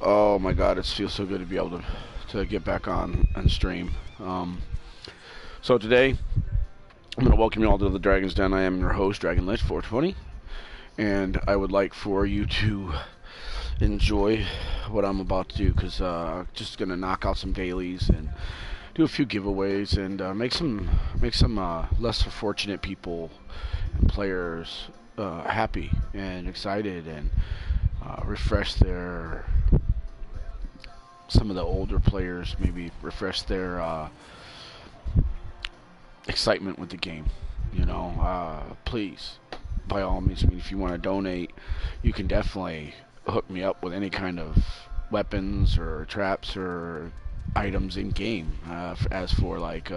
Oh my God, it feels so good to be able to get back on and stream. So today, I'm going to welcome you all to the Dragon's Den. I am your host, Dragon Lich 420, and I would like for you to enjoy what I'm about to do, because just going to knock out some dailies and do a few giveaways and make some less fortunate people and players happy and excited and refresh their some of the older players, maybe refresh their excitement with the game. Please, by all means, I mean, if you want to donate, you can definitely hook me up with any kind of weapons or traps or items in game. As for like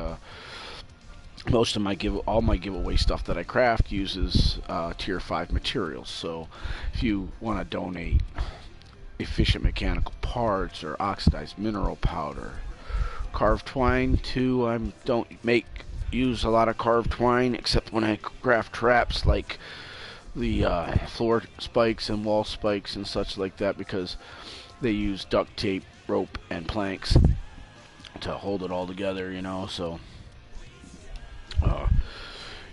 most of all my giveaway stuff that I craft uses tier 5 materials. So if you want to donate efficient mechanical parts or oxidized mineral powder, carved twine too. I don't use a lot of carved twine except when I craft traps like the floor spikes and wall spikes and such like that, because they use duct tape, rope, and planks to hold it all together, so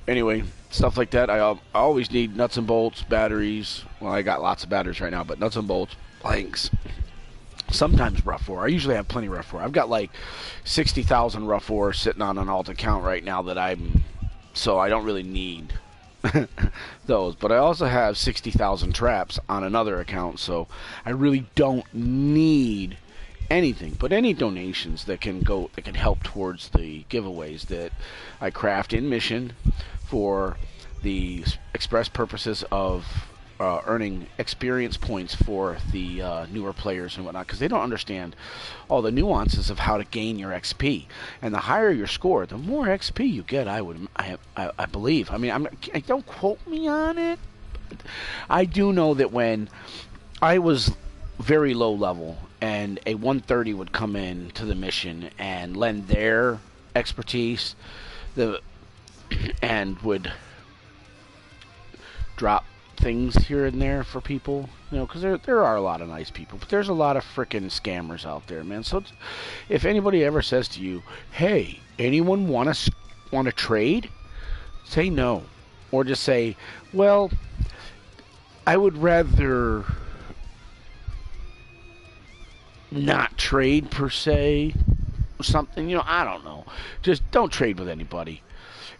anyway, stuff like that. I always need nuts and bolts, batteries. Well, I got lots of batteries right now, but nuts and bolts, planks, sometimes rough ore. I usually have plenty of rough ore. I've got like 60,000 rough ore sitting on an alt account right now so I don't really need those. But I also have 60,000 traps on another account, so I really don't need anything. But any donations that can help towards the giveaways that I craft in mission for the express purposes of earning experience points for the newer players and whatnot, because they don't understand all the nuances of how to gain your XP. And the higher your score, the more XP you get. I believe. I mean, don't quote me on it. But I do know that when I was very low level and a 130 would come in to the mission and lend their expertise, and would drop things here and there for people, because there are a lot of nice people, but there's a lot of frickin' scammers out there, man. So if anybody ever says to you, "Hey, anyone want to trade?" say no, or just say, "Well, I would rather not trade per se," or something. I don't know. Just don't trade with anybody.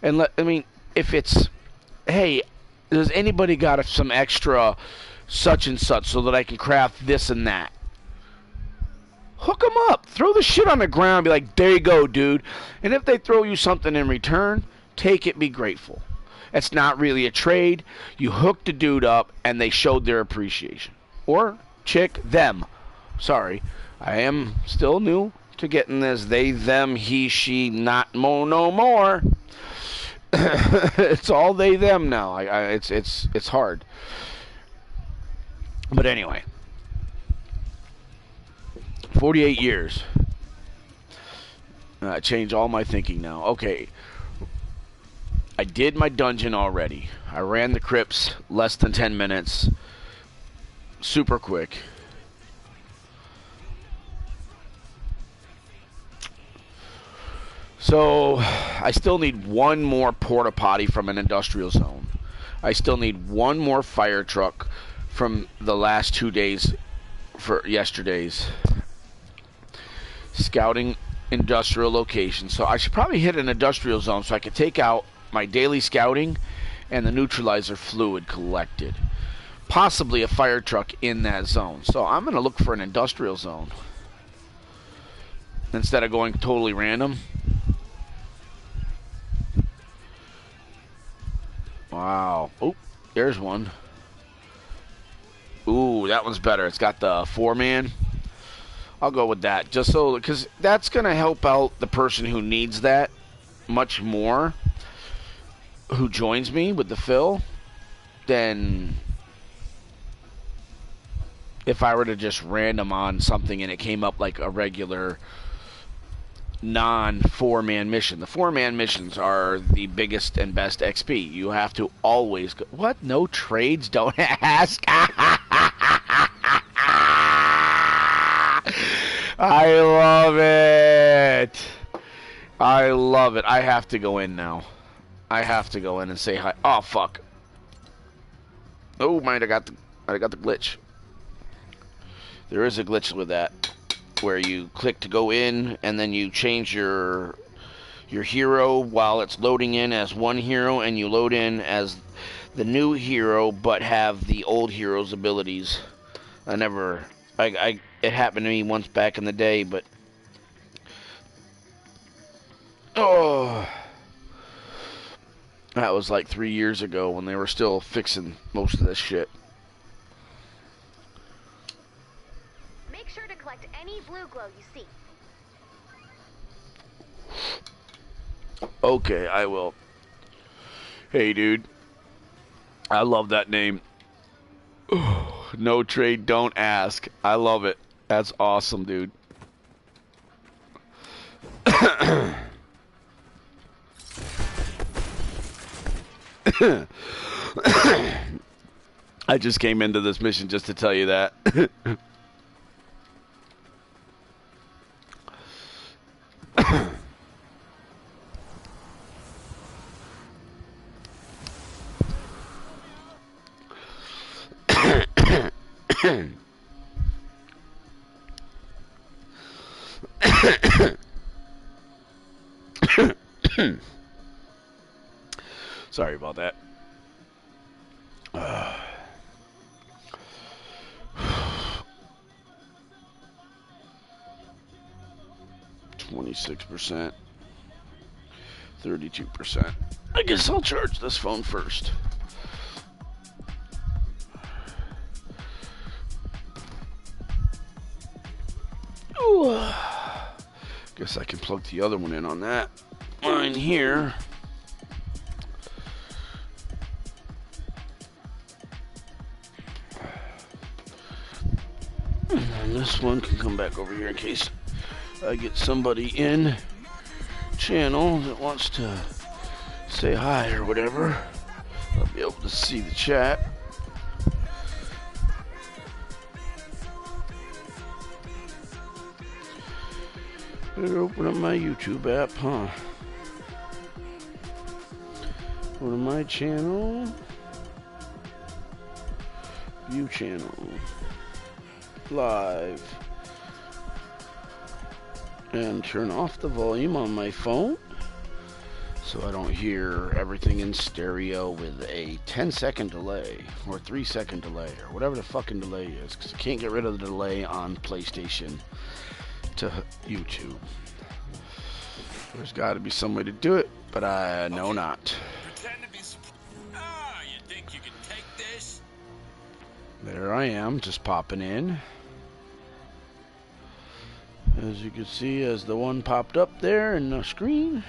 And if it's, "Hey, does anybody got some extra such and such so that I can craft this and that?" Hook them up. Throw the shit on the ground. Be like, "There you go, dude." And if they throw you something in return, take it. Be grateful. It's not really a trade. You hooked the dude up, and they showed their appreciation. Or chick, them. Sorry, I am still new to getting this they, them, he, she, not no more. It's all they them now. It's hard. But anyway, 48 years. Changed all my thinking now. Okay, I did my dungeon already. I ran the crypts less than 10 minutes. Super quick. So, I still need one more porta potty from an industrial zone. I still need one more fire truck from the last 2 days for yesterday's scouting industrial location. So I should probably hit an industrial zone so I could take out my daily scouting and the neutralizer fluid collected. Possibly a fire truck in that zone. So I'm going to look for an industrial zone instead of going totally random. Wow. Oh, there's one. Ooh, that one's better. It's got the 4-man. I'll go with that. Just so, because that's going to help out the person who needs that much more, who joins me with the fill, than if I were to just random on something and it came up like a regular non-4-man mission. The 4-man missions are the biggest and best XP. You have to always go. What? No trades? Don't ask. I love it. I love it. I have to go in now. I have to go in and say hi. Oh fuck. Oh, might have got the glitch. There is a glitch with that, where you click to go in and then you change your hero while it's loading in as one hero, and you load in as the new hero but have the old hero's abilities. It happened to me once back in the day, but oh, that was like 3 years ago when they were still fixing most of this shit. Make sure to collect any blue glow you see. Okay, I will. Hey, dude. I love that name. No trade, don't ask. I love it. That's awesome, dude. I just came into this mission just to tell you that. Sorry about that. 26%, 32%. I guess I'll charge this phone first. Ooh. Guess I can plug the other one in on that line here. And this one can come back over here in case I get somebody in channel that wants to say hi or whatever. I'll be able to see the chat. Better open up my YouTube app, huh? Go to my channel. View channel. Live. And turn off the volume on my phone so I don't hear everything in stereo with a 10-second delay or 3-second delay or whatever the fucking delay is, because I can't get rid of the delay on PlayStation to YouTube. There's got to be some way to do it, but I know not. You think you can take this? There I am, just popping in. As you can see, as the one popped up there in the screen.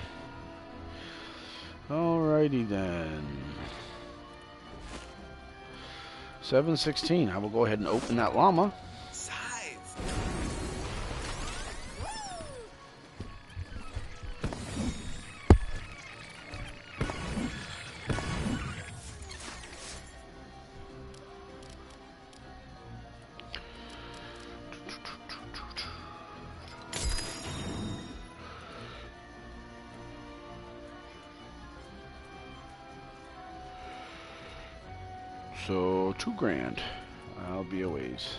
Alrighty then. 7:16. I will go ahead and open that llama. So, $2,000. I'll be a ways.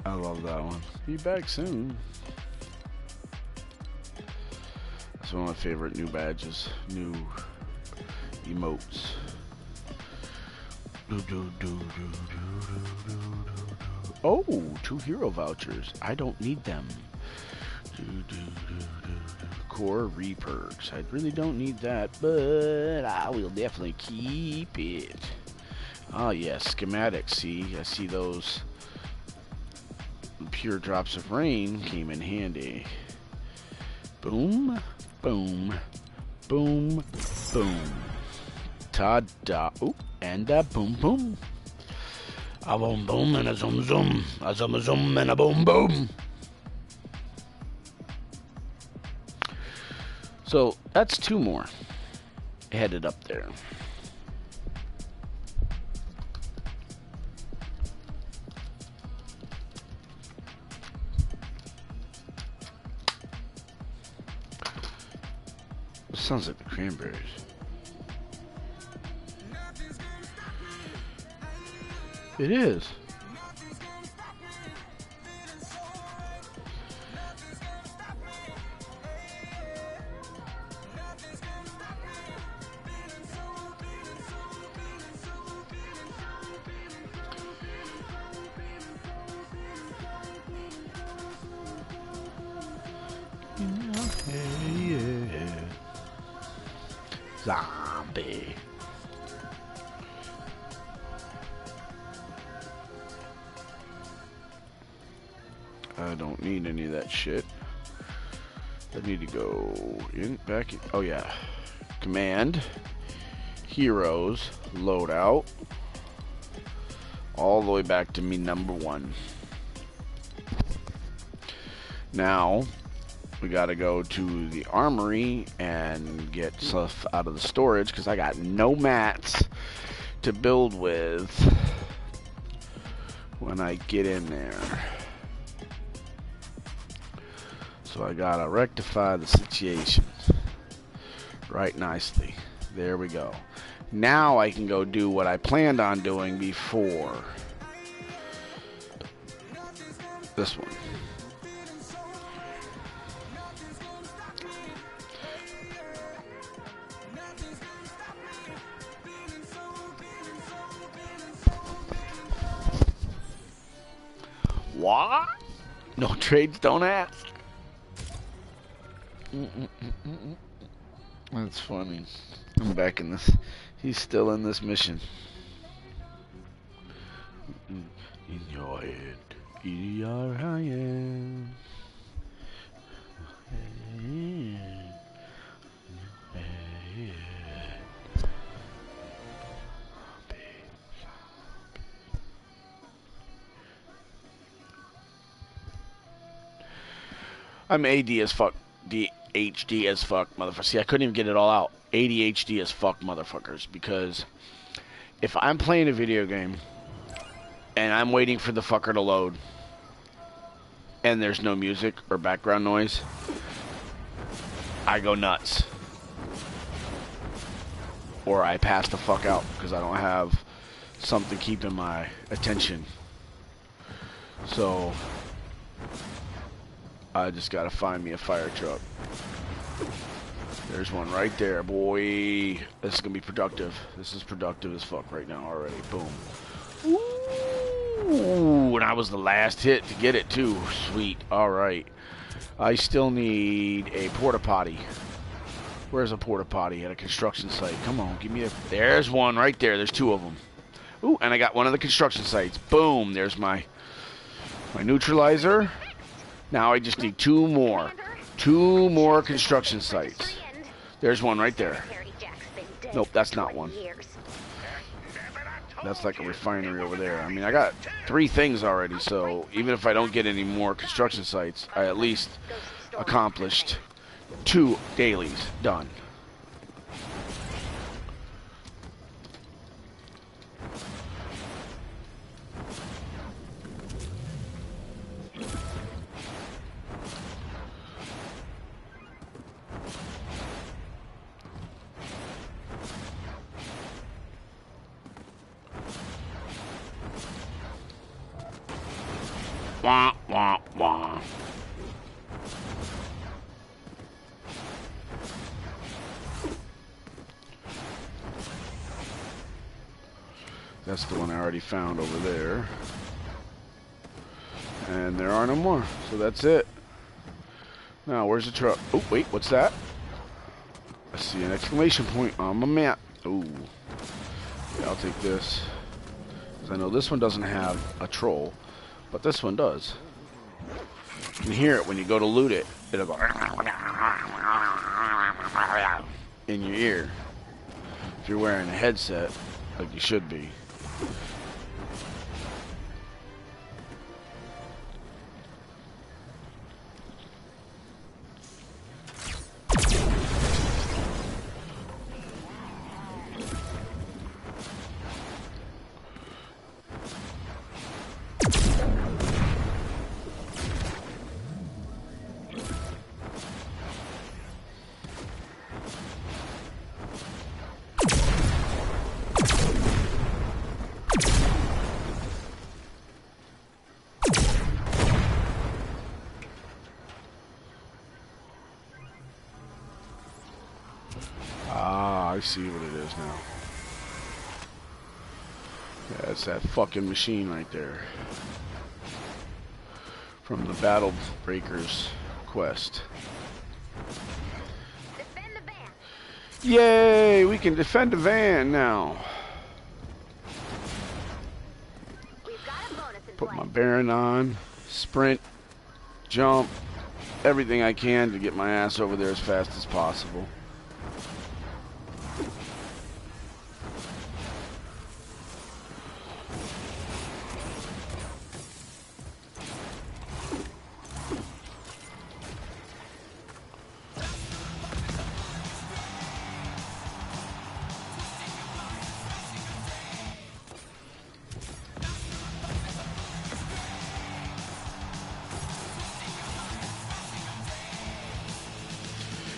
I love that one. Be back soon. That's one of my favorite new badges, new emotes. Oh, 2 hero vouchers. I don't need them. Core reperks. I really don't need that, but I will definitely keep it. Oh yes, schematics. See, I see those. Pure drops of rain came in handy. Boom, boom, boom, boom. Ta-da! Oh, and a boom, boom. A boom, boom, and a zoom, zoom. A zoom, zoom, and a boom, boom. So that's 2 more headed up there. Sounds like the Cranberries. It is. Yeah. Zombie. I don't need any of that shit. I need to go in, back in. Oh yeah. Command. Heroes. Loadout. All the way back to me number 1. Now, we gotta go to the armory and get stuff out of the storage because I got no mats to build with when I get in there. So I gotta rectify the situation right nicely. There we go. Now I can go do what I planned on doing before. This one. What? No trades, don't ask. That's funny. I'm back in this. He's still in this mission. In your head, in your hand. I'm AD as fuck. DHD as fuck, motherfucker. See, I couldn't even get it all out. ADHD as fuck, motherfuckers. Because if I'm playing a video game and I'm waiting for the fucker to load and there's no music or background noise, I go nuts. Or I pass the fuck out because I don't have something keeping my attention. So I just gotta find me a fire truck. There's one right there, boy. This is gonna be productive. This is productive as fuck right now already. Boom. Ooh, and I was the last hit to get it too. Sweet. Alright. I still need a porta potty. Where's a porta potty? At a construction site. Come on, give me a... There's one right there. There's 2 of them. Ooh, and I got one of the construction sites. Boom. There's my neutralizer. Now I just need 2 more. 2 more construction sites. There's one right there. Nope, that's not one. That's like a refinery over there. I mean, I got 3 things already, so even if I don't get any more construction sites, I at least accomplished 2 dailies. Done. Wah, wah, wah. That's the one I already found over there. And there are no more. So that's it. Now, where's the truck? Oh, wait, what's that? I see an exclamation point on my map. Ooh. Yeah, I'll take this. Because I know this one doesn't have a troll. But this one does. You can hear it when you go to loot it. It'll go in your ear. If you're wearing a headset, like you should be. I see what it is now. Yeah, it's that fucking machine right there. From the Battle Breakers quest. Defend the van. Yay! We can defend the van now. We've got a bonus in Put play. my Baron on. Sprint. Jump. Everything I can to get my ass over there as fast as possible.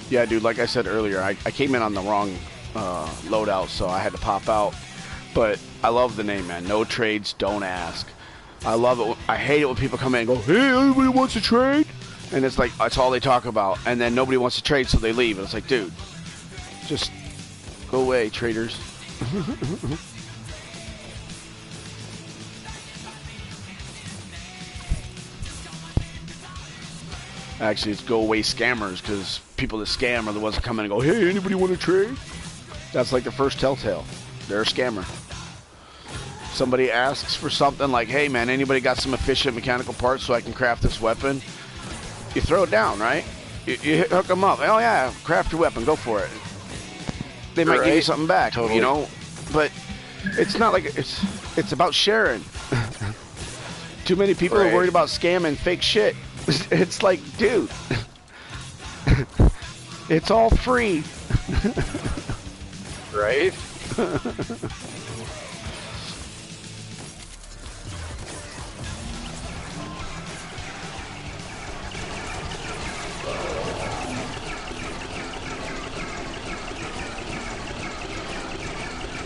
Yeah, dude, like I said earlier, I came in on the wrong loadout, so I had to pop out. But I love the name, man. No trades, don't ask. I love it. I hate it when people come in and go, hey, everybody wants to trade? And it's like, that's all they talk about. And then nobody wants to trade, so they leave. And it's like, dude, just go away, traders. Actually, it's go away scammers, because people that scam are the ones that come in and go, hey, anybody want to trade? That's like the first telltale. They're a scammer. Somebody asks for something like, hey, man, anybody got some efficient mechanical parts so I can craft this weapon? You throw it down, right? You hook them up. Oh, yeah, craft your weapon. Go for it. They might give you something back, Totally. you know? But it's not like it's about sharing. Too many people are worried about scamming fake shit. It's like, dude, it's all free. Right?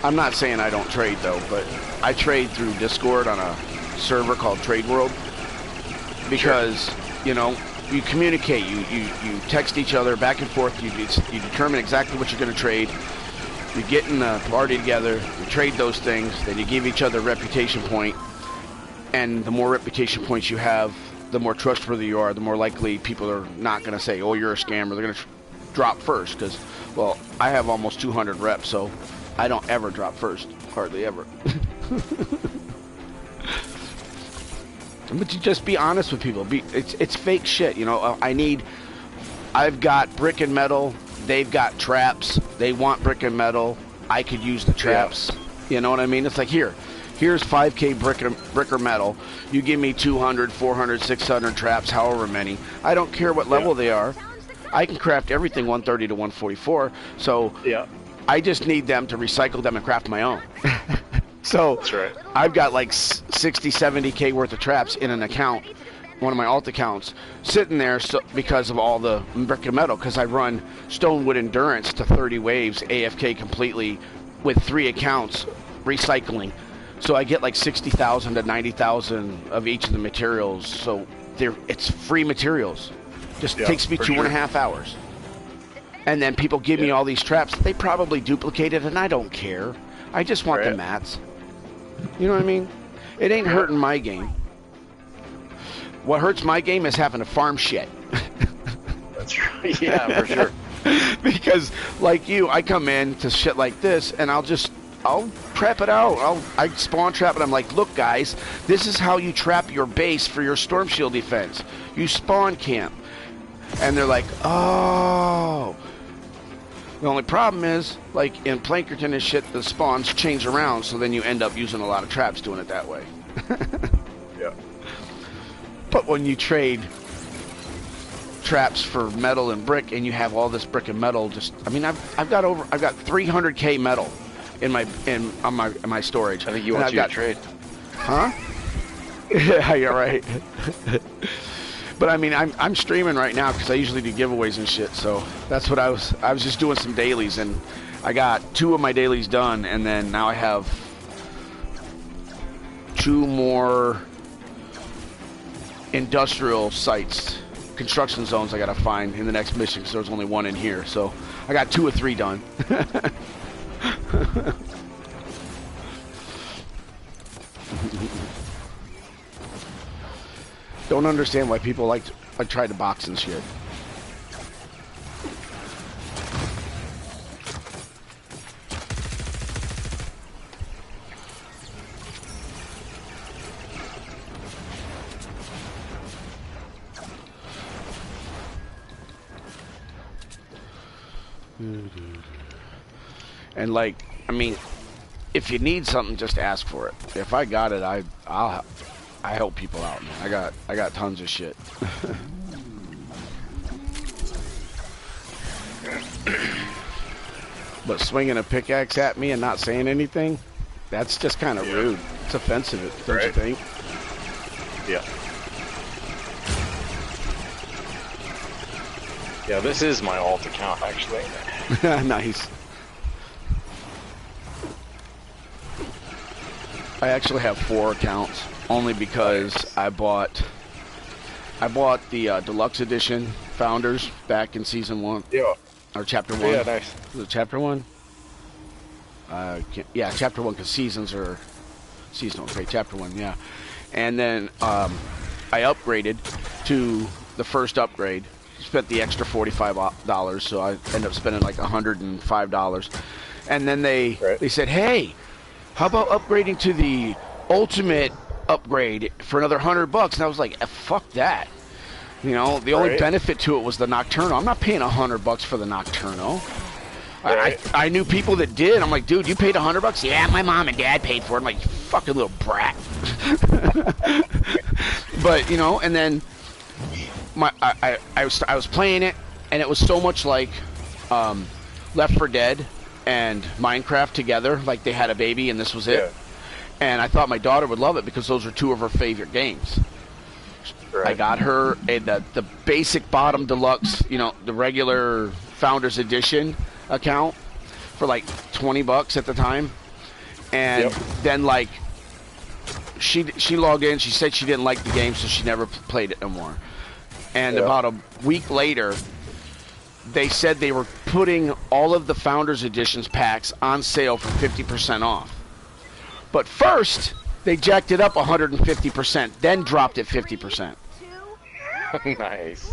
I'm not saying I don't trade though, but I trade through Discord on a server called Trade World because, you know, you communicate, you text each other back and forth, you determine exactly what you're going to trade, you get in a party together, you trade those things, then you give each other a reputation point, and the more reputation points you have, the more trustworthy you are, the more likely people are not going to say, oh, you're a scammer, they're going to drop first, because, well, I have almost 200 reps, so I don't ever drop first, hardly ever. But you just be honest with people. It's fake shit, you know. I've got brick and metal. They've got traps. They want brick and metal. I could use the traps. Yeah. You know what I mean? It's like, here's 5K brick or metal. You give me 200, 400, 600 traps, however many. I don't care what level they are. I can craft everything 130 to 144. So I just need them to recycle them and craft my own. So That's right. I've got like 60, 70K worth of traps in an account, one of my alt accounts, sitting there because of all the brick and metal, because I run Stonewood Endurance to 30 waves, AFK completely, with 3 accounts, recycling. So I get like 60,000 to 90,000 of each of the materials, so it's free materials. Just takes me 2.5 hours. And then people give me all these traps. They probably duplicated, and I don't care. I just want the mats. You know what I mean? It ain't hurting my game. What hurts my game is having to farm shit. That's right. Yeah, for sure. Because, like you, I come in to shit like this, and I'll prep it out. I spawn trap it. I'm like, look, guys, this is how you trap your base for your storm shield defense. You spawn camp. And they're like, oh. The only problem is, like in Plankerton and shit, the spawns change around, so then you end up using a lot of traps doing it that way. Yeah. But when you trade traps for metal and brick, and you have all this brick and metal, I've got 300K metal in my storage. I think you want you to trade. Huh? Yeah, you're right. But I mean, I'm streaming right now because I usually do giveaways and shit. So that's what I was just doing some dailies, and I got 2 of my dailies done, and then now I have 2 more industrial sites, construction zones I gotta find in the next mission because there was only 1 in here. So I got 2 or 3 done. Don't understand why people like try to box and shit. And like, I mean, if you need something, just ask for it. If I got it, I help people out, man. I got tons of shit. But swinging a pickaxe at me and not saying anything, that's just kind of rude. It's offensive, don't you think? Yeah. Yeah, this is my alt account, actually. Nice. I actually have 4 accounts, only because I bought the deluxe edition Founders back in season 1. Yeah. Or chapter 1. Yeah, nice. Was it chapter 1? Yeah, chapter 1, because seasons are seasonal. Okay, chapter 1, yeah. And then I upgraded to the first upgrade. Spent the extra $45, so I ended up spending like $105. And then they said, hey, how about upgrading to the ultimate upgrade for another $100? And I was like, fuck that. You know, the only benefit to it was the Nocturno. I'm not paying $100 for the Nocturno. I knew people that did. I'm like, dude, you paid $100? Yeah, my mom and dad paid for it. I'm like, you fucking little brat. But, you know, and then I was playing it, and it was so much like Left 4 Dead and Minecraft together, like they had a baby and this was it. And I thought my daughter would love it because those are 2 of her favorite games. I got her the basic bottom deluxe, you know, the regular Founders Edition account for like $20 at the time. And then like she logged in, she said she didn't like the game, so she never played it no more. And about a week later, they said they were putting all of the Founders Editions packs on sale for 50% off. But first, they jacked it up 150%, then dropped it 50%. Nice.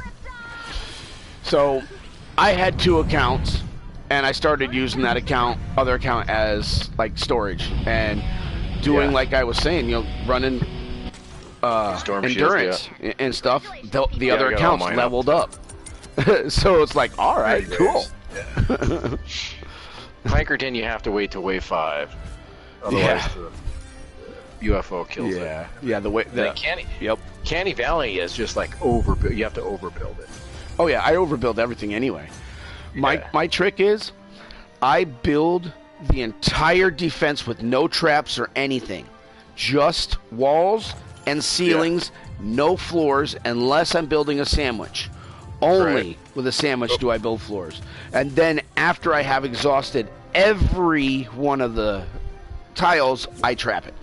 So, I had 2 accounts, and I started using that other account as like storage and doing like I was saying, you know, running endurance and stuff. The other accounts leveled up. So it's like, all right, cool. Yeah. Pinkerton, you have to wait till wave 5. Otherwise, the UFO kills it. Yeah. Canny Valley is just like overbuild. You have to overbuild it. Oh yeah, I overbuild everything anyway. My trick is, I build the entire defense with no traps or anything, just walls and ceilings, no floors, unless I'm building a sandwich. Only with a sandwich do I build floors. And then after I have exhausted every one of the tiles, I trap it.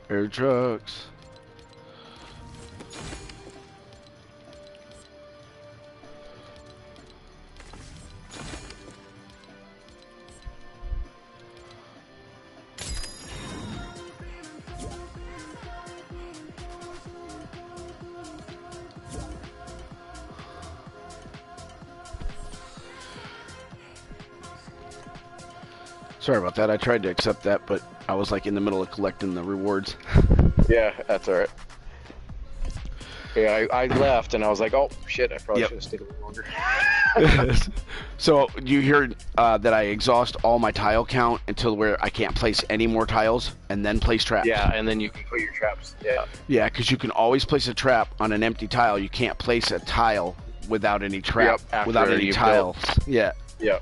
Air trucks. Sorry about that. I tried to accept that, but I was like in the middle of collecting the rewards. Yeah, that's alright. Yeah, I left and I was like, oh shit, I probably should have stayed a little longer. So you hear that I exhaust all my tile count until where I can't place any more tiles and then place traps. Yeah, and then you can put your traps. Yeah. Yeah, because you can always place a trap on an empty tile. You can't place a tile without any trap, without any tiles. Yeah. Yeah.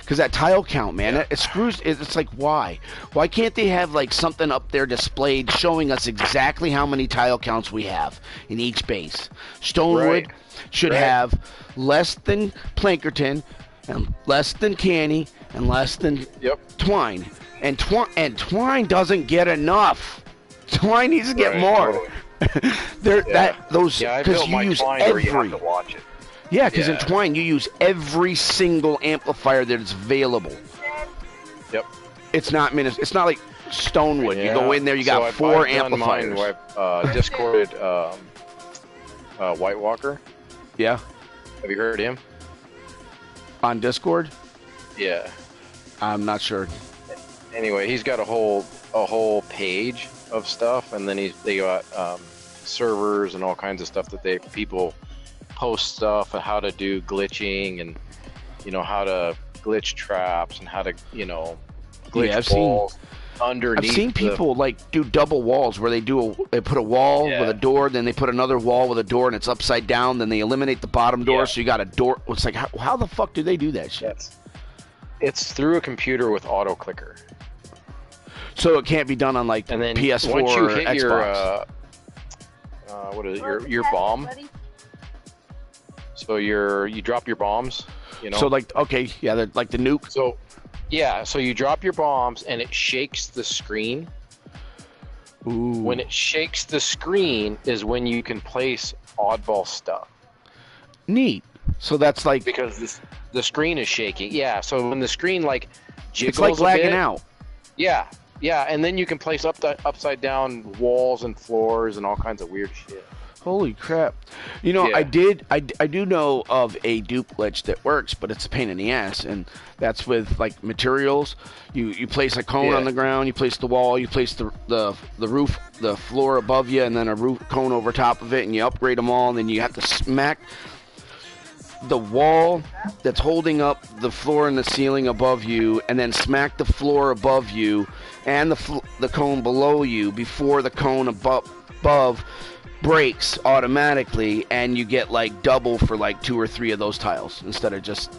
Because that tile count, man, it screws. It's like, why? Why can't they have like something up there displayed showing us exactly how many tile counts we have in each base? Stonewood should have less than Plankerton, and less than Canny, and less than Twine. And Twine doesn't get enough. Twine needs to get more. Totally. I built my Twine where you have to watch it. Yeah, because in Twine you use every single amplifier that is available. Yep. It's not like Stonewood. You go in there, you got 4 amplifiers. I've discorded White Walker. Yeah. Have you heard him? On Discord? Yeah. I'm not sure. Anyway, he's got a whole page of stuff, and then they got servers and all kinds of stuff that people post stuff and how to do glitching and how to glitch traps and how to glitch walls underneath. I've seen people like do double walls where they put a wall with a door, then they put another wall with a door and it's upside down, then they eliminate the bottom door, so you got a door. It's like how the fuck do they do that shit? It's through a computer with auto clicker. So it can't be done on like and then PS4 once you or hit Xbox. What is it? Your bomb. So you drop your bombs, So like like the nuke. So so you drop your bombs and it shakes the screen. Ooh. When it shakes the screen is when you can place oddball stuff. Neat. So that's like because the screen is shaking. Yeah. So when the screen like jiggles, it's like lagging out. Yeah. Yeah, and then you can place upside down walls and floors and all kinds of weird shit. Holy crap. I do know of a dupe glitch that works, but it's a pain in the ass, and that's with like materials. You place a cone on the ground, you place the wall, you place the roof, the floor above you, and then a roof cone over top of it, and you upgrade them all, and then you have to smack the wall that's holding up the floor and the ceiling above you, and then smack the floor above you and the cone below you before the cone above breaks automatically, and you get like double for like 2 or 3 of those tiles instead of just.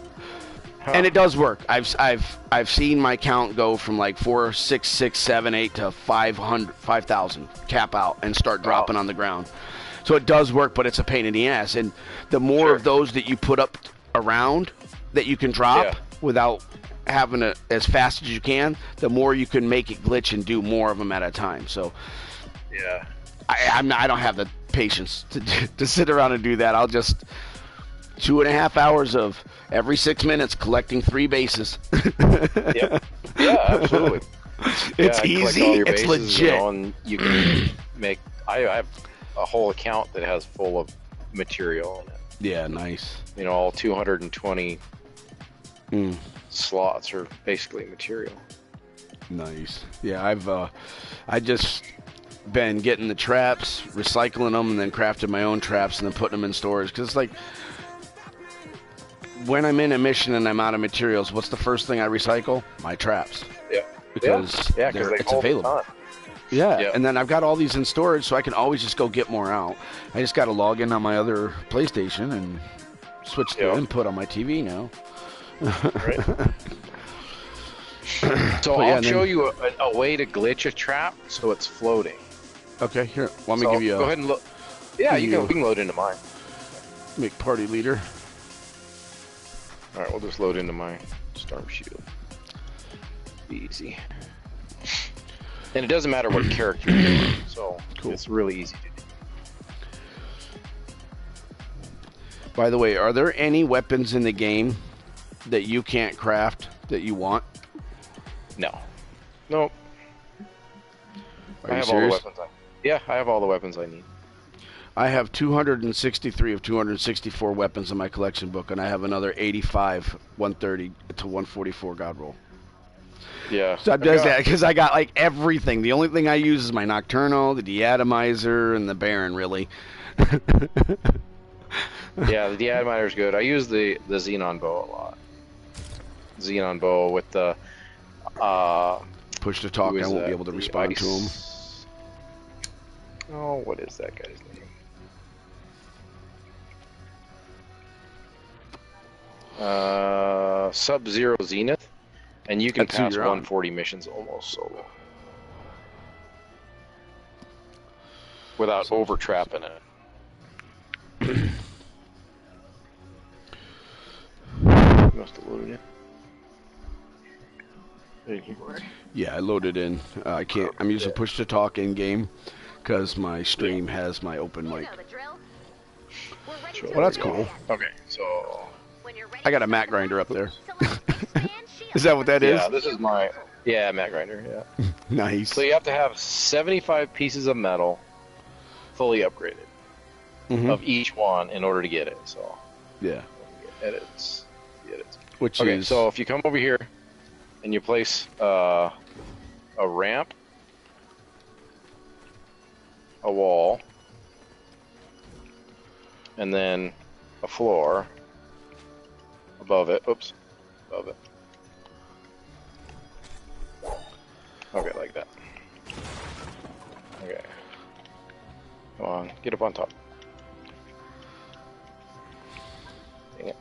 And it does work. I've seen my count go from like 4, 6, 6, 7, 8 to 5,000 cap out and start dropping on the ground. So it does work, but it's a pain in the ass. And the more of those that you put up around that you can drop without having it as fast as you can, the more you can make it glitch and do more of them at a time. So I don't have the patience to sit around and do that. I'll just 2.5 hours of every 6 minutes collecting 3 bases. Yeah, absolutely. It's easy. It's legit. And you can make. I have a whole account that has full of material in it. Yeah, nice. All 220 slots are basically material. Nice. Yeah, I just been getting the traps, recycling them, and then crafting my own traps and then putting them in storage. Because it's like, when I'm in a mission and I'm out of materials, what's the first thing I recycle? My traps. Yeah. Because it's available. Yeah, and then I've got all these in storage, so I can always just go get more out. I just got to log in on my other PlayStation and switch the input on my TV now. Right. So I'll show you a way to glitch a trap so it's floating. Okay, here. Let me give you a... Go ahead and load. Yeah, you can load into mine. Make party leader. All right, we'll just load into my Storm Shield. Easy. And it doesn't matter what character you're doing, so it's really easy to do. By the way, are there any weapons in the game that you can't craft that you want? No. Nope. Are you serious? I have all the weapons I need. I have 263 of 264 weapons in my collection book, and I have another 85, 130 to 144 God roll. Yeah. So it does that because I got like everything. The only thing I use is my Nocturnal, the Deatomizer, and the Baron, really. Yeah, the Deatomizer is good. I use the Xenon bow a lot. Xenon bow with the Push to talk, I won't be able to respond to him. Oh, what is that guy's name? Sub-Zero Zenith, and you can That's who pass you're on. 140 missions almost solo without over-trapping it. You must have loaded it. Yeah, I loaded in. I can't. I'm using push to talk in game because my stream has my open You mic. know the drill. We're ready Sure. to Well, that's move. cool. Okay, so When you're ready I got to a mat start the grinder up there. select expand shield Is that what that from is? yeah, this is my Mat Grinder. Yeah. Nice. So you have to have 75 pieces of metal, fully upgraded, Mhm. of each one in order to get it. So Yeah. edits. Which Okay, is so if you come over here and you place a ramp, a wall, and then a floor above it. Oops, above it. Okay, like that. Okay. Come on, get up on top. Dang it.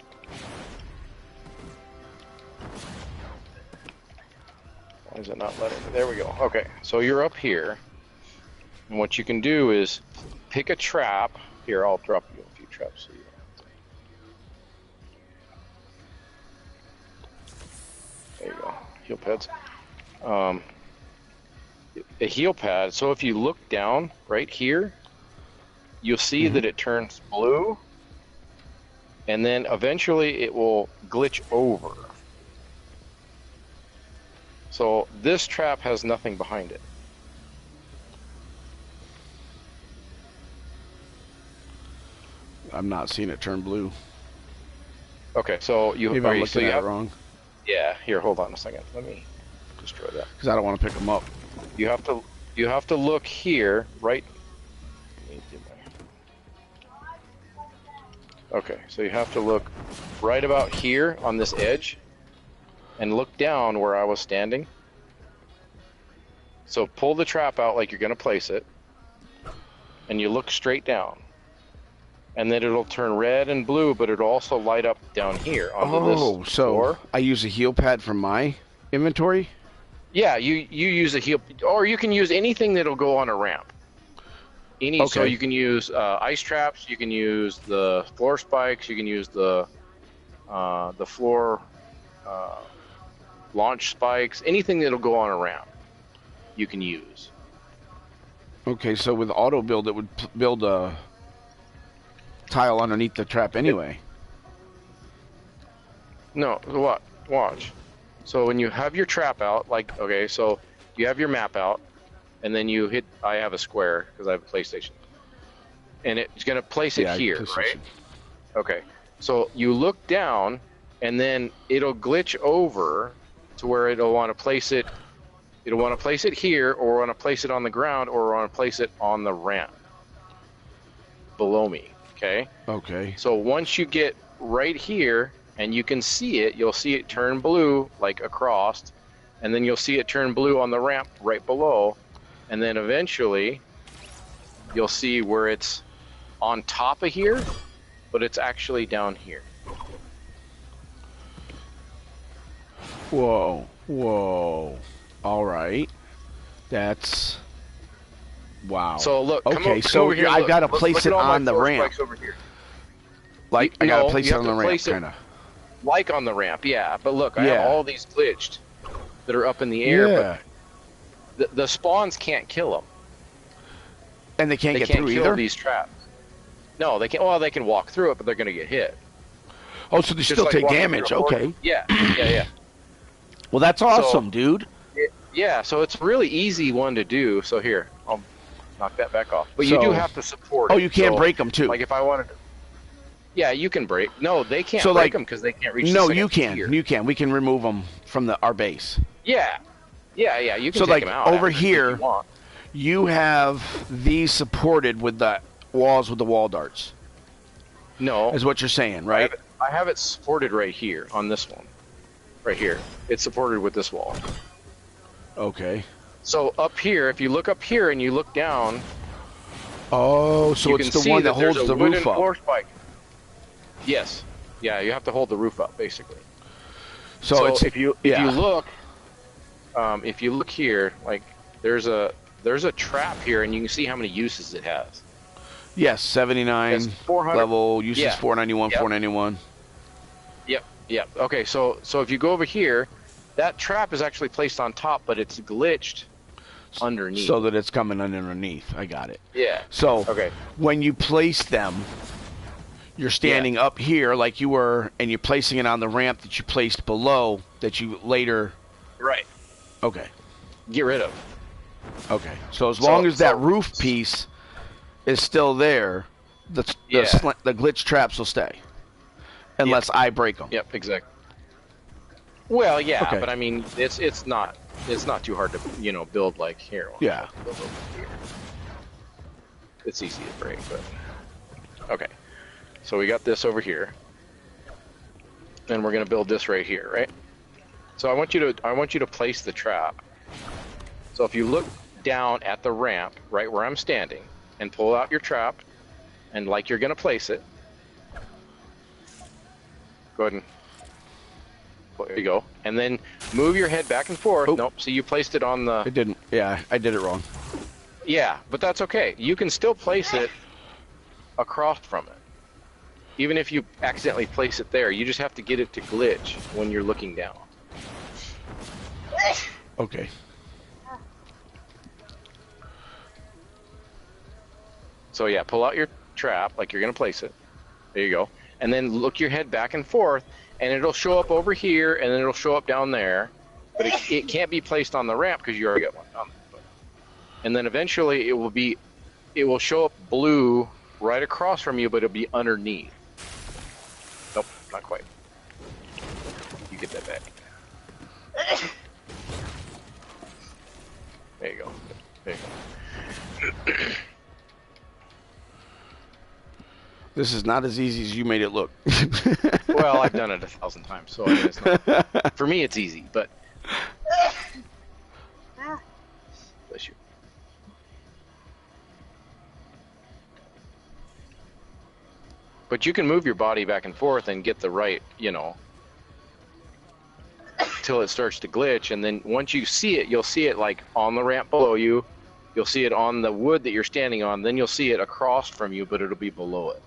Why is it not letting me? There we go. Okay, so you're up here. And what you can do is pick a trap. Here, I'll drop you a few traps. So you there you go. Heel pads. A heel pad. So if you look down right here, you'll see that it turns blue. And then eventually it will glitch over. So this trap has nothing behind it. I'm not seeing it turn blue. Okay, so you Maybe I'm looking at it wrong Yeah, here, hold on a second. Let me destroy that. because I don't want to pick them up. You have to look here, right? Okay, so you have to look right about here on this edge and look down where I was standing. So pull the trap out like you're going to place it, and you look straight down. And then it'll turn red and blue, but it'll also light up down here onto this floor. I use a heel pad from my inventory? Yeah, you use a heel, or you can use anything that'll go on a ramp. So Okay. you can use ice traps, you can use the floor spikes, you can use the floor launch spikes, anything that'll go on a ramp, you can use. Okay, so with auto build, it would build a tile underneath the trap anyway. No, what? Watch. So when you have your trap out, like, okay, so you have your map out, and then you hit, I have a square, because I have a PlayStation. And it's going to place it here, right? Okay. So you look down, and then it'll glitch over to where it'll want to place it. It'll want to place it here, or want to place it on the ground, or want to place it on the ramp below me, okay? Okay. So once you get right here, and you can see it, you'll see it turn blue, like across, and then you'll see it turn blue on the ramp right below, and then eventually you'll see where it's on top of here, but it's actually down here. Whoa. Whoa. All right. That's... Wow. So look, okay, so I've got to place it on the ramp. Over here. Like, I got to No, place you it on have the to ramp, place it- kind of. Like on the ramp, yeah. But look, I Yeah. have all these glitched that are up in the air, Yeah. but the spawns can't kill them. And they can't They get can't through kill either? these traps. No, they can't. Well, they can walk through it, but they're going to get hit. Oh, so they Just still like take walking damage. through a Okay. Yeah, yeah. Well, that's awesome, dude. Yeah, so it's a really easy one to do. So here, I'll knock that back off. But you So- do have to support Oh, it. you can So, break them, too. Like if I wanted to... Yeah, you can break. No, they can't So, break like, them because they can't reach. no, the you second can. tier. You can. We can remove them from our base. Yeah, yeah. You can So, take like, them out over if you here, want. you have these supported with the walls with the wall darts. No, Is what you're saying, right? I have it supported right here on this one, right here. It's supported with this wall. Okay. So up here, if you look up here and you look down, Oh, so you it's can the see one that that there's holds a the wooden roof up. floor spike. Yes. Yeah, you have to hold the roof up basically. So it's if you look here, like there's a trap here, and you can see how many uses it has. yes, 79 It's 400 level uses yeah. 491, Yep. 491. Yep. Okay, so if you go over here, that trap is actually placed on top, but it's glitched underneath. So that it's coming underneath. I got it. Yeah. So Okay. when you place them, you're standing up here like you were, and you're placing it on the ramp that you placed below that you later. Right. Okay. Get rid of. Okay. So as long as that roof piece is still there, the glitch traps will stay. Unless I break them. Yep, exactly. Well, yeah, Okay. but I mean, it's not too hard to build like here. Yeah. Build over here. It's easy to break, but okay. So we got this over here, and we're gonna build this right here, right? So I want you to place the trap. So if you look down at the ramp, right where I'm standing, and pull out your trap, and like you're gonna place it. Go ahead and there you go, and then move your head back and forth. Oop. Nope. So you placed it on the. It didn't. Yeah, I did it wrong. Yeah, but that's okay. You can still place it across from it, even if you accidentally place it there. You just have to get it to glitch when you're looking down. Okay. So yeah, pull out your trap like you're gonna place it. There you go. And then look your head back and forth, and it'll show up over here, and then it'll show up down there. But it can't be placed on the ramp because you already got one on there. And then eventually it will show up blue right across from you, but it'll be underneath. Nope, not quite. You get that back. There you go. There you go. This is not as easy as you made it look. Well, I've done it 1,000 times, so I mean, it's not, for me it's easy, but bless you. But you can move your body back and forth and get the right, till it starts to glitch, and then once you see it, you'll see it like on the ramp below you, you'll see it on the wood that you're standing on, then you'll see it across from you, but it'll be below it.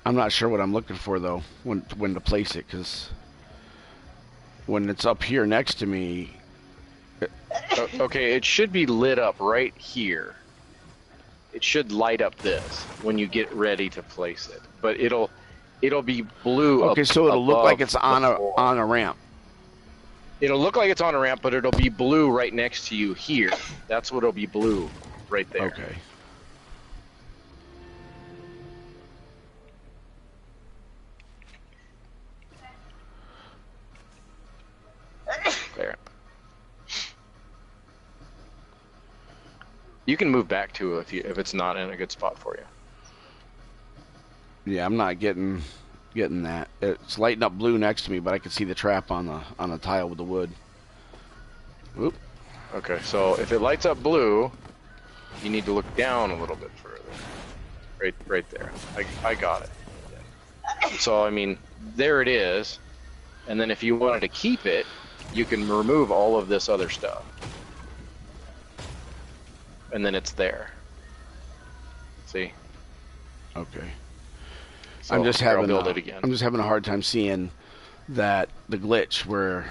I'm not sure what I'm looking for though when to place it, because when it's up here next to me. Okay, it should be lit up right here. It should light up this when you get ready to place it, but it'll be blue. Okay, so it'll look like it's on a ramp. It'll look like it's on a ramp, but it'll be blue right next to you here. That's what it'll be blue right there. Okay. There. You can move back to it if it's not in a good spot for you. Yeah, I'm not getting that. It's lighting up blue next to me, but I can see the trap on the tile with the wood. Oop. Okay, so if it lights up blue, you need to look down a little bit further. Right there. I got it. So I mean, there it is. And then if you wanted to keep it, you can remove all of this other stuff. And then it's there. See? Okay. So I'm just I'll build it again. I'm just having a hard time seeing that the glitch where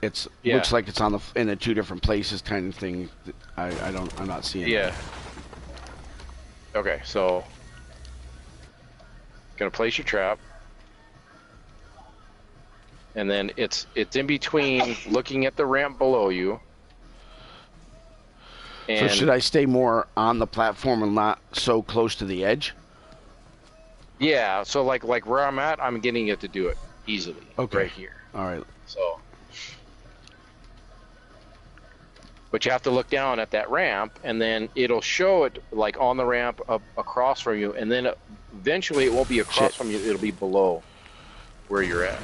it's looks like it's in the two different places kind of thing. I'm not seeing it. Yeah. Okay, so gonna place your trap. and then it's in between, looking at the ramp below you. So And should I stay more on the platform and not so close to the edge? yeah, so like where I'm at, I'm getting it to do it easily. Okay. Right here. All right. So, but you have to look down at that ramp, and then it'll show it like on the ramp up across from you, and then eventually it won't be across Shit. from you; it'll be below where you're at.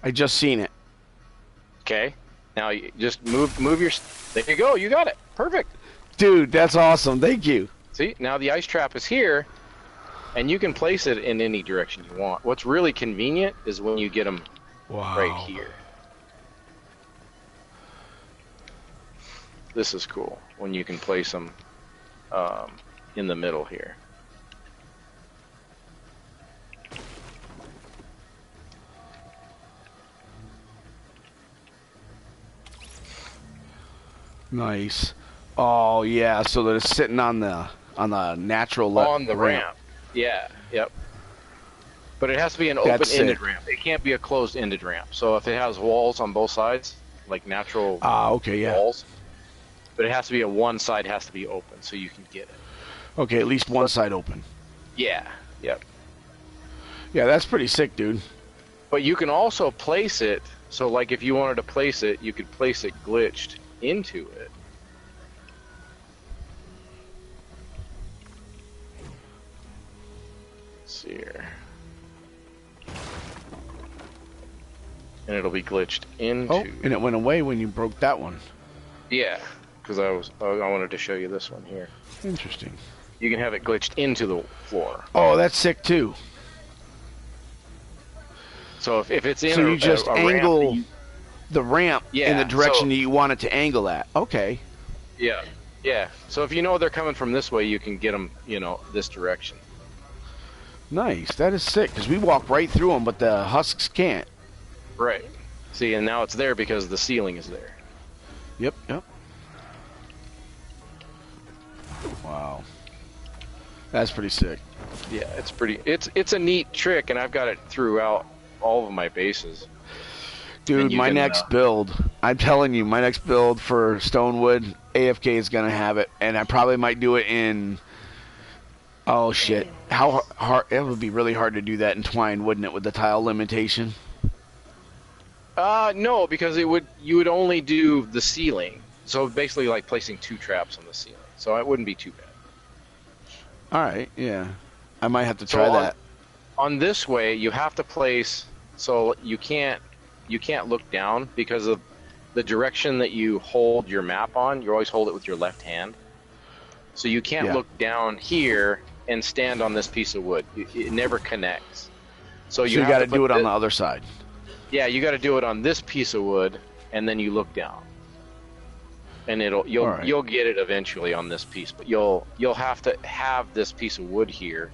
I just seen it. Okay. Now you just move your. There you go. You got it. Perfect. Dude, that's awesome. Thank you. See, now the ice trap is here, and you can place it in any direction you want. What's really convenient is when you get them Wow. right here. This is cool when you can place them in the middle here. Nice. Oh yeah, so that it's sitting on the natural On the ramp. Yeah. Yep. But it has to be an That's open-ended it. ramp. It can't be a closed-ended ramp. So if it has walls on both sides, like natural Okay, yeah. walls, but it has to be one side has to be open so you can get it. Okay, at least one side open. Yeah. Yep. Yeah, that's pretty sick, dude. But you can also place it. So like if you wanted to place it, you could place it glitched into it. Let's see here. And it'll be glitched into. Oh, and it went away when you broke that one. Yeah, because I wanted to show you this one here. Interesting. You can have it glitched into the floor. Oh, that's sick too. So if it's in So you just a ramp angle that you- the ramp in Yeah, the direction so- that you want it to angle at. Okay. Yeah, yeah. So if you know they're coming from this way, you can get them, this direction. Nice. That is sick because we walk right through them, but the husks can't. Right. See, and now it's there because the ceiling is there. Yep. Yep. Wow. That's pretty sick. Yeah, it's pretty. It's a neat trick, and I've got it throughout all of my bases. Dude, And you my can, next build, I'm telling you, my next build for Stonewood, AFK is going to have it, and I probably might do it in... Oh, shit. How hard... It would be really hard to do that in Twine, wouldn't it, with the tile limitation? No, because you would only do the ceiling. So basically like placing 2 traps on the ceiling. So it wouldn't be too bad. All right, yeah. I might have to try that. On this way, you have to place... So you can't look down because of the direction that you hold your map on. You always hold it with your left hand. So you can't look down here and stand on this piece of wood. It never connects. So you got to put do it on the other side. Yeah, you got to do it on this piece of wood, and then you look down, and you'll get it eventually on this piece. But you'll have to have this piece of wood here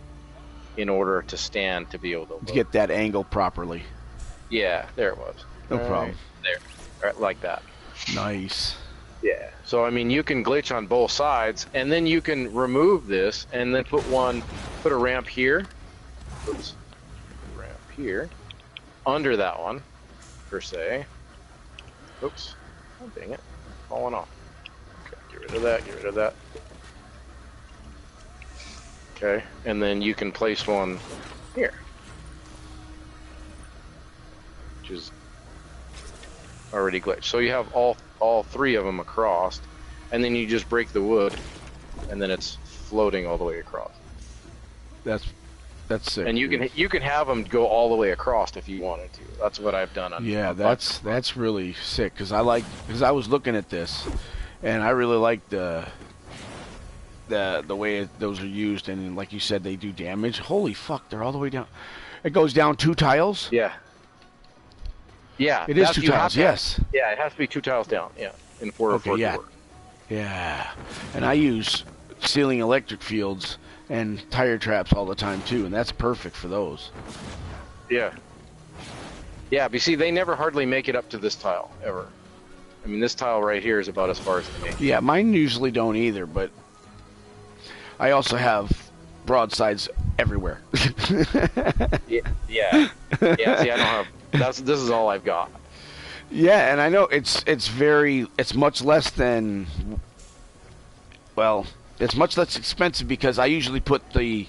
in order to stand to be able to look. To get that angle properly. Yeah, there it was. No problem. There, right, like that. Nice. Yeah. So I mean, you can glitch on both sides, and then you can remove this, and then put a ramp here. Oops. Ramp here. Under that one, per se. Oops. Oh, dang it. Falling off. Okay, get rid of that, get rid of that. Okay, and then you can place one here. Which is already glitched. So you have all 3 of them across, and then you just break the wood, and then it's floating all the way across. That's sick. And you can have them go all the way across if you wanted to. That's what I've done. Yeah, that's really sick because I was looking at this, and I really like the way those are used, and like you said, they do damage. Holy fuck, they're all the way down. It goes down 2 tiles. Yeah. Yeah. It is 2 tiles. Yes. Yeah, it has to be 2 tiles down. Yeah, in order for it to work. Yeah, and I use ceiling electric fields and tire traps all the time too, and that's perfect for those. Yeah. Yeah, but you see, they never hardly make it up to this tile, ever. I mean, this tile right here is about as far as they make. Yeah, mine usually don't either, but I also have broadsides everywhere. Yeah, yeah, yeah. See, I don't have. This is all I've got. Yeah, and I know it's much less than, well, it's much less expensive because I usually put the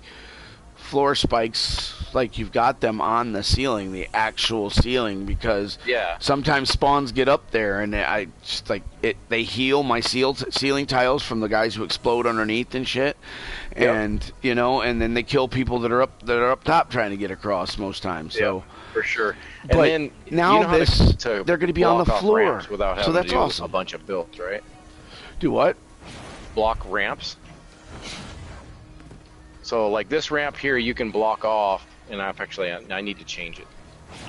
floor spikes like you've got them on the ceiling, the actual ceiling, because Yeah. sometimes spawns get up there and I just like it. They heal my ceiling tiles from the guys who explode underneath and shit, Yep. and you know, and then they kill people that are up top trying to get across most times. So. Yeah, for sure. And But then now you know how this, to they're going to be on the block off floor, ramps without having so that's to do awesome. a bunch of builds, right? Do what? Block ramps. So like this ramp here, you can block off, and I need to change it.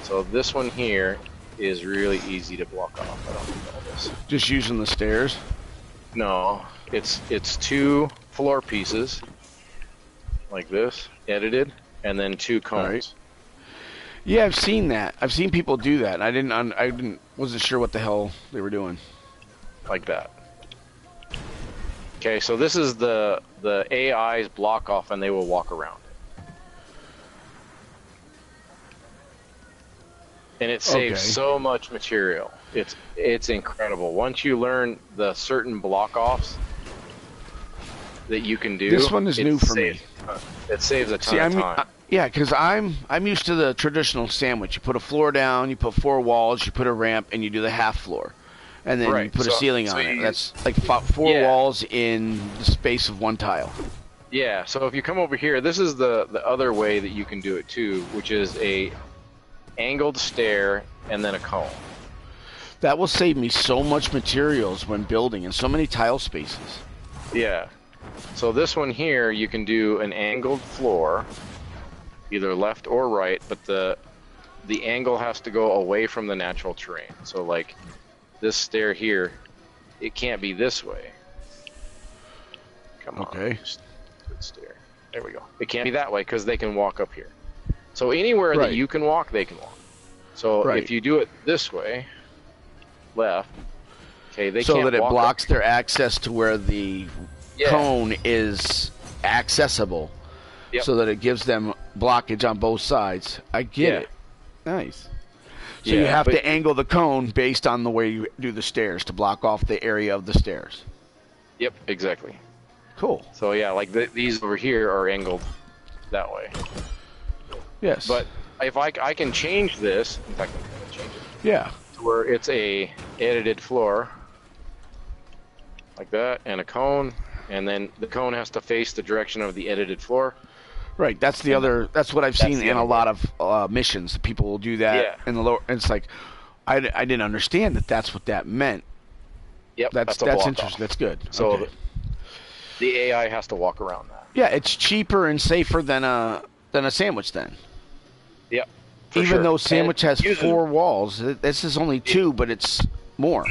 So this one here is really easy to block off. I don't need all this. Just using the stairs? No, it's 2 floor pieces like this, edited, and then 2 cones. Right. Yeah, I've seen that. I've seen people do that. Wasn't sure what the hell they were doing. Like that. Okay, so this is the AI's block off, and they will walk around. And it saves Okay. so much material. It's incredible. Once you learn the certain block offs that you can do, This one is new for me. It saves a ton See, of time. yeah, because I'm used to the traditional sandwich. You put a floor down, you put 4 walls, you put a ramp, and you do the half floor, and then you Right, put a so- ceiling so on it. you- That's like 4 Yeah. walls in the space of 1 tile. Yeah, so if you come over here, this is the other way that you can do it too, which is a angled stair and then a cone. That will save me so much materials when building and so many tile spaces. Yeah. So this one here, you can do an angled floor, either left or right, but the angle has to go away from the natural terrain. So like this stair here, it can't be this way. Come on. Okay. Good stair. There we go. It can't be that way because they can walk up here. So anywhere Right. that you can walk, they can walk. So Right. if you do it this way, left, okay, they So can't that it walk up blocks their access to where the Yeah. cone is accessible. Yep. So that it gives them blockage on both sides. I get Yeah. it. Nice. So you Yeah, have but- to angle the cone based on the way you do the stairs to block off the area of the stairs. Yep, exactly. Cool. So yeah, like these over here are angled that way. Yes. But if I can change this, in fact, I'm going to change it yeah. to where it's a edited floor, like that, and a cone, and then the cone has to face the direction of the edited floor. Right. That's the other. That's what I've That's seen the in a other lot of missions. People will do that Yeah. in the lower. And it's like, I didn't understand that. That's what that meant. Yep, That's a block interesting. off. That's good. So Okay. the AI has to walk around that. Yeah, it's cheaper and safer than a sandwich then. Yep. for Even sure. though sandwich And has using- 4 walls, this is only 2, but it's more.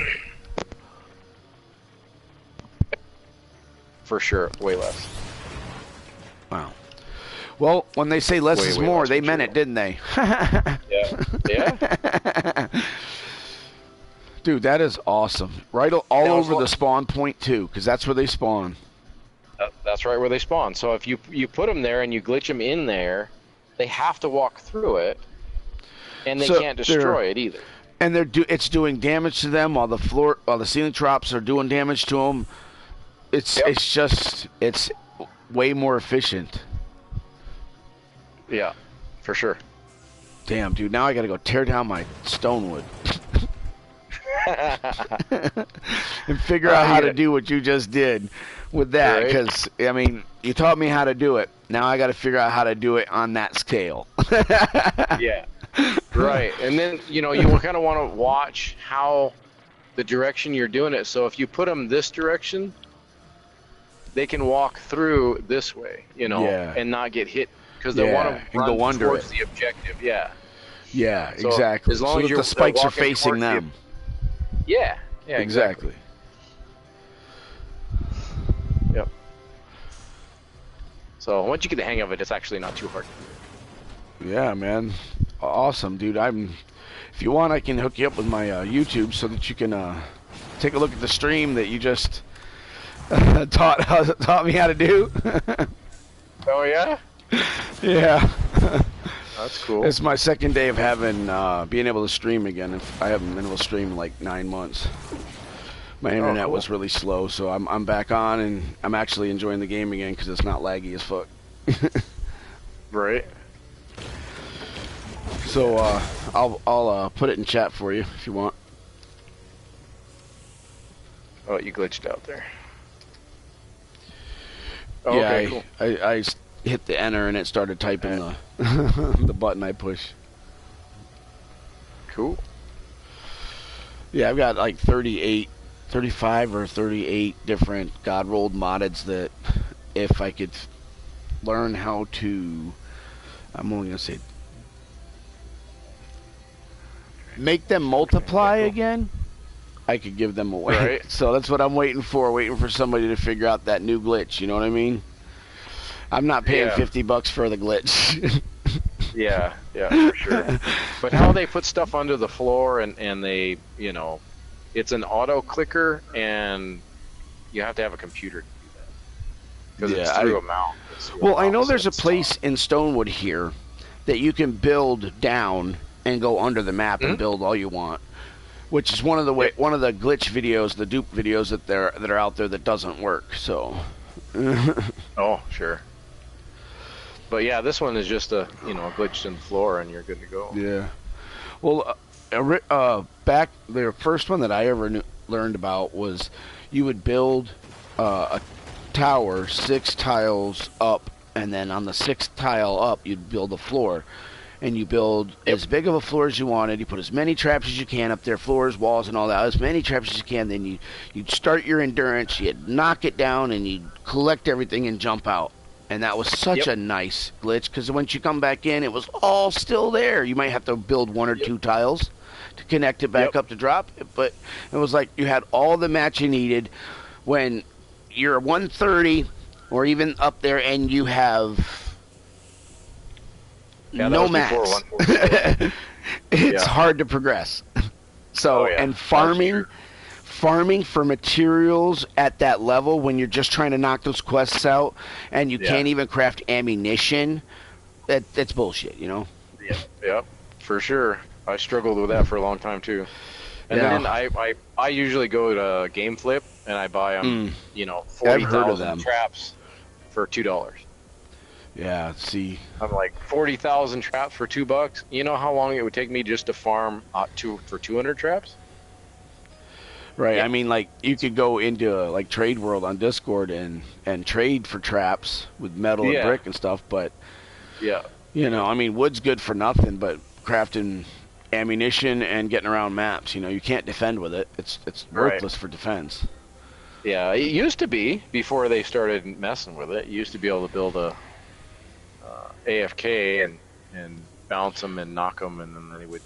For sure, way less. Wow. Well, when they say less Way, is way more, less they meant it, material. didn't they? Yeah. Yeah. Dude, that is awesome. Right all Now, over so- the spawn point too, because that's where they spawn. That's right where they spawn. So if you put them there and you glitch them in there, they have to walk through it, and they So can't they're- destroy it either. And it's doing damage to them while the ceiling drops are doing damage to them. It's it's way more efficient. Yeah, for sure. Damn, dude, now I got to go tear down my stone wood and figure out how to do what you just did with that. Right. Because I mean, you taught me how to do it. Now I got to figure out how to do it on that scale. Yeah. Right. And then, you kind of want to watch how the direction you're doing it. So if you put them this direction, they can walk through this way, Yeah. and not get hit because they want Yeah, to and run go under towards it. the objective. Yeah. Yeah, So, exactly. as long so as that you're the spikes are walking facing towards the- them. Yeah. Yeah. Exactly. Yep. So once you get the hang of it, it's actually not too hard. Yeah, man. Awesome, dude. If you want, I can hook you up with my YouTube so that you can take a look at the stream that you just taught me how to do. Oh yeah. Yeah. That's cool. It's my second day of having being able to stream again. I haven't been able to stream in like 9 months. My internet cool. was really slow, so I'm back on and I'm actually enjoying the game again because it's not laggy as fuck. Right. So I'll put it in chat for you if you want. Oh, you glitched out there. Oh, Yeah, okay, cool. I hit the enter and it started typing the the button I push. Cool. Yeah, I've got like 35 or 38 different God rolled moddeds that if I could learn how to, I'm only gonna say, make them multiply again, I could give them away. Right. So that's what I'm waiting for somebody to figure out that new glitch, you know what I mean? I'm not paying $50 for the glitch. Yeah, for sure. But how they put stuff under the floor and they, you know, it's an auto clicker and you have to have a computer to do that. Because it's through a mount. Well, I know there's a place in Stonewood here that you can build down and go under the map and build all you want. Which is one of the one of the glitch videos, the dupe videos that are out there that doesn't work. So. Oh, sure. But yeah, this one is just a glitched in the floor and you're good to go. Yeah. Well, back the first one that I ever learned about was you would build a tower 6 tiles up, and then on the 6th tile up you'd build a floor. And you build as big of a floor as you wanted. You put as many traps as you can up there, floors, walls, and all that. As many traps as you can. Then you'd start your endurance. You'd knock it down, and you'd collect everything and jump out. And that was such a nice glitch because once you come back in, it was all still there. You might have to build 1 or 2 tiles to connect it back up to drop. But it was like you had all the mats you needed. When you're 130 or even up there, and you have no mats. It's hard to progress. So, and farming for materials at that level when you're just trying to knock those quests out and you can't even craft ammunition, that's bullshit, you know? Yep, for sure. I struggled with that for a long time too. And then I usually go to Game Flip and I buy them, 40,000 traps for $2. Yeah, see. I'm like 40,000 traps for $2. You know how long it would take me just to farm for 200 traps? Right. Yeah. I mean, like you could go into like Trade World on Discord and trade for traps with metal and brick and stuff, but I mean, wood's good for nothing but crafting ammunition and getting around maps. You can't defend with it. It's worthless for defense. Yeah, it used to be before they started messing with it. You used to be able to build a AFK and bounce them and knock them, and then they would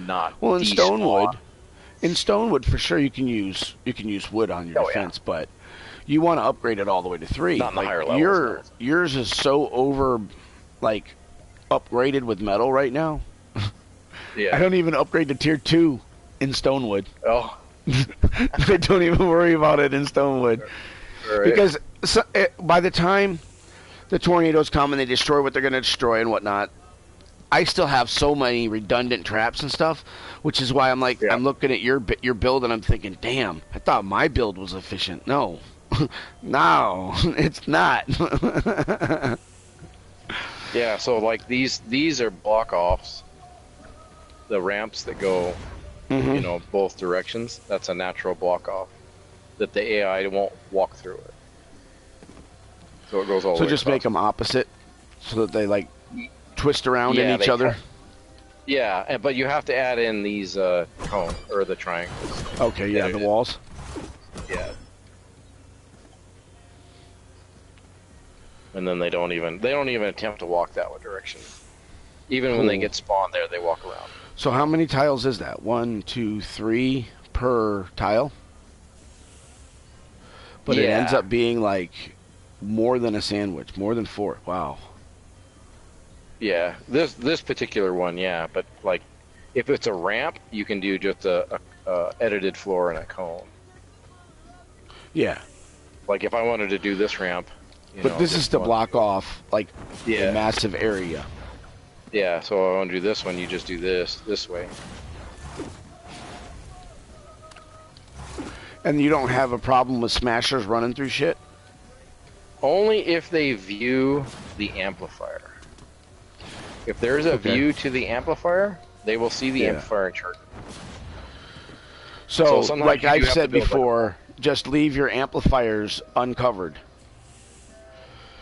not. Well, in Stonewood, for sure you can use wood on your defense, but you want to upgrade it all the way to 3. Not in the higher levels. Yours is so over, like, upgraded with metal right now. Yeah. I don't even upgrade to tier 2 in Stonewood. Oh. I don't even worry about it in Stonewood. Right. Because by the time the tornadoes come and they destroy what they're going to destroy and whatnot, I still have so many redundant traps and stuff, which is why I'm like, I'm looking at your build and I'm thinking, damn, I thought my build was efficient. No. No, it's not. Yeah, so like these are block offs. The ramps that go, both directions. That's a natural block off that the AI won't walk through it. So it goes all the way just across. Make them opposite, so that they like twist around in each other. Yeah, but you have to add in these cone or the triangles. Okay, yeah, the walls. Yeah. And then they don't even attempt to walk that direction. Even when they get spawned there, they walk around. So how many tiles is that? 1, 2, 3 per tile? But it ends up being like more than a sandwich, more than 4. Wow. Yeah, this particular one, but like If it's a ramp, you can do just a edited floor and a cone. Yeah. Like if I wanted to do this ramp, But this is to block off like a Yeah. massive area. Yeah, so I want to do this one, you just do this way. And you don't have a problem with smashers running through shit? Only if they view the amplifier. If there's a view to the amplifier, they will see the amplifier and charge. So sometimes like you I've have said to build before, just leave your amplifiers uncovered.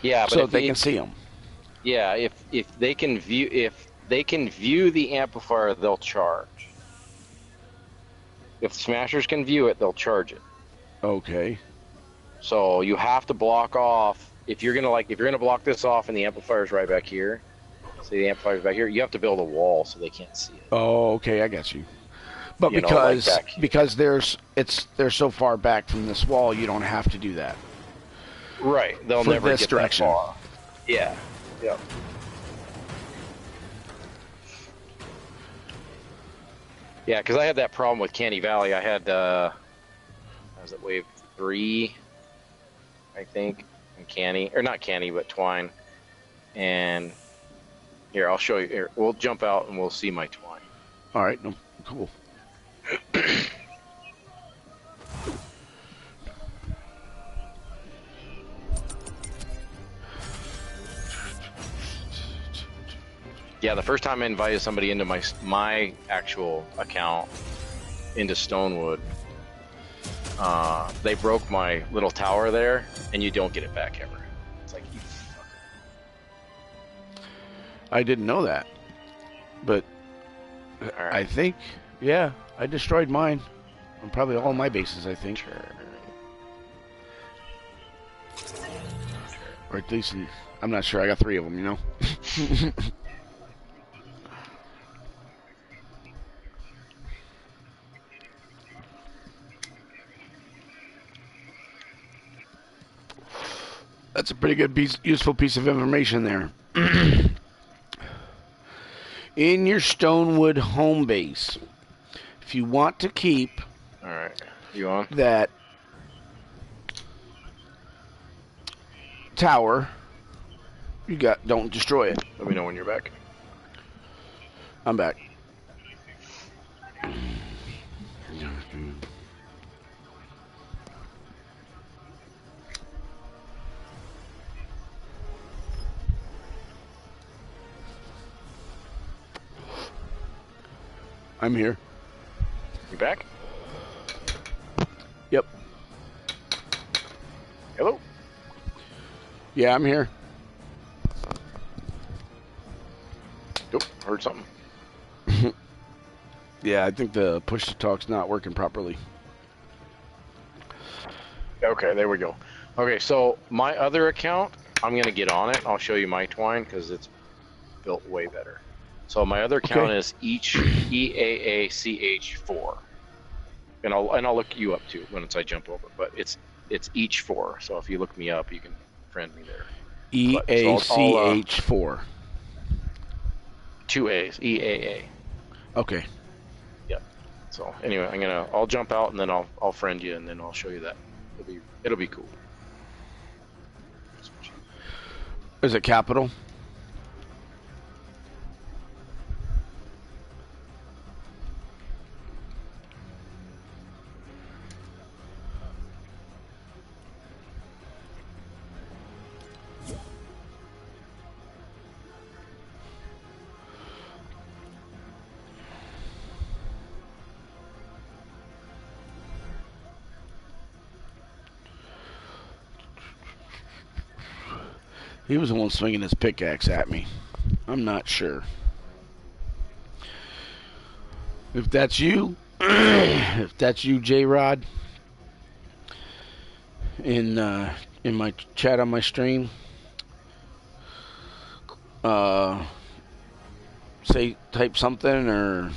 Yeah, but so if they can see them. Yeah, if they can view the amplifier, they'll charge. If smashers can view it, they'll charge it. Okay. So you have to block off if you're gonna block this off and the amplifier's right back here. Say the amplifier's back here, you have to build a wall so they can't see it. Oh, okay, I got you. But You know, like because they're so far back from this wall, you don't have to do that. Right, they'll For never this get direction. that far. Yeah. Yep. Yeah, because I had that problem with Canny Valley. I had, was it wave 3, I think, in Canny, or not Canny, but Twine. And here, I'll show you. Here, we'll jump out and we'll see my Twine. All right, no, cool. Yeah, the first time I invited somebody into my actual account into Stonewood, they broke my little tower there, and you don't get it back ever. It's like, you fucker. I didn't know that, but All right. I think, yeah, I destroyed mine on probably all my bases. I think, or at least I'm not sure. I got 3 of them, you know. That's a pretty good useful piece of information there. In your Stonewood home base, if you want to keep All right, you on? that tower, don't destroy it. Let me know when you're back. I'm back. I'm here. You back? Yep. Hello? Yeah, I'm here. Nope, heard something. Yeah, I think the push to talk's not working properly. Okay, there we go. Okay, so my other account, I'm going to get on it. I'll show you my Twine because it's built way better. So my other account is EAACH4. And I'll look you up too once I jump over, but it's each 4. So if you look me up, you can friend me there. EACH4. 2 A's, EAA. Okay. Yep. So anyway, I'll jump out and then I'll friend you and then I'll show you that. It'll be cool. Is it capital? He was the one swinging his pickaxe at me. I'm not sure. If that's you, J-Rod, in my chat on my stream, type something or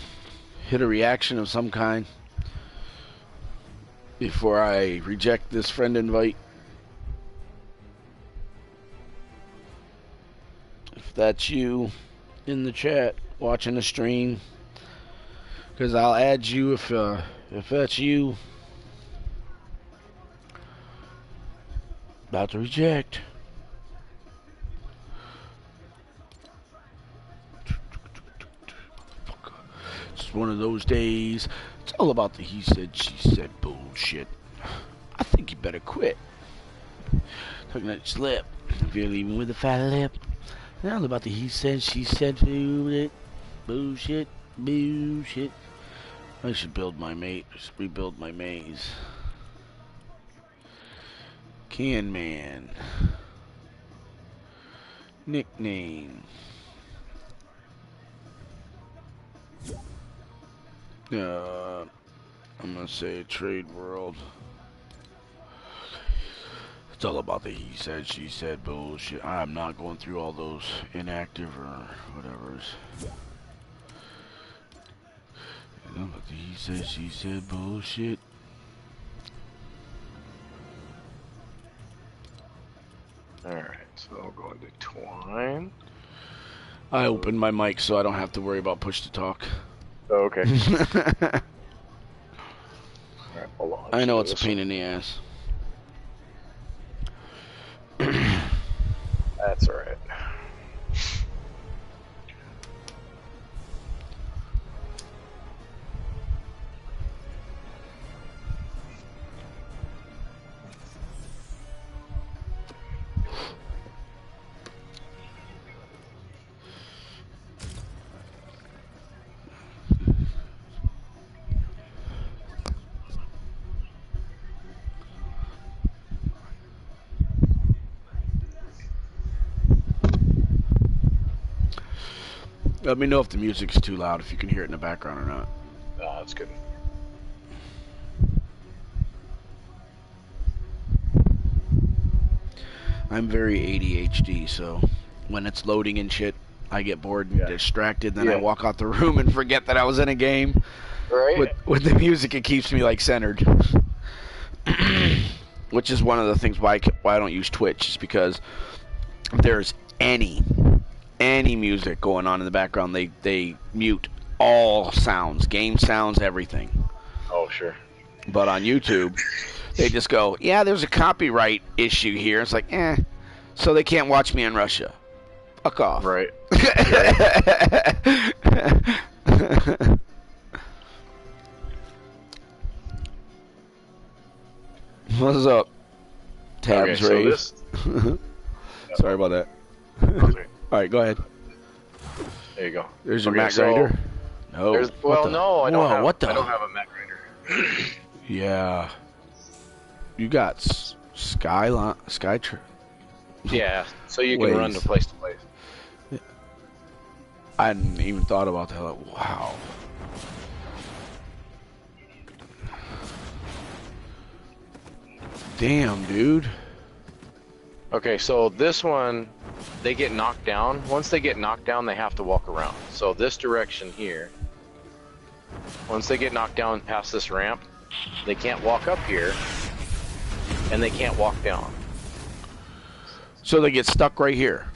hit a reaction of some kind before I reject this friend invite. If that's you in the chat watching the stream, Because I'll add you if that's you. About to reject. It's one of those days. It's all about the he said, she said bullshit. I think you better quit. Talking that slip. If you're leaving with a fat lip. It's all about the he said, she said bullshit. Bullshit. Bullshit. I should build my rebuild my maze. Can Man. Nickname. I'm gonna say Trade World. It's all about the he said, she said bullshit. I'm not going through all those inactive or whatever's. It's all about the he said, she said bullshit. Alright, so I'll go into Twine. I opened my mic so I don't have to worry about push to talk. Oh, okay. Alright, hold on. I know it's a pain in the ass. That's alright. Let me know if the music's too loud, if you can hear it in the background or not. That's good. I'm very ADHD, so when it's loading and shit, I get bored and distracted. Then I walk out the room and forget that I was in a game. Right. With the music, it keeps me like centered. Which is one of the things why I don't use Twitch, is because if there's any music going on in the background, they mute all sounds, game sounds, everything. Oh, sure. But on YouTube, they just go, yeah, there's a copyright issue here. It's like, so they can't watch me in Russia. Fuck off. Right. What's up? Tabs okay, raised. So Sorry about that. Alright, go ahead. There you go. There's your Mac grinder. No. Well, no, I don't have. What the? I don't have a Mac grinder. Yeah. You got Skyline, Skytrain. Yeah, so you can run to place to place. I hadn't even thought about that. Wow. Damn, dude. Okay, so this one, they get knocked down. Once they get knocked down, they have to walk around. So this direction here, once they get knocked down past this ramp, they can't walk up here, and they can't walk down. So they get stuck right here.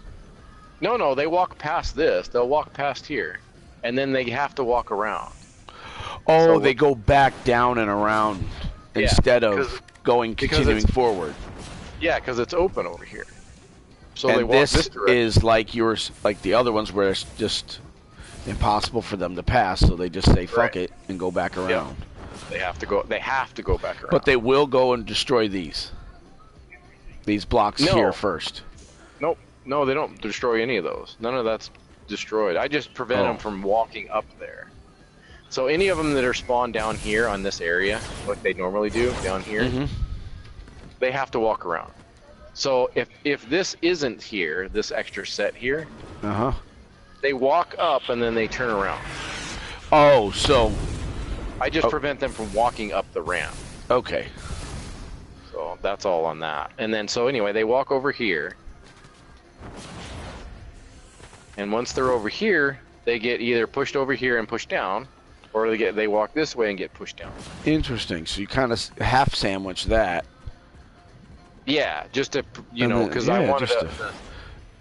No, they walk past this. They'll walk past here, and then they have to walk around. Oh, So they go back down and around instead of continuing forward. Yeah, because it's open over here. So and they walk this direction. Is like yours, like the other ones where it's just impossible for them to pass, so they just say fuck it and go back around. Yeah. They have to go back around. But they will go and destroy these blocks here first. Nope. No, they don't destroy any of those. None of that's destroyed. I just prevent them from walking up there. So any of them that are spawned down here on this area, like they normally do down here, they have to walk around. So if this isn't here, this extra set here, they walk up and then they turn around. Oh, so I just prevent them from walking up the ramp. Okay. So that's all on that. And then so anyway, they walk over here. And once they're over here, they get either pushed over here and pushed down, or they walk this way and get pushed down. Interesting. So you kind of half sandwich that. Yeah, just to because I wanted to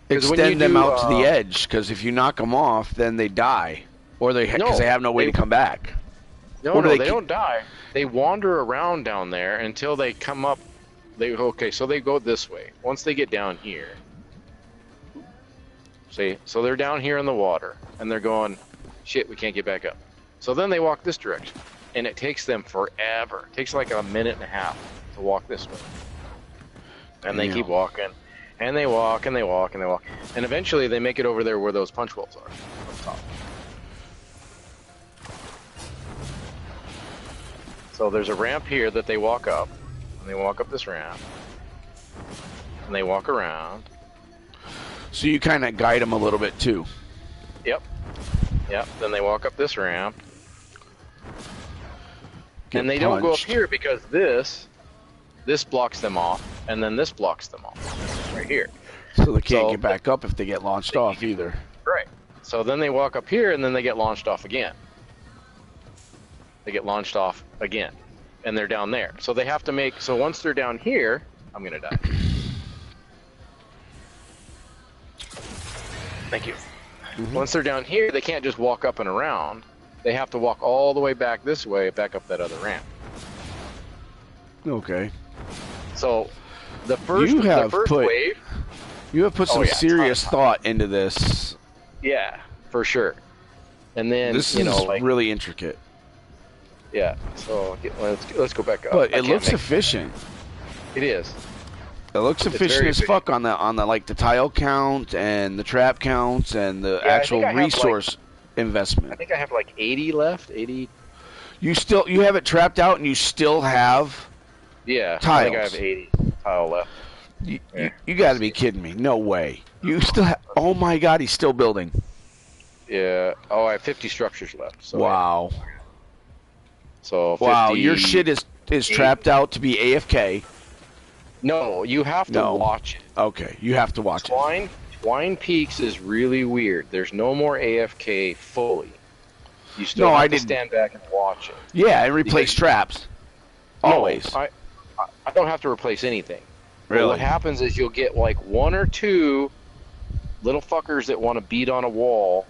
extend them out to the edge. Because if you knock them off, then they die, or because they have no way to come back. No, Or do no, they they keep- don't die. They wander around down there until they come up. So they go this way. Once they get down here, see, so they're down here in the water, and they're going, shit, we can't get back up. So then they walk this direction, and it takes them forever. It takes like a minute and a half to walk this way, and they keep walking, and they walk, and they walk, and they walk, and eventually they make it over there where those punch wells are up top. So there's a ramp here that they walk up, and they walk up this ramp, and they walk around. So you kind of guide them a little bit too. Yep. Yep. Then they walk up this ramp. And they don't go up here because this blocks them off, and then this blocks them off. Right here. So they can't get back up if they get launched off either. Right. So then they walk up here, and then they get launched off again. They get launched off again. And they're down there. So they have to make... So once they're down here... I'm going to die. Thank you. Once they're down here, they can't just walk up and around. They have to walk all the way back this way, back up that other ramp. Okay. So the first wave... You have put some serious thought into this. Yeah, for sure. And then, this is really intricate. Yeah, so let's go back up. But it looks efficient. It is. It looks efficient as fuck on the like the tile count and the trap counts and the actual resource investment. I think I have like 80 left. 80. You have it trapped out and you still have tiles. I think I have 80 tile left. You got to be kidding me! No way. You still have? Oh my God! He's still building. Yeah. Oh, I have 50 structures left. So wow. So 50, wow, your shit is trapped out to be AFK. No, you have to watch it. Okay, you have to watch it. Twine Peaks is really weird. There's no more AFK fully. You still have to stand back and watch it. Yeah, and replace traps. Always. No, I don't have to replace anything. Really? But what happens is you'll get like one or two little fuckers that want to beat on a wall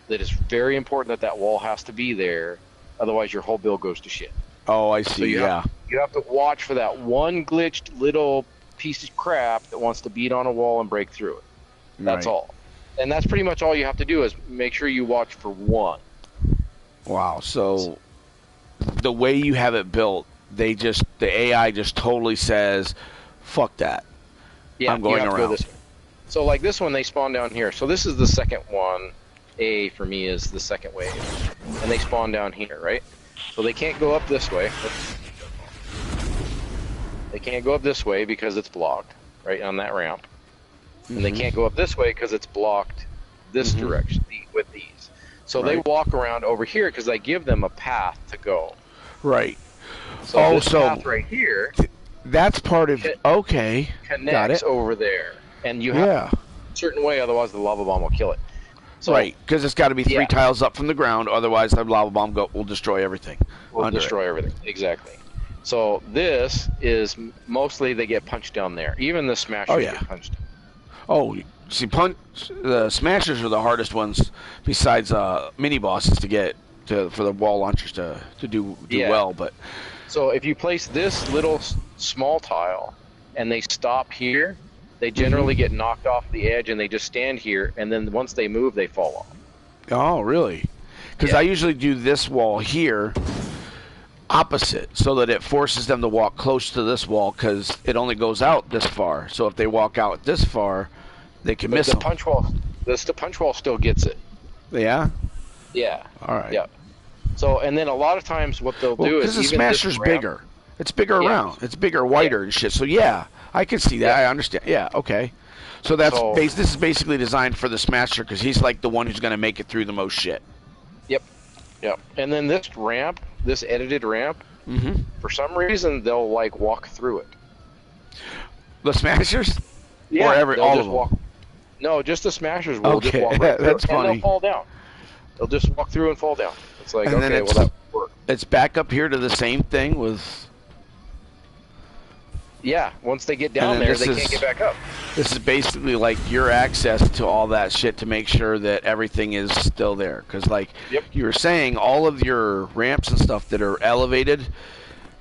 that is very important that wall has to be there. Otherwise, your whole build goes to shit. Oh, I see. So you have to watch for that one glitched little piece of crap that wants to beat on a wall and break through it. That's all. And that's pretty much all you have to do is make sure you watch for one. Wow. So the way you have it built, the AI just totally says, "Fuck that." Yeah, I'm going you have around. to go this way. So like this one, they spawn down here. So this is the second one. A for me is the second wave, and they spawn down here, right? So they can't go up this way. They can't go up this way because it's blocked, right, on that ramp. And they can't go up this way because it's blocked this direction with these. So they walk around over here because I give them a path to go. Right. So this path right here... That's part of... Okay. Connects over there. And you have a certain way, otherwise the lava bomb will kill it. So, right, because it's got to be 3 tiles up from the ground, otherwise the lava bomb will destroy everything. Will destroy everything, exactly. So this is mostly they get punched down there. Even the smashers get punched. Oh, see, the smashers are the hardest ones besides mini bosses to get for the wall launchers to do well. But so if you place this little small tile and they stop here, they generally get knocked off the edge and they just stand here, and then once they move, they fall off. Oh, really? Because I usually do this wall here opposite, so that it forces them to walk close to this wall because it only goes out this far. So if they walk out this far, they can miss the them. punch wall. The punch wall still gets it. Yeah? Yeah. All right. Yeah. So, and then a lot of times what they'll do is... Because the Smasher's bigger. It's bigger around. It's bigger, wider and shit. So, I can see that. I understand. Yeah, okay. So this is basically designed for the Smasher because he's like the one who's going to make it through the most shit. Yep. And then this ramp, this edited ramp, for some reason they'll like walk through it. The Smashers? Yeah. Or all of them? No, just the Smashers will just walk right through. That's funny. And they'll fall down. They'll just walk through and fall down. It's like, and okay, well that worked. It's back up here to the same thing with... Yeah, once they get And down then there, this they is- can't get back up. This is basically like your access to all that shit to make sure that everything is still there. Because, like Yep. you were saying, all of your ramps and stuff that are elevated,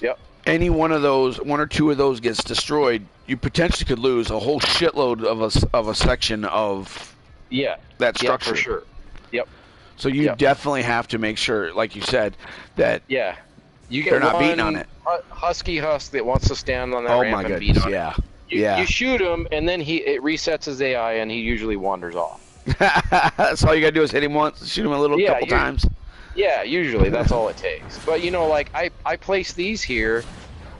Yep. any one of those, one or two of those gets destroyed, you potentially could lose a whole shitload of a section of Yeah. that structure. Yeah, for sure. Yep. So you Yep. definitely have to make sure, like you said, that Yeah. You get they're not one beating on it. husky husk that wants to stand on that Oh ramp my and goodness, beat on it. yeah. You, Yeah. you shoot him, and then it resets his AI, and he usually wanders off. That's all you gotta do is hit him once, shoot him a little Yeah, couple you- times. Yeah, usually that's all it takes. But you know, like I place these here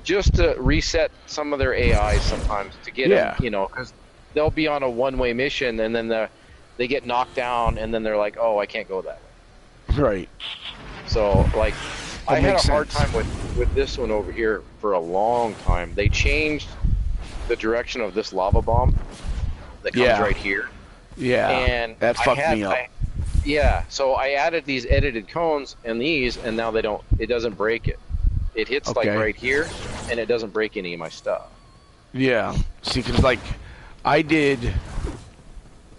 just to reset some of their AIs sometimes to get Yeah. them, you know, because they'll be on a one-way mission, and then they get knocked down, and then they're like, oh, I can't go that way. Right. So like, That I had a makes hard sense. time with this one over here for a long time. They changed the direction of this lava bomb that comes Yeah. right here, Yeah. and that fucked me up. Yeah, so I added these edited cones and these, and now it doesn't break it. It hits like Okay. right here, and it doesn't break any of my stuff. Yeah. See, because like I did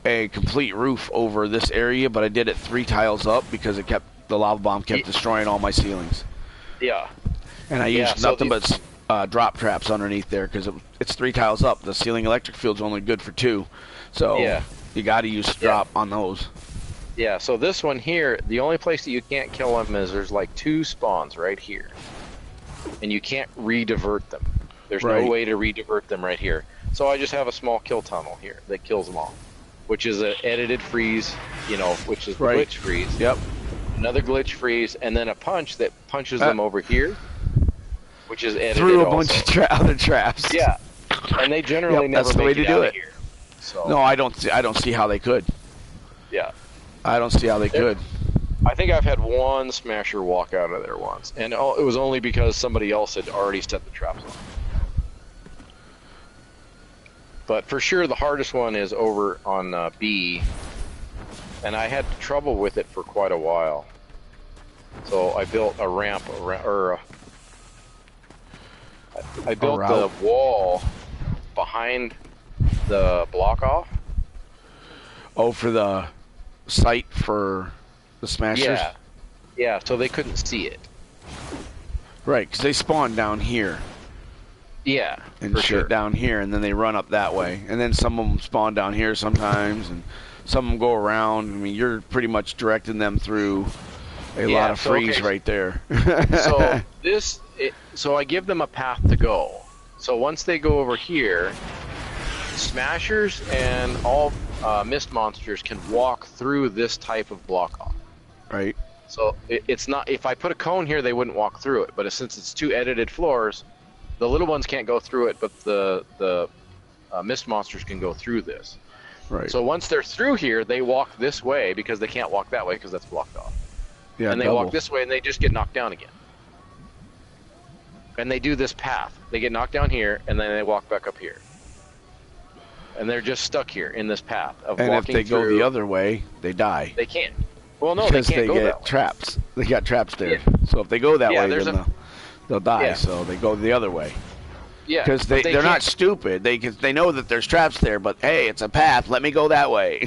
a complete roof over this area, but I did it 3 tiles up because the lava bomb kept destroying all my ceilings, Yeah, and I Yeah, used so nothing but drop traps underneath there because it's 3 tiles up. The ceiling electric field's only good for 2, so Yeah. you got to use drop on those. yeah. So this one here, the only place that you can't kill them is there's like 2 spawns right here, and you can't re-divert them. There's Right. no way to re-divert them right here. So I just have a small kill tunnel here that kills them all, which is an edited freeze, you know, which is the Right. glitch freeze. Yep. Another glitch freeze, and then a punch that punches them over here, which is edited Threw a also. bunch of other traps. Yeah, and they generally Yep, never that's the way make to it do out it. of here. So No, I don't see how they could. yeah, I don't see how they could. I think I've had one smasher walk out of there once, and it was only because somebody else had already set the traps on. But for sure, the hardest one is over on B, and I had trouble with it for quite a while. So I built a ramp around, I built the route. wall behind the block off. Oh, for the site for the smashers? Yeah, yeah. So they couldn't see it. Right, because they spawn down here Yeah, and for shit sure. down here, and then they run up that way. And then some of them spawn down here sometimes, and some of them go around. I mean, you're pretty much directing them through a Yeah, lot of so, freeze okay. right there. So I give them a path to go. So once they go over here, smashers and all mist monsters can walk through this type of block off. Right. So it's not, if I put a cone here, they wouldn't walk through it. But since it's 2 edited floors, the little ones can't go through it, but the mist monsters can go through this. Right. So once they're through here, they walk this way because they can't walk that way because that's blocked off. yeah, And they double. walk this way and they just get knocked down again. And they do this path. They get knocked down here and then they walk back up here. And they're just stuck here in this path of And if walking they go through. the other way, they die. They can't. Well, no, because they can't go get that way. traps. They got traps there. Yeah. So if they go that Yeah, way, there's then they'll die. Yeah. So they go the other way. Yeah, Because but they're not can't- stupid. They know that there's traps there, but hey, it's a path. Let me go that way.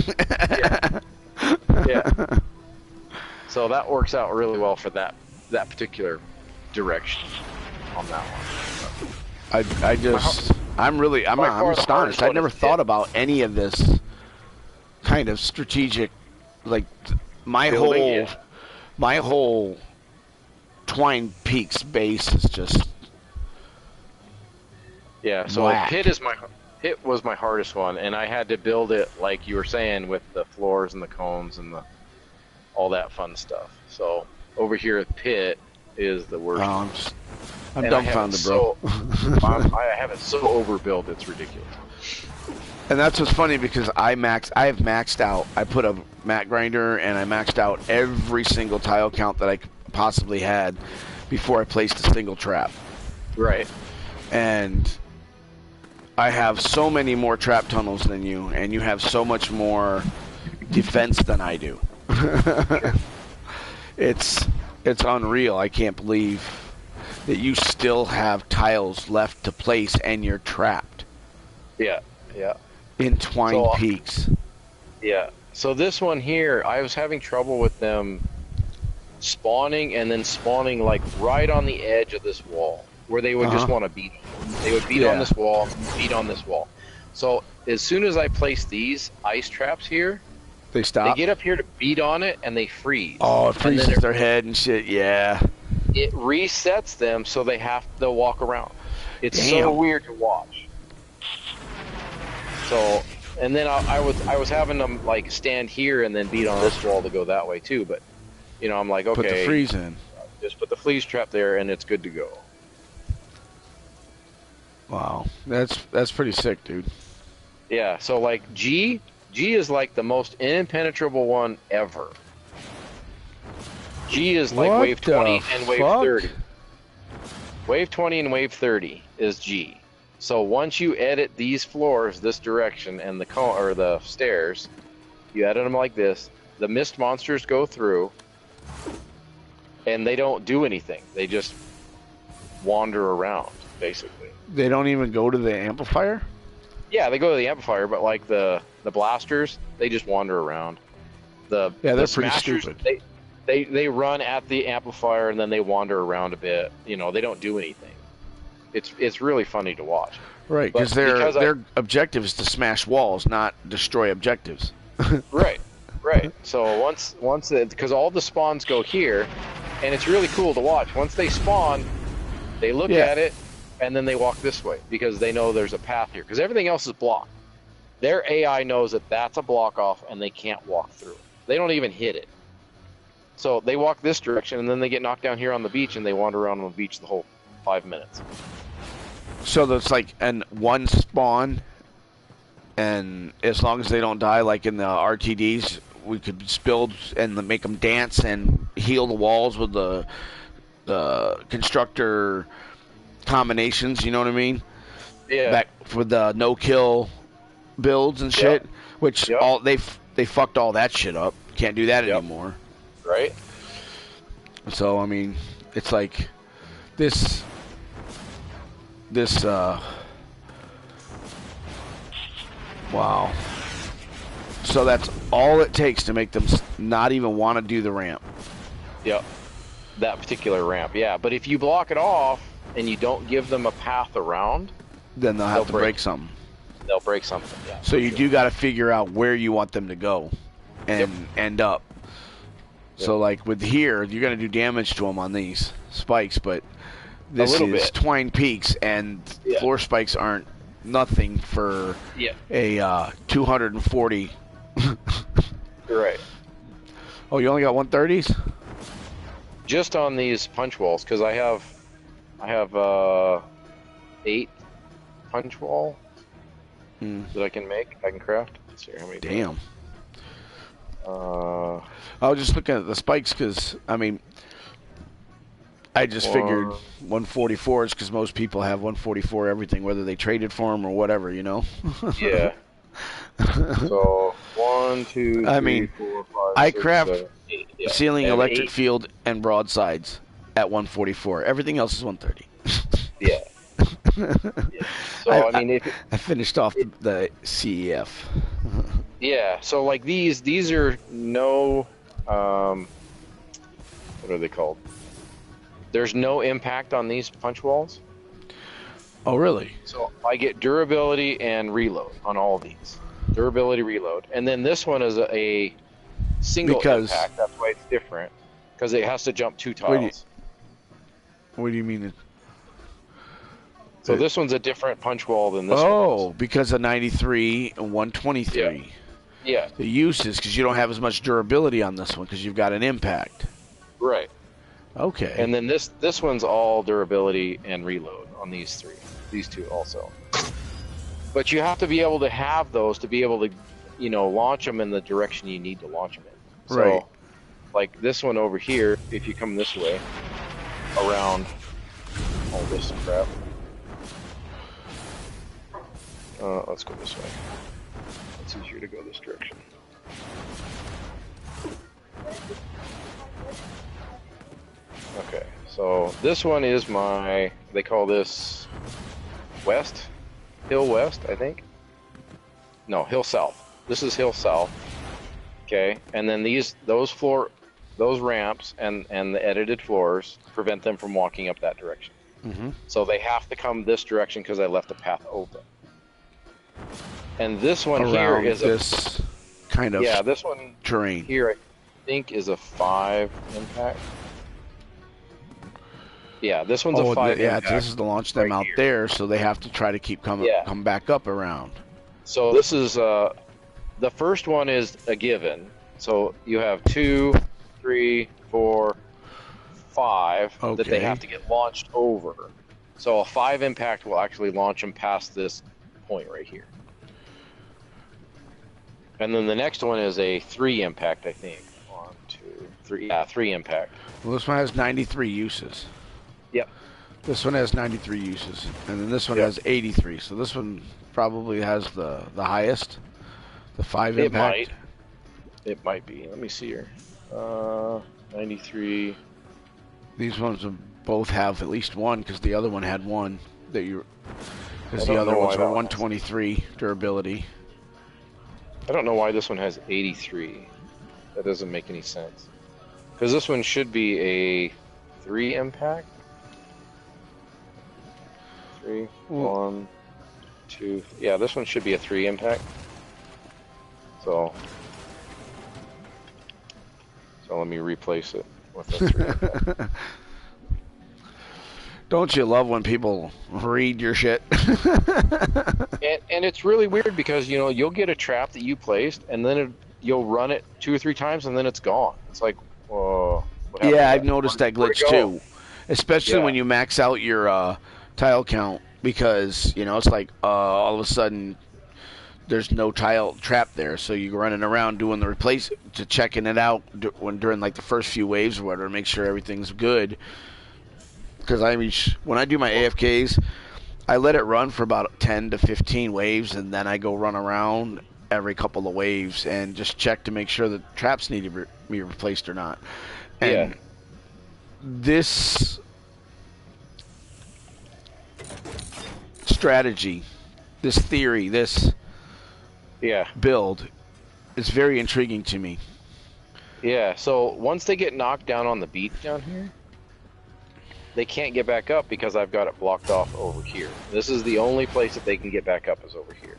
Yeah. So that works out really well for that particular direction on that one. I'm By far the astonished. hardest I one never is thought it. about any of this kind of strategic, like my Building, whole Twine Peaks base is just Yeah, so Whack. Pit was my hardest one, and I had to build it like you were saying with the floors and the cones and all that fun stuff. So over here at Pit is the worst. I'm And I dumbfounded, have it bro. I have it so overbuilt, it's ridiculous. And that's what's funny because I have maxed out. I put a mat grinder and I maxed out every single tile count that I possibly had before I placed a single trap. Right. And I have so many more trap tunnels than you, and you have so much more defense than I do. It's unreal. I can't believe. that you still have tiles left to place and you're trapped Yeah, yeah. in Twine So Peaks. yeah. So this one here, I was having trouble with them spawning and then spawning like right on the edge of this wall where they would just want to beat on. They would beat on this wall, beat on this wall. So as soon as I place these ice traps here, They stop. they get up here to beat on it and they freeze. Oh, it And then freezes their head and shit. Yeah. it resets them so they'll walk around. It's so Damn. weird to watch. So, and then I was having them like stand here and then beat on this wall to go that way too. But you know, I'm like, okay, Put the freeze in. just put the freeze trap there and it's good to go. Wow, that's pretty sick, dude. Yeah. So like G is like the most impenetrable one ever. G is like What wave 20 the and wave fuck? 30. Wave 20 and wave 30 is G. So once you edit these floors this direction and the stairs, you edit them like this, the mist monsters go through and they don't do anything. They just wander around, basically. They don't even go to the amplifier? Yeah, they go to the amplifier, but like the blasters, they just wander around. Yeah, they're the pretty smashers, stupid. They run at the amplifier and then they wander around a bit. You know, they don't do anything. It's really funny to watch. Right, But because their objective is to smash walls, not destroy objectives. Right. So once because all the spawns go here, and it's really cool to watch. Once they spawn, they look Yeah. at it, and then they walk this way because they know there's a path here. Because everything else is blocked. Their AI knows that that's a block off, and they can't walk through it. They don't even hit it. So they walk this direction, and then they get knocked down here on the beach, and they wander around on the beach the whole 5 minutes. So that's like one spawn, and as long as they don't die, like in the RTDs, we could build and make them dance and heal the walls with the constructor combinations. You know what I mean? Yeah. Back for the no-kill builds and shit, which all they fucked all that shit up. Can't do that anymore. Right. So I mean, it's like this. Wow. So that's all it takes to make them not even want to do the ramp. Yep. That particular ramp, yeah. But if you block it off and you don't give them a path around, Then they'll have to break something. they'll break something. Yeah. So you do got to figure out where you want them to go and end up. So like with here, you're going to do damage to them on these spikes, but this little is bit. Twine Peaks, and floor spikes aren't nothing for a 240. You're right. Oh, you only got 130s? Just on these punch walls, because I have 8 punch wall that I can make. I can craft. Let's see how many. Damn. I was just looking at the spikes because, I mean, I just figured 144s because most people have 144 everything, whether they traded for them or whatever, you know? Yeah. So 1, 2, 3, 4, 5, I 6, craft 7, 8. Yeah. ceiling, And electric 8. field, and broadsides at 144. Everything else is 130. Yeah. So I mean, I finished off the CEF. yeah. So like these are no, what are they called? There's no impact on these punch walls. Oh, really? So I get durability and reload on all of these. Durability, reload, and then this one is a single impact. That's why it's different because it has to jump 2 tiles. What do you mean? So this one's a different punch wall than this one. Oh, because of 93 and 123. Yeah. The uses, because you don't have as much durability on this one because you've got an impact. Right. Okay. And then this one's all durability and reload on these 3. These 2 also. But you have to be able to have those to be able to, launch them in the direction you need to launch them in. So, right. Like this one over here, if you come this way, around all this crap. Let's go this way. It's easier to go this direction. Okay, So this one is they call this West, Hill West, I think. No, Hill South. This is Hill South. Okay, and then those ramps and the edited floors prevent them from walking up that direction. Mm-hmm. So they have to come this direction because I left the path open. And this one Around here is this kind of this one terrain. here I think is a 5 impact. Yeah, this one's a 5 impact. This is to launch them right out here. there, so they have to try to keep come back up around. So this is the first one is a given. So you have 2, 3, 4, 5 that they have to get launched over. So a 5 impact will actually launch them past this point right here. And then the next one is a 3 impact, I think. 1, 2, 3. Yeah, 3 impact. Well, this one has 93 uses. Yep. This one has 93 uses, and then this one has 83. So this one probably has the highest, the 5 impact. It might be. Let me see here. 93. These ones both have at least one, because the other one had one because I the don't other know ones why were that 123 durability. I don't know why this one has 83. That doesn't make any sense. Because this one should be a 3 impact. 3, 1, 2. Yeah, this one should be a 3 impact. So let me replace it with a 3 impact. Don't you love when people read your shit? and it's really weird because you'll get a trap that you placed and then you'll run it 2 or 3 times and then it's gone. It's like, whoa. Yeah, I've noticed that glitch too, especially when you max out your tile count, because it's like all of a sudden there's no tile trap there, so you're running around doing the replace to checking it out during like the first few waves or whatever, make sure everything's good. Because when I do my AFKs, I let it run for about 10 to 15 waves, and then I go run around every couple of waves and just check to make sure that traps need to be replaced or not. And this strategy, this theory, this build is very intriguing to me. Yeah, so once they get knocked down on the beach down here, they can't get back up because I've got it blocked off over here. This is the only place that they can get back up is over here.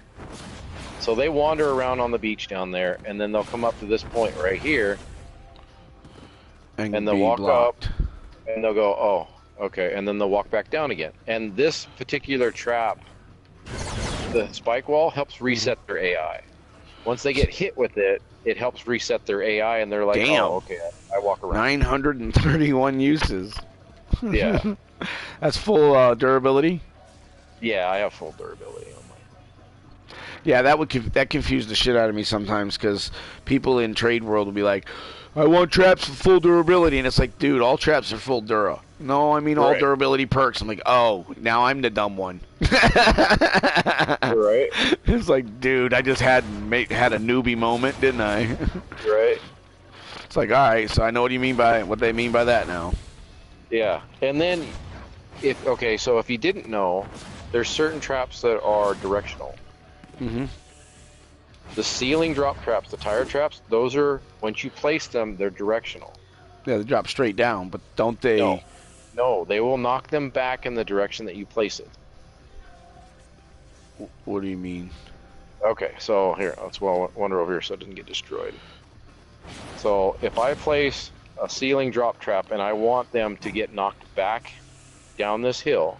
So they wander around on the beach down there, and then they'll come up to this point right here, and they'll walk up, and they'll go, oh, okay, and then they'll walk back down again. And this particular trap, the spike wall, helps reset their AI. Once they get hit with it, it helps reset their AI, and they're like, oh, okay, I walk around. 931 uses. Yeah. That's full durability? Yeah, I have full durability on mine. Yeah, that confused the shit out of me sometimes, because people in trade world will be like, I want traps with full durability, and it's like, dude, all traps are full dura. No, I mean all durability perks. I'm like, oh, now I'm the dumb one. Right. It's like, dude, I just had a newbie moment, didn't I? Right. It's like, all right, so I know what they mean by that now. Yeah, and then so if you didn't know, there's certain traps that are directional. Mm-hmm. The ceiling drop traps, the tire traps, those are, once you place them, they're directional. Yeah, they drop straight down, but don't they? No, they will knock them back in the direction that you place it. What do you mean? Okay, so here, let's wander over here so it doesn't get destroyed. So if I place a ceiling drop trap and I want them to get knocked back down this hill,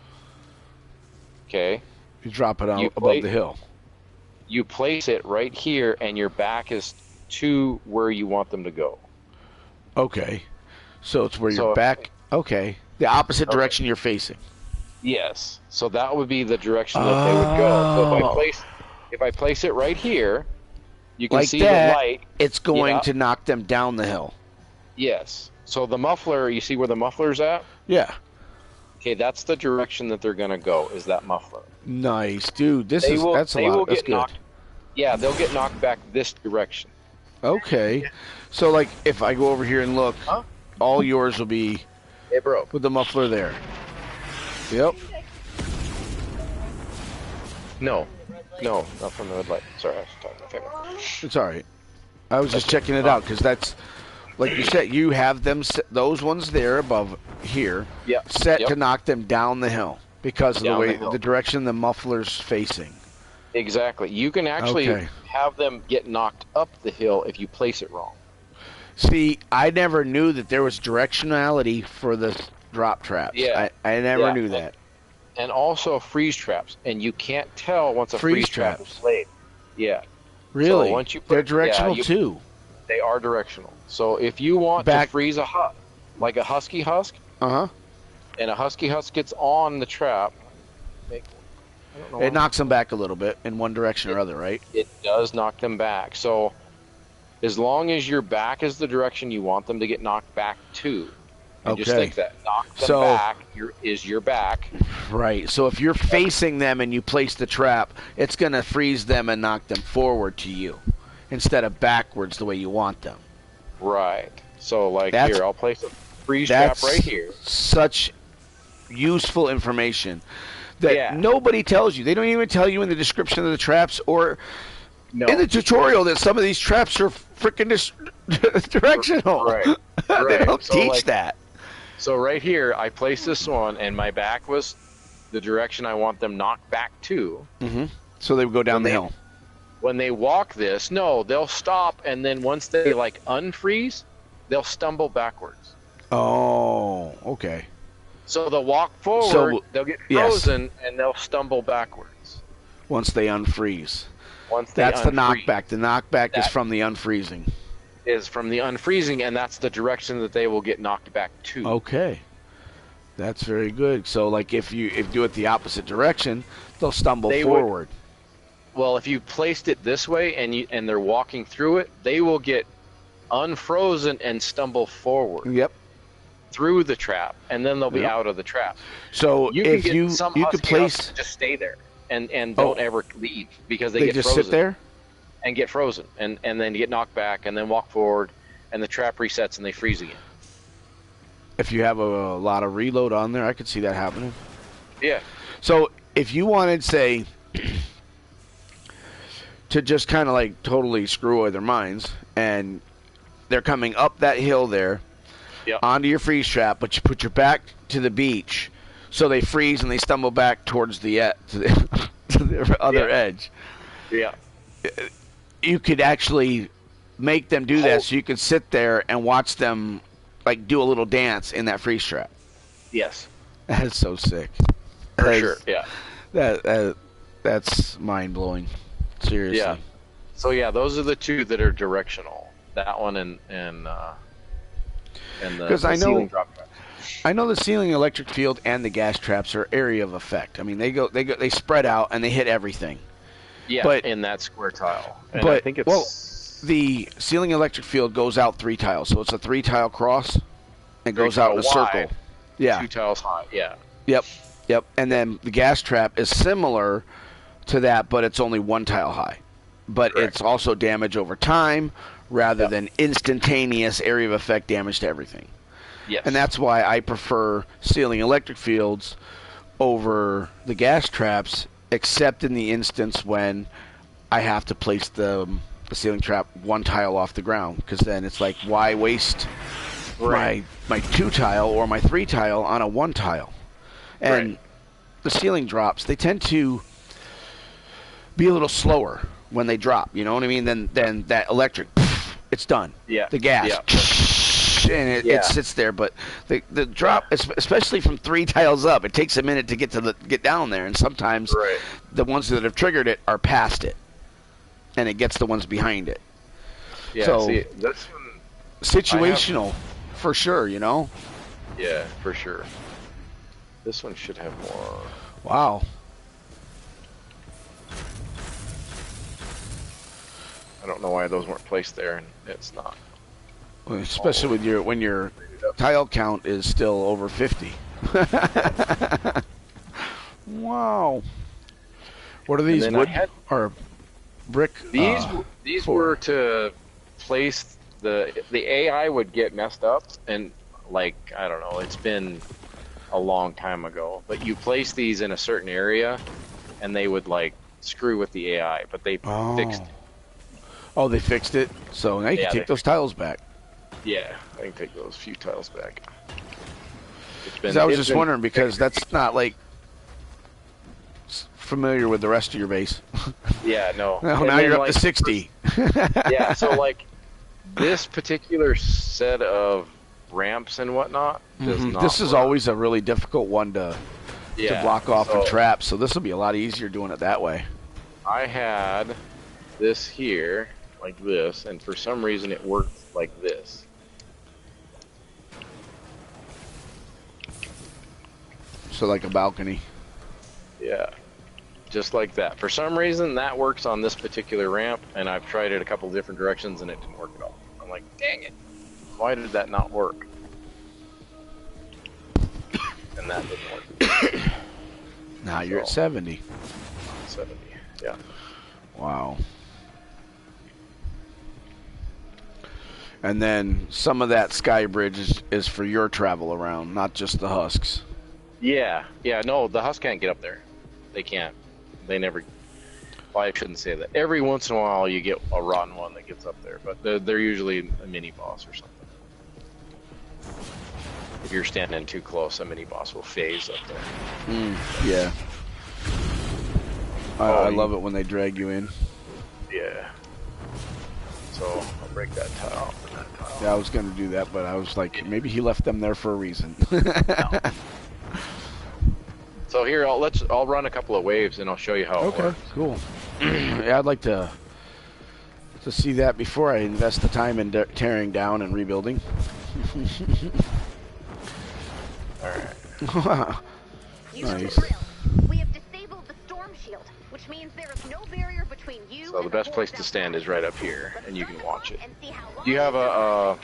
okay? You drop it out above the hill. You place it right here, and your back is to where you want them to go. Okay. So it's where your back... Okay. The opposite direction you're facing. Yes. So that would be the direction that they would go. So if I place it right here, you can see the light. It's going to knock them down the hill. Yes. So the muffler, you see where the muffler's at? Yeah. Okay, that's the direction that they're going to go, is that muffler. Nice. Dude, that's a lot. That's good. Yeah, they'll get knocked back this direction. Okay. So, like, if I go over here and look, all yours will be It broke. with the muffler there. Yep. No, not from the red light. Sorry, I was talking to my family. It's all right. I was just checking it out because that's, like you said, you have them those ones there above here set to knock them down the hill because of the way the direction the muffler's facing. Exactly. You can actually have them get knocked up the hill if you place it wrong. See, I never knew that there was directionality for the drop traps. Yeah. I never knew that. And also freeze traps, and you can't tell once a freeze trap is laid. Yeah. Really? So once you they're directional too. They are directional. So if you want to freeze like a husky husk, and a husky husk gets on the trap, it knocks them back a little bit in one direction or other, right? It does knock them back. So as long as your back is the direction you want them to get knocked back to, and just think that knock them back is your back. Right. So if you're facing them and you place the trap, it's going to freeze them and knock them forward to you instead of backwards the way you want them. Right. So like here, I'll place a freeze trap right here. Such useful information that nobody tells you. They don't even tell you in the description of the traps or in the tutorial that some of these traps are freaking directional. Right. They don't teach that. So right here, I placed this one, and my back was the direction I want them knocked back to. Mm-hmm. So they would go down the hill. When they walk this, they'll stop, and then once they unfreeze, they'll stumble backwards. Oh, okay. So they'll walk forward, they'll get frozen, and they'll stumble backwards. Once they unfreeze. That's the knockback. The knockback is from the unfreezing. Is from the unfreezing, and that's the direction that they will get knocked back to. Okay. That's very good. So, like, if you do it the opposite direction, they'll stumble forward. Well, if you placed it this way and they're walking through it, they will get unfrozen and stumble forward. Yep. Through the trap, and then they'll be out of the trap. So if you could place, just stay there and don't ever leave because they get just frozen. Sit there and get frozen and then get knocked back and then walk forward and the trap resets and they freeze again. If you have a lot of reload on there, I could see that happening. Yeah. So if you wanted, say, to just kind of like totally screw with their minds, and they're coming up that hill there onto your freeze trap, but you put your back to the beach, so they freeze and they stumble back towards the to the other edge. Yeah. You could actually make them do that, so you could sit there and watch them like do a little dance in that freeze trap. Yes. That's so sick. For sure. Yeah. That's mind blowing. Seriously. Yeah. So those are the two that are directional. That one and the ceiling drop traps. I know the ceiling electric field and the gas traps are area of effect. I mean, they spread out and they hit everything. Yeah, but in that square tile. And I think it's the ceiling electric field goes out 3 tiles, so it's a 3-tile cross. It goes out in a circle. Yeah. 2 tiles high. Yeah. Yep. And then the gas trap is similar to that, but it's only 1 tile high. But it's also damage over time rather than instantaneous area of effect damage to everything. Yes. And that's why I prefer ceiling electric fields over the gas traps, except in the instance when I have to place the ceiling trap 1 tile off the ground, because then it's like, why waste my 2 tile or my 3 tile on a 1 tile? And the ceiling drops, they tend to be a little slower when they drop, you know what I mean? Then that electric, it's done. Yeah. The gas, and it sits there. But the drop, especially from 3 tiles up, it takes a minute to get down there, and sometimes the ones that have triggered it are past it, and it gets the ones behind it. Yeah. So see, that's situational, for sure. You know. Yeah, for sure. This one should have more. Wow. I don't know why those weren't placed there, and it's not. Well, especially with when your tile count is still over 50. Wow. What are these, wood or brick? These were to place the AI would get messed up, and like, I don't know, it's been a long time ago. But you place these in a certain area, and they would like screw with the AI. But they fixed. Oh, they fixed it. So now you can take those tiles back. Yeah, I can take those few tiles back. I was just wondering because that's not like familiar with the rest of your base. Yeah, no. Now you're up to 60. Yeah, so like this particular set of ramps and whatnot does not. This is always a really difficult one to block off and trap. So this will be a lot easier doing it that way. I had this here like this, and for some reason it worked like this. So like a balcony. Yeah. Just like that. For some reason, that works on this particular ramp, and I've tried it a couple different directions, and it didn't work at all. I'm like, dang it. Why did that not work? And that didn't work. Now you're at 70. 70, yeah. Wow. And then some of that sky bridge is for your travel around, not just the husks. Yeah, no, the Husk can't get up there. They can't. They never. Well, I shouldn't say that. Every once in a while, you get a rotten one that gets up there, but they're usually a mini boss or something. If you're standing too close, a mini boss will phase up there. Yeah. I love it when they drag you in. Yeah. So I'll break that tile. Yeah, I was gonna do that, but I was like, maybe he left them there for a reason. No. So here, I'll run a couple of waves and I'll show you how it works. Okay, cool. Yeah, I'd like to see that before I invest the time in tearing down and rebuilding. All right. Nice. We have disabled the storm shield, which means there is no barrier between you. So the best place to stand is right up here, and you can watch it. Do you have a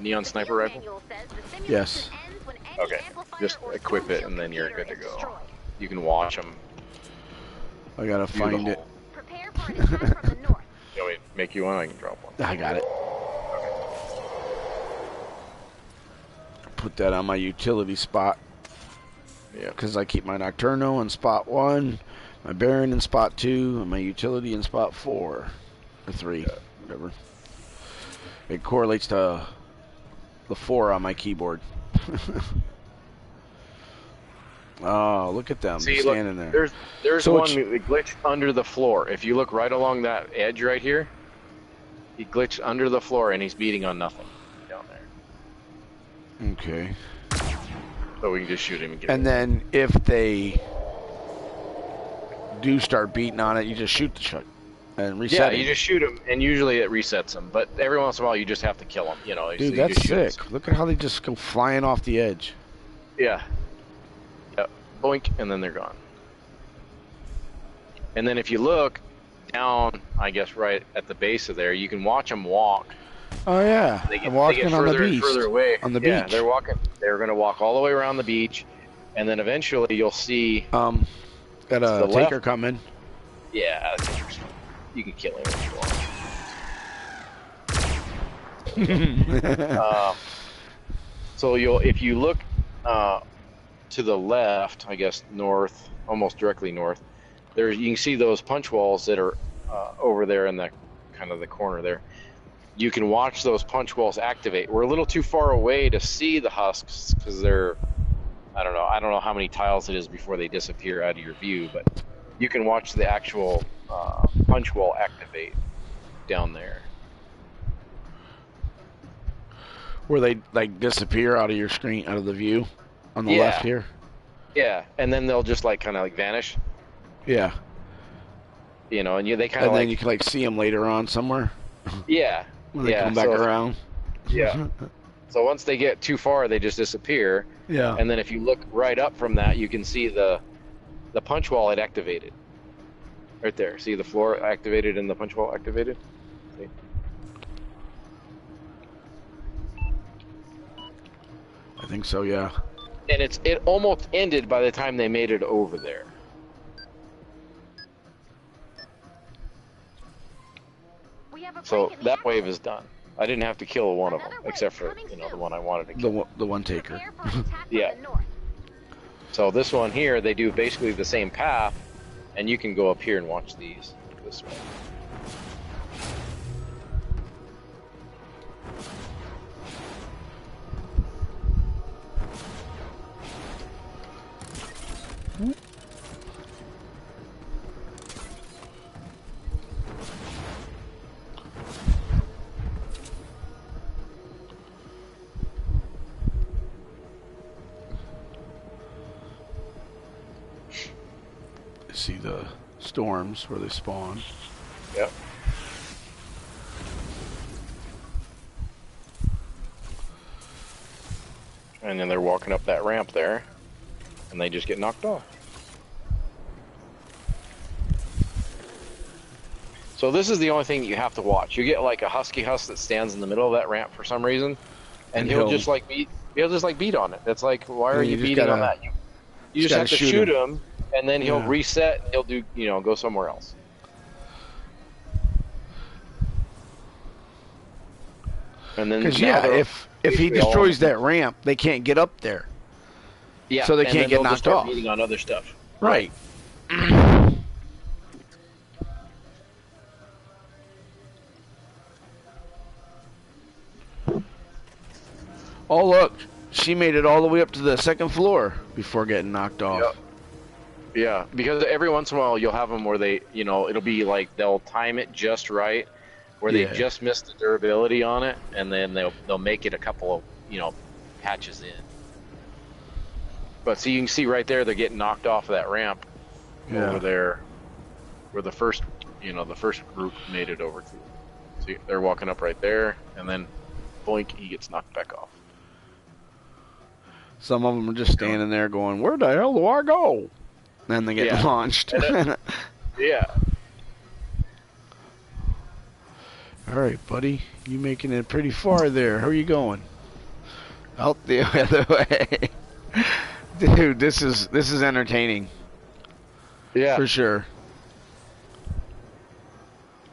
neon sniper rifle? Yes. Okay, just equip it and then you're good to go. You can watch them. I gotta find it. Prepare for an attack from the north. You want me to make you one? I can drop one. I got it. Put that on my utility spot. Yeah. Because I keep my Nocturno in spot 1, my Baron in spot 2, and my utility in spot 4. Or 3. Yeah. Whatever. It correlates to the 4 on my keyboard. Oh, look at them. See, standing there. There's so one that glitched under the floor. If you look right along that edge right here, he glitched under the floor and he's beating on nothing down there. Okay. So we can just shoot him and get And then if they do start beating on it, you just shoot the shot and reset you just shoot him, and usually it resets him. But every once in a while, you just have to kill him. You know, dude, so that's sick. Look at how they just go flying off the edge. Yeah. Yep. Boink, and then they're gone. And then if you look down, I guess right at the base of there, you can watch them walk. Oh yeah, They're walking on the beach. Further away. On the yeah, beach. they're walking. They're going to walk all the way around the beach, and then eventually you'll see. Got a taker coming. Yeah, that's interesting. You can kill him if you want. So if you look to the left, I guess north, almost directly north, you can see those punch walls that are over there in the kind of the corner there. You can watch those punch walls activate. We're a little too far away to see the husks because they're, I don't know how many tiles it is before they disappear out of your view, but you can watch the actual punch wall activate down there. Where they like disappear out of your screen, out of the view on the left here. Yeah, and then they'll just like kind of like vanish. Yeah. You know, and they kind of then you can like see them later on somewhere. Yeah. When they come back around. Yeah. So once they get too far, they just disappear. Yeah. And then if you look right up from that, you can see the punch wall had activated. Right there. See the floor activated and the punch wall activated? See? I think so, yeah. And it almost ended by the time they made it over there. So that wave is done. I didn't have to kill one of them, Another wave except for coming the soon. one I wanted to kill. The one taker. Prepare for an attack Yeah. from the north. So this one here, they do basically the same path, and you can go up here and watch these this way. See the storms where they spawn. Yep. And then they're walking up that ramp there, and they just get knocked off. So this is the only thing that you have to watch. You get like a husky husk that stands in the middle of that ramp for some reason, and he'll just like beat on it. That's like, why are you beating on that? You just have to shoot him, and then he'll reset. He'll do, go somewhere else. And then because if he destroys that ramp, they can't get up there. Yeah, so they can't get knocked off. Beating on other stuff. Right. Oh look, she made it all the way up to the second floor before getting knocked off. Yep. Yeah, because every once in a while you'll have them where they, it'll be like they'll time it just right, where they just miss the durability on it, and then they'll make it a couple of patches in. But so you can see right there, they're getting knocked off of that ramp over there, where the first group made it over to. See, they're walking up right there, and then boink, he gets knocked back off. Some of them are just standing there going, "Where the hell do I go?" Then they get launched. Yeah. All right, buddy, you making it pretty far there. How are you going? Out the other way. Dude, this is entertaining. Yeah. For sure.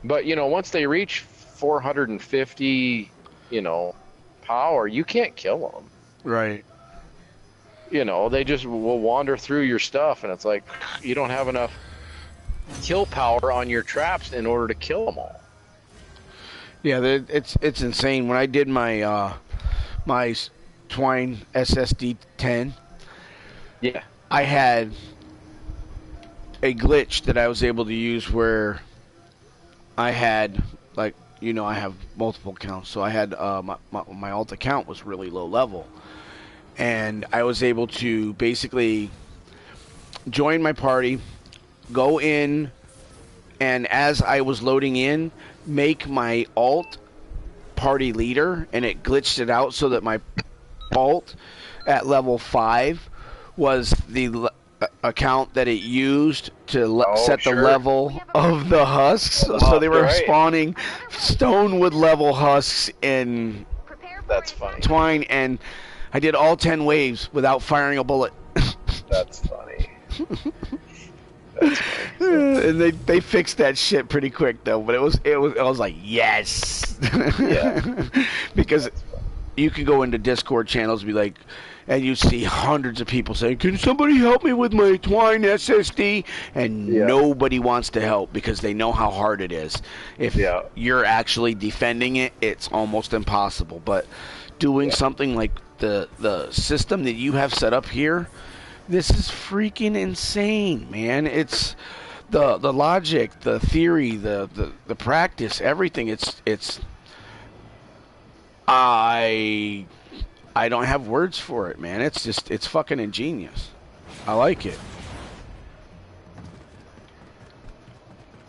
But, once they reach 450, power, you can't kill them. Right. They just will wander through your stuff, and it's like, you don't have enough kill power on your traps in order to kill them all. Yeah, it's insane. When I did my my Twine SSD 10, I had a glitch that I was able to use where I had I have multiple accounts, so I had my alt account was really low level, and I was able to basically join my party, go in, and as I was loading in, make my alt party leader, and it glitched it out so that my alt at level 5 was the account that it used to set the level of the husks. So they were spawning Stonewood level husks in That's funny. Twine, and I did all 10 waves without firing a bullet. That's funny. And they fixed that shit pretty quick though, but I was like, yes. Yeah. Because you can go into Discord channels and be like, and you see hundreds of people saying, "Can somebody help me with my Twine SSD?" And nobody wants to help because they know how hard it is. If you're actually defending it, it's almost impossible. But doing something like the system that you have set up here, this is freaking insane, man. It's the logic, the theory, the practice, everything. It's I don't have words for it, man. It's fucking ingenious. I like it.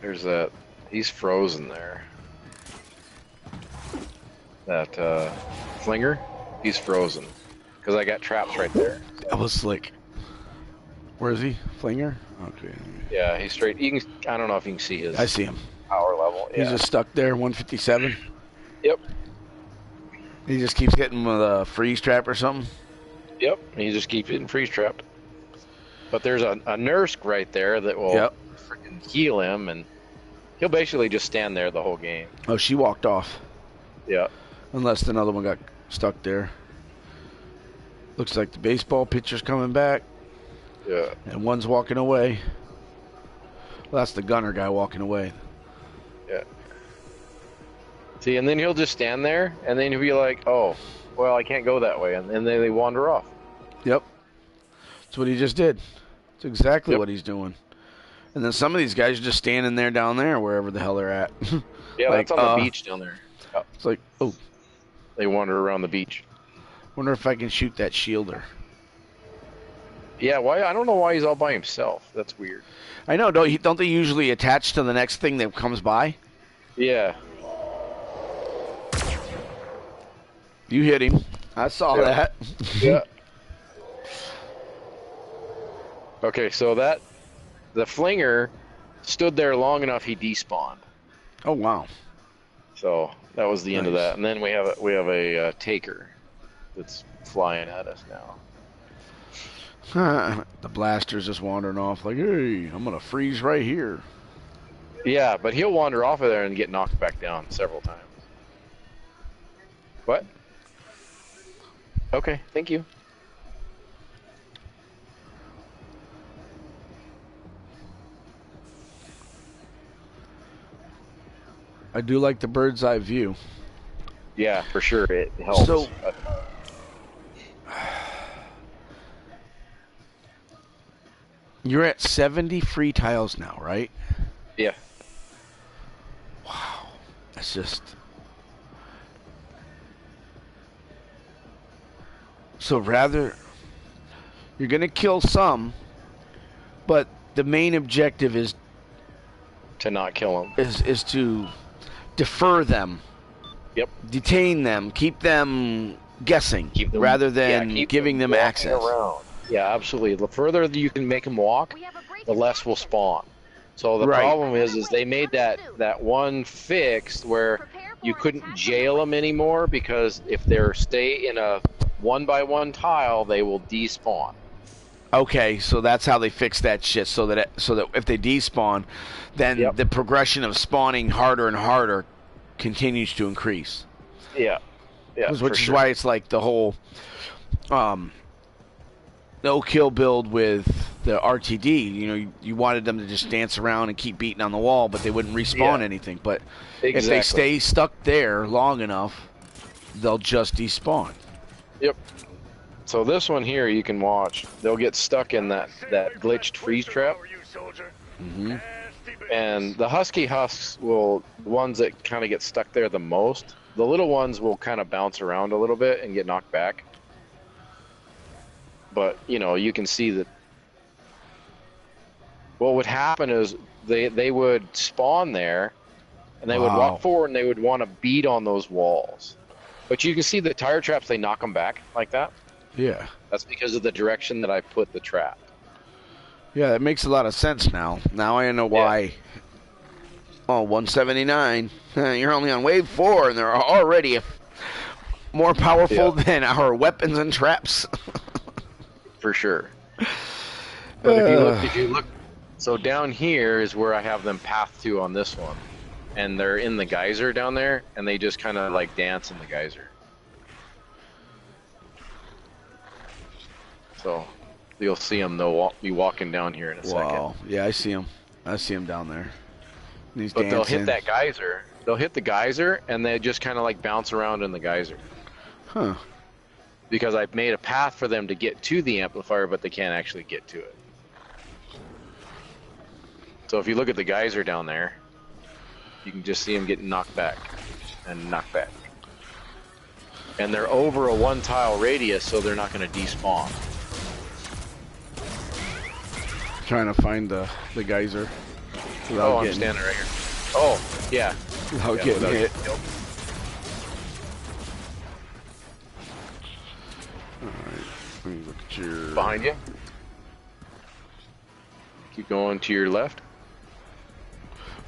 There's that. He's frozen there. That flinger, he's frozen because I got traps right there. That was slick. Where is he? Flinger? Okay. Yeah, he's straight. You can. I don't know if you can see his. I see him. Power level. Yeah. He's just stuck there. 157. Yep. He just keeps hitting with a freeze trap or something. Yep. He just keeps hitting freeze trapped. But there's a nurse right there that will freaking heal him, and he'll basically just stand there the whole game. Oh, she walked off. Yeah. Unless another one got stuck there. Looks like the baseball pitcher's coming back. Yeah. And one's walking away. Well, that's the gunner guy walking away. Yeah. See, and then he'll just stand there, and then he'll be like, oh, well, I can't go that way. And then they wander off. Yep. That's what he just did. That's exactly Yep. what he's doing. And then some of these guys are just standing there down there, wherever the hell they're at. Yeah, Like, that's on the beach down there. Oh, It's like, oh, they wander around the beach. wonder if I can shoot that shielder. Yeah, why? I don't know why he's all by himself. That's weird. I know, don't they usually attach to the next thing that comes by? Yeah. You hit him. I saw Yeah. that. Yeah. Okay, so the flinger stood there long enough. He despawned. Oh, wow. So that was the end of Nice. that. And then we have a taker that's flying at us now. The blaster's just wandering off like, hey, I'm going to freeze right here. Yeah, but he'll wander off of there and get knocked back down several times. What? Okay, thank you. I do like the bird's eye view. Yeah, for sure, it helps. So- You're at 70 free tiles now, right? Yeah. Wow. That's just... So rather... You're going to kill some, but the main objective is To not kill him. is to defer them. Yep. Detain them, keep them guessing, Keep them, rather than keep giving them walking access. around. Yeah, absolutely. The further you can make them walk, We have a break the less will spawn. So the Right. problem is they made that one fixed where you couldn't jail them anymore, because if they stay in a 1-by-1 tile, they will despawn. Okay, so that's how they fix that shit. So that if they despawn, then Yep. the progression of spawning harder and harder continues to increase. Yeah. Yeah. Which for is sure. why it's like the whole no kill build with the RTD. You know, you wanted them to just dance around and keep beating on the wall, but they wouldn't respawn Yeah. anything. But Exactly. if they stay stuck there long enough, they'll just despawn. Yep. So this one here, you can watch. They'll get stuck in that glitched freeze trap. Mm-hmm. And the husky husks will, the ones that kind of get stuck there the most, the little ones will kind of bounce around a little bit and get knocked back. But, you know, you can see that what would happen is they would spawn there, and they would Wow. walk forward and they would want to beat on those walls. But you can see the tire traps, they knock them back like that. Yeah. That's because of the direction that I put the trap. Yeah, that makes a lot of sense now. Now I know why. Oh, 179. You're only on wave 4, and they're already more powerful than our weapons and traps. For sure. But if you look, so down here is where I have them path to on this one, and they're in the geyser down there, and they just kind of like dance in the geyser. So you'll see them. They'll be walking down here in a Wow. second. Yeah, I see him. I see him down there. He's But dancing. they'll hit that geyser. They'll hit the geyser, and they just kind of like bounce around in the geyser. Huh. Because I've made a path for them to get to the amplifier, but they can't actually get to it. So if you look at the geyser down there, you can just see them getting knocked back and knocked back. And they're over a 1-tile radius, so they're not going to despawn. Trying to find the geyser. Without Oh, I'm getting, standing right here. Oh, yeah. without Yeah, getting without hit. getting killed. Let me look at your... Behind you. Keep going to your left.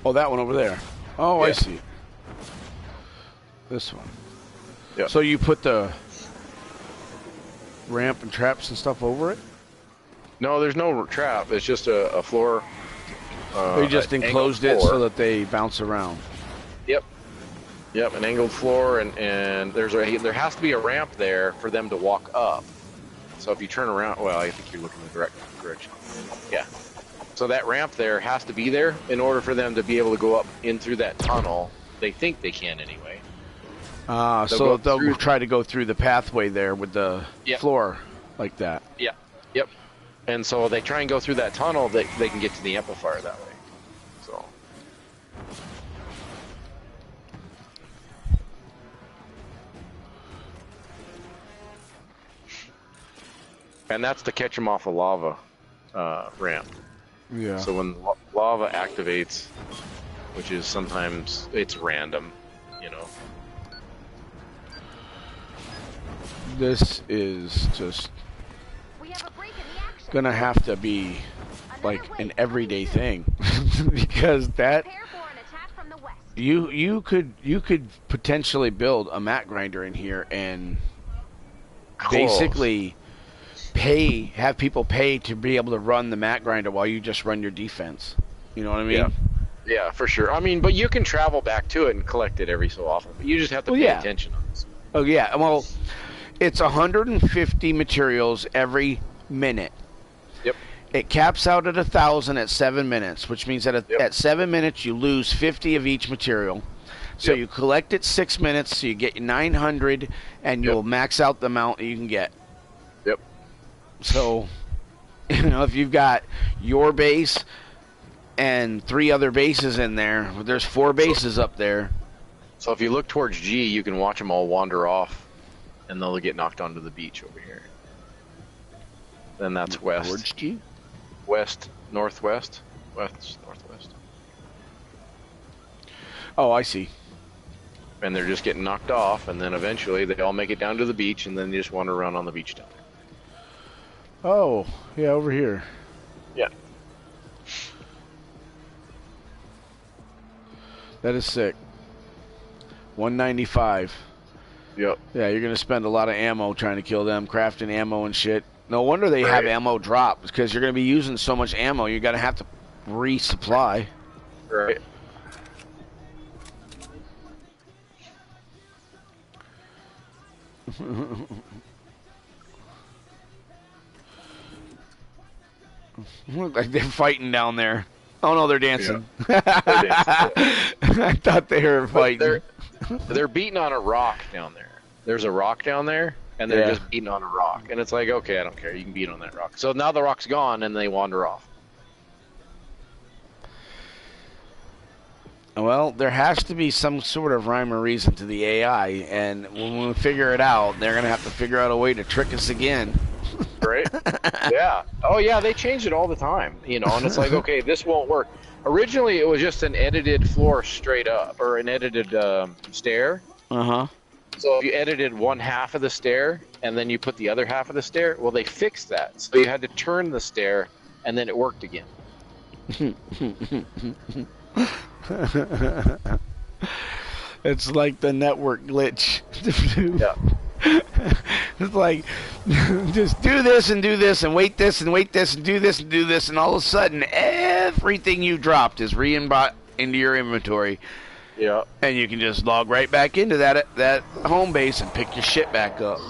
Oh, that one over there. Oh, I Yeah. see. This one. Yeah. So you put the ramp and traps and stuff over it? No, there's no trap. It's just a floor. Or you just an enclosed angled it so floor. that they bounce around? Yep. Yep, an angled floor, and there has to be a ramp there for them to walk up. So if you turn around, well, I think you're looking in the correct direction. Yeah. So that ramp there has to be there in order for them to be able to go up in through that tunnel. They think they can anyway. So they'll try to go through the pathway there with the floor like that. Yeah. Yep. And so they try and go through that tunnel that they can get to the amplifier that way. So. And that's to catch them off a lava ramp. Yeah. So when lava activates, which is sometimes it's random, you know. This is just gonna have to be like an everyday thing because that you could potentially build a mat grinder in here and basically have people pay to be able to run the mat grinder while you just run your defense. You know what I mean? Yeah, for sure. I mean, but you can travel back to it and collect it every so often. But you just have to pay attention on this. Oh yeah, well, it's 150 materials every minute. Yep. It caps out at 1,000 at 7 minutes, which means that at 7 minutes you lose 50 of each material. So you collect it 6 minutes, so you get 900, and you'll max out the amount that you can get. Yep. So, you know, if you've got your base and 3 other bases in there, there's 4 bases up there. So if you look towards G, you can watch them all wander off, and they'll get knocked onto the beach over here. Then that's west. Towards G? West, northwest. West, northwest. Oh, I see. And they're just getting knocked off, and then eventually they all make it down to the beach, and then they just wander around on the beach down there. Oh, yeah, over here. Yeah. That is sick. 195. Yep. Yeah, you're going to spend a lot of ammo trying to kill them, crafting ammo and shit. No wonder they have ammo drop, because you're going to be using so much ammo, you're going to have to resupply. Right. Like they're fighting down there. Oh no, they're dancing. Yeah. They're dancing. I thought they were fighting. They're beating on a rock down there. There's a rock down there, and they're just beating on a rock. And it's like, okay, I don't care. You can beat on that rock. So now the rock's gone, and they wander off. Well, there has to be some sort of rhyme or reason to the AI, and when we figure it out, they're going to have to figure out a way to trick us again. Right? Yeah. Oh, yeah, they change it all the time, you know, and it's like, okay, this won't work. Originally, it was just an edited floor straight up, or an edited stair. Uh-huh. So if you edited one half of the stair, and then you put the other half of the stair, well, they fixed that. So you had to turn the stair, and then it worked again. It's like the network glitch. Yeah. It's like, just do this and do this and wait this and wait this and do this and do this, and all of a sudden everything you dropped is re-bought into your inventory. Yeah. And you can just log right back into that home base and pick your shit back up.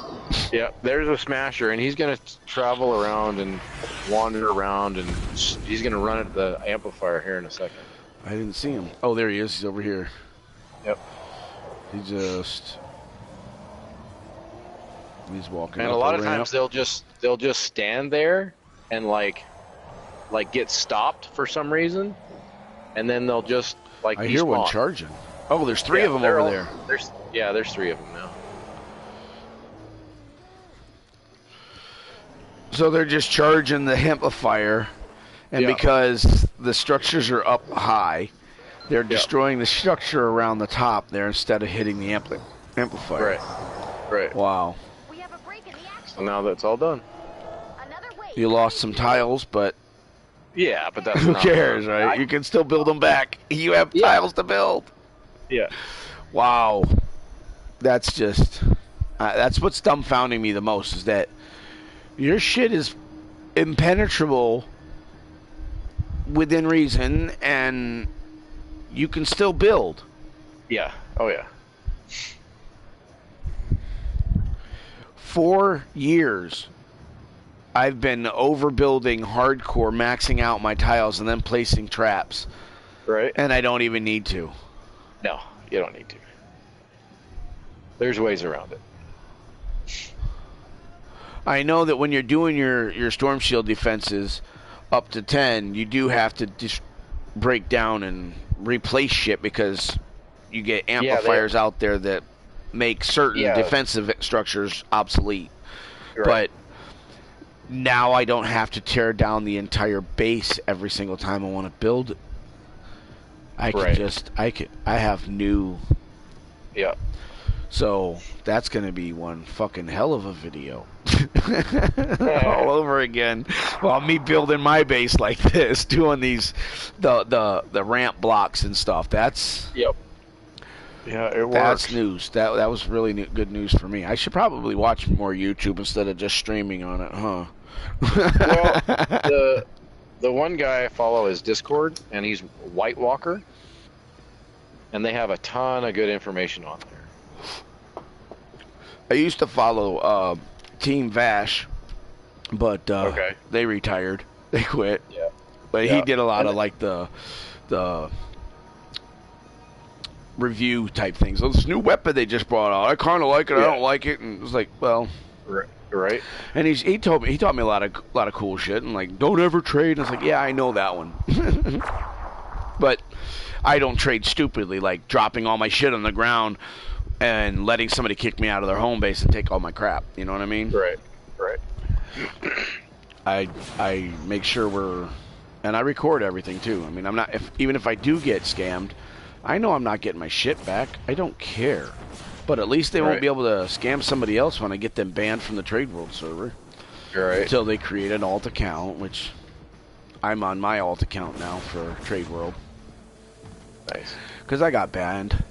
Yeah, there's a smasher, and he's going to travel around and wander around, and he's going to run at the amplifier here in a second. I didn't see him. Oh, there he is. He's over here. Yep. He's walking. And a lot of times they'll just stand there and like get stopped for some reason, and then they'll just I hear one charging. Oh, there's 3 of them over there. There's 3 of them now. So they're just charging the amplifier, and because the structures are up high, they're destroying the structure around the top there instead of hitting the amplifier. Right. Wow. So now that's all done. You lost some tiles, but yeah, but that's who cares, right? You can still build them back. You have tiles to build. Yeah. Wow. That's just that's what's dumbfounding me the most, is that your shit is impenetrable within reason, and you can still build. Yeah. Oh yeah. 4 years I've been overbuilding hardcore, maxing out my tiles, and then placing traps. Right? And I don't even need to. No, you don't need to. There's ways around it. I know that when you're doing your storm shield defenses up to 10, you do have to just break down and replace shit because you get amplifiers out there that make certain defensive structures obsolete. Right. But now I don't have to tear down the entire base every single time I want to build it. I can I have new. Yeah. So that's gonna be one fucking hell of a video. All over again. Well, me building my base like this, doing these the ramp blocks and stuff. That's Yep. Yeah, it works. That's news. That was really good news for me. I should probably watch more YouTube instead of just streaming on it, huh? Well, the one guy I follow is Discord, and he's White Walker, and they have a ton of good information on there. I used to follow Team Vash, but they retired. They quit. Yeah. But he did a lot of like the review type things. So this new weapon they just brought out, I kind of like it. I don't like it, and it was like, well, right. And he taught me a lot of cool shit, and like, don't ever trade. And it's like, yeah, I know that one, but I don't trade stupidly, like dropping all my shit on the ground and letting somebody kick me out of their home base and take all my crap. You know what I mean? Right. I make sure and I record everything too. I mean, I'm not even if I do get scammed, I know I'm not getting my shit back. I don't care. But at least they won't be able to scam somebody else when I get them banned from the Trade World server. Right. Until they create an alt account, which I'm on my alt account now for Trade World. Nice. Because I got banned.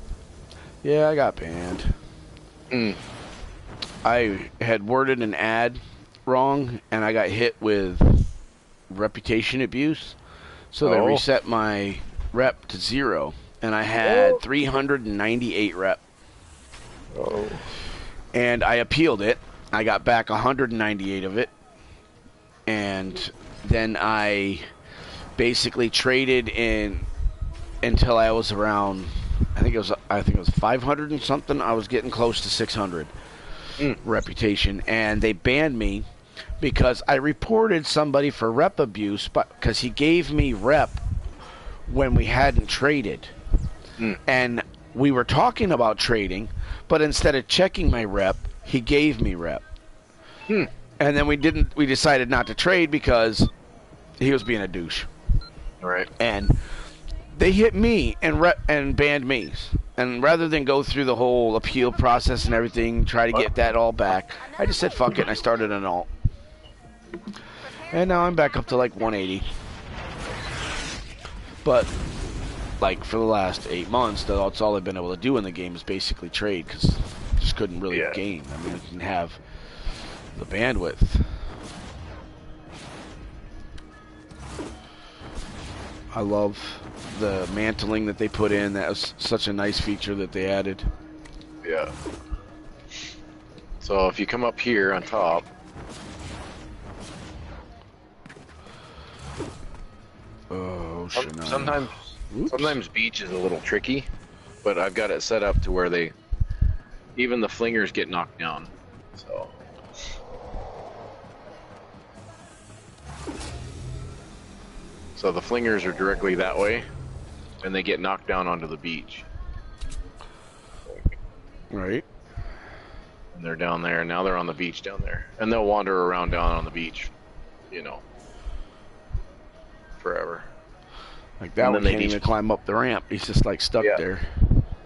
Yeah, I got banned. I had worded an ad wrong, and I got hit with reputation abuse. So they reset my rep to 0, and I had 398 rep. Oh. And I appealed it. I got back 198 of it, and then I basically traded in until I was around. I think it was 500 and something. I was getting close to 600 reputation, and they banned me because I reported somebody for rep abuse, but because he gave me rep when we hadn't traded, and we were talking about trading, but instead of checking my rep, he gave me rep, and then we decided not to trade because he was being a douche, right? And they hit me and banned me. And rather than go through the whole appeal process and everything, try to get that all back, I just said fuck it and I started an alt. And now I'm back up to like 180. But like for the last 8 months, that's all I've been able to do in the game is basically trade because I just couldn't really gain. I mean, I didn't have the bandwidth. I love the mantling that they put in. That was such a nice feature that they added. Yeah. So if you come up here on top, sometimes beach is a little tricky, but I've got it set up to where even the flingers get knocked down. So the flingers are directly that way, and they get knocked down onto the beach. Right. And they're down there, and now they're on the beach down there. And they'll wander around down on the beach, forever. Like that one can't even climb up the ramp. He's just like stuck there.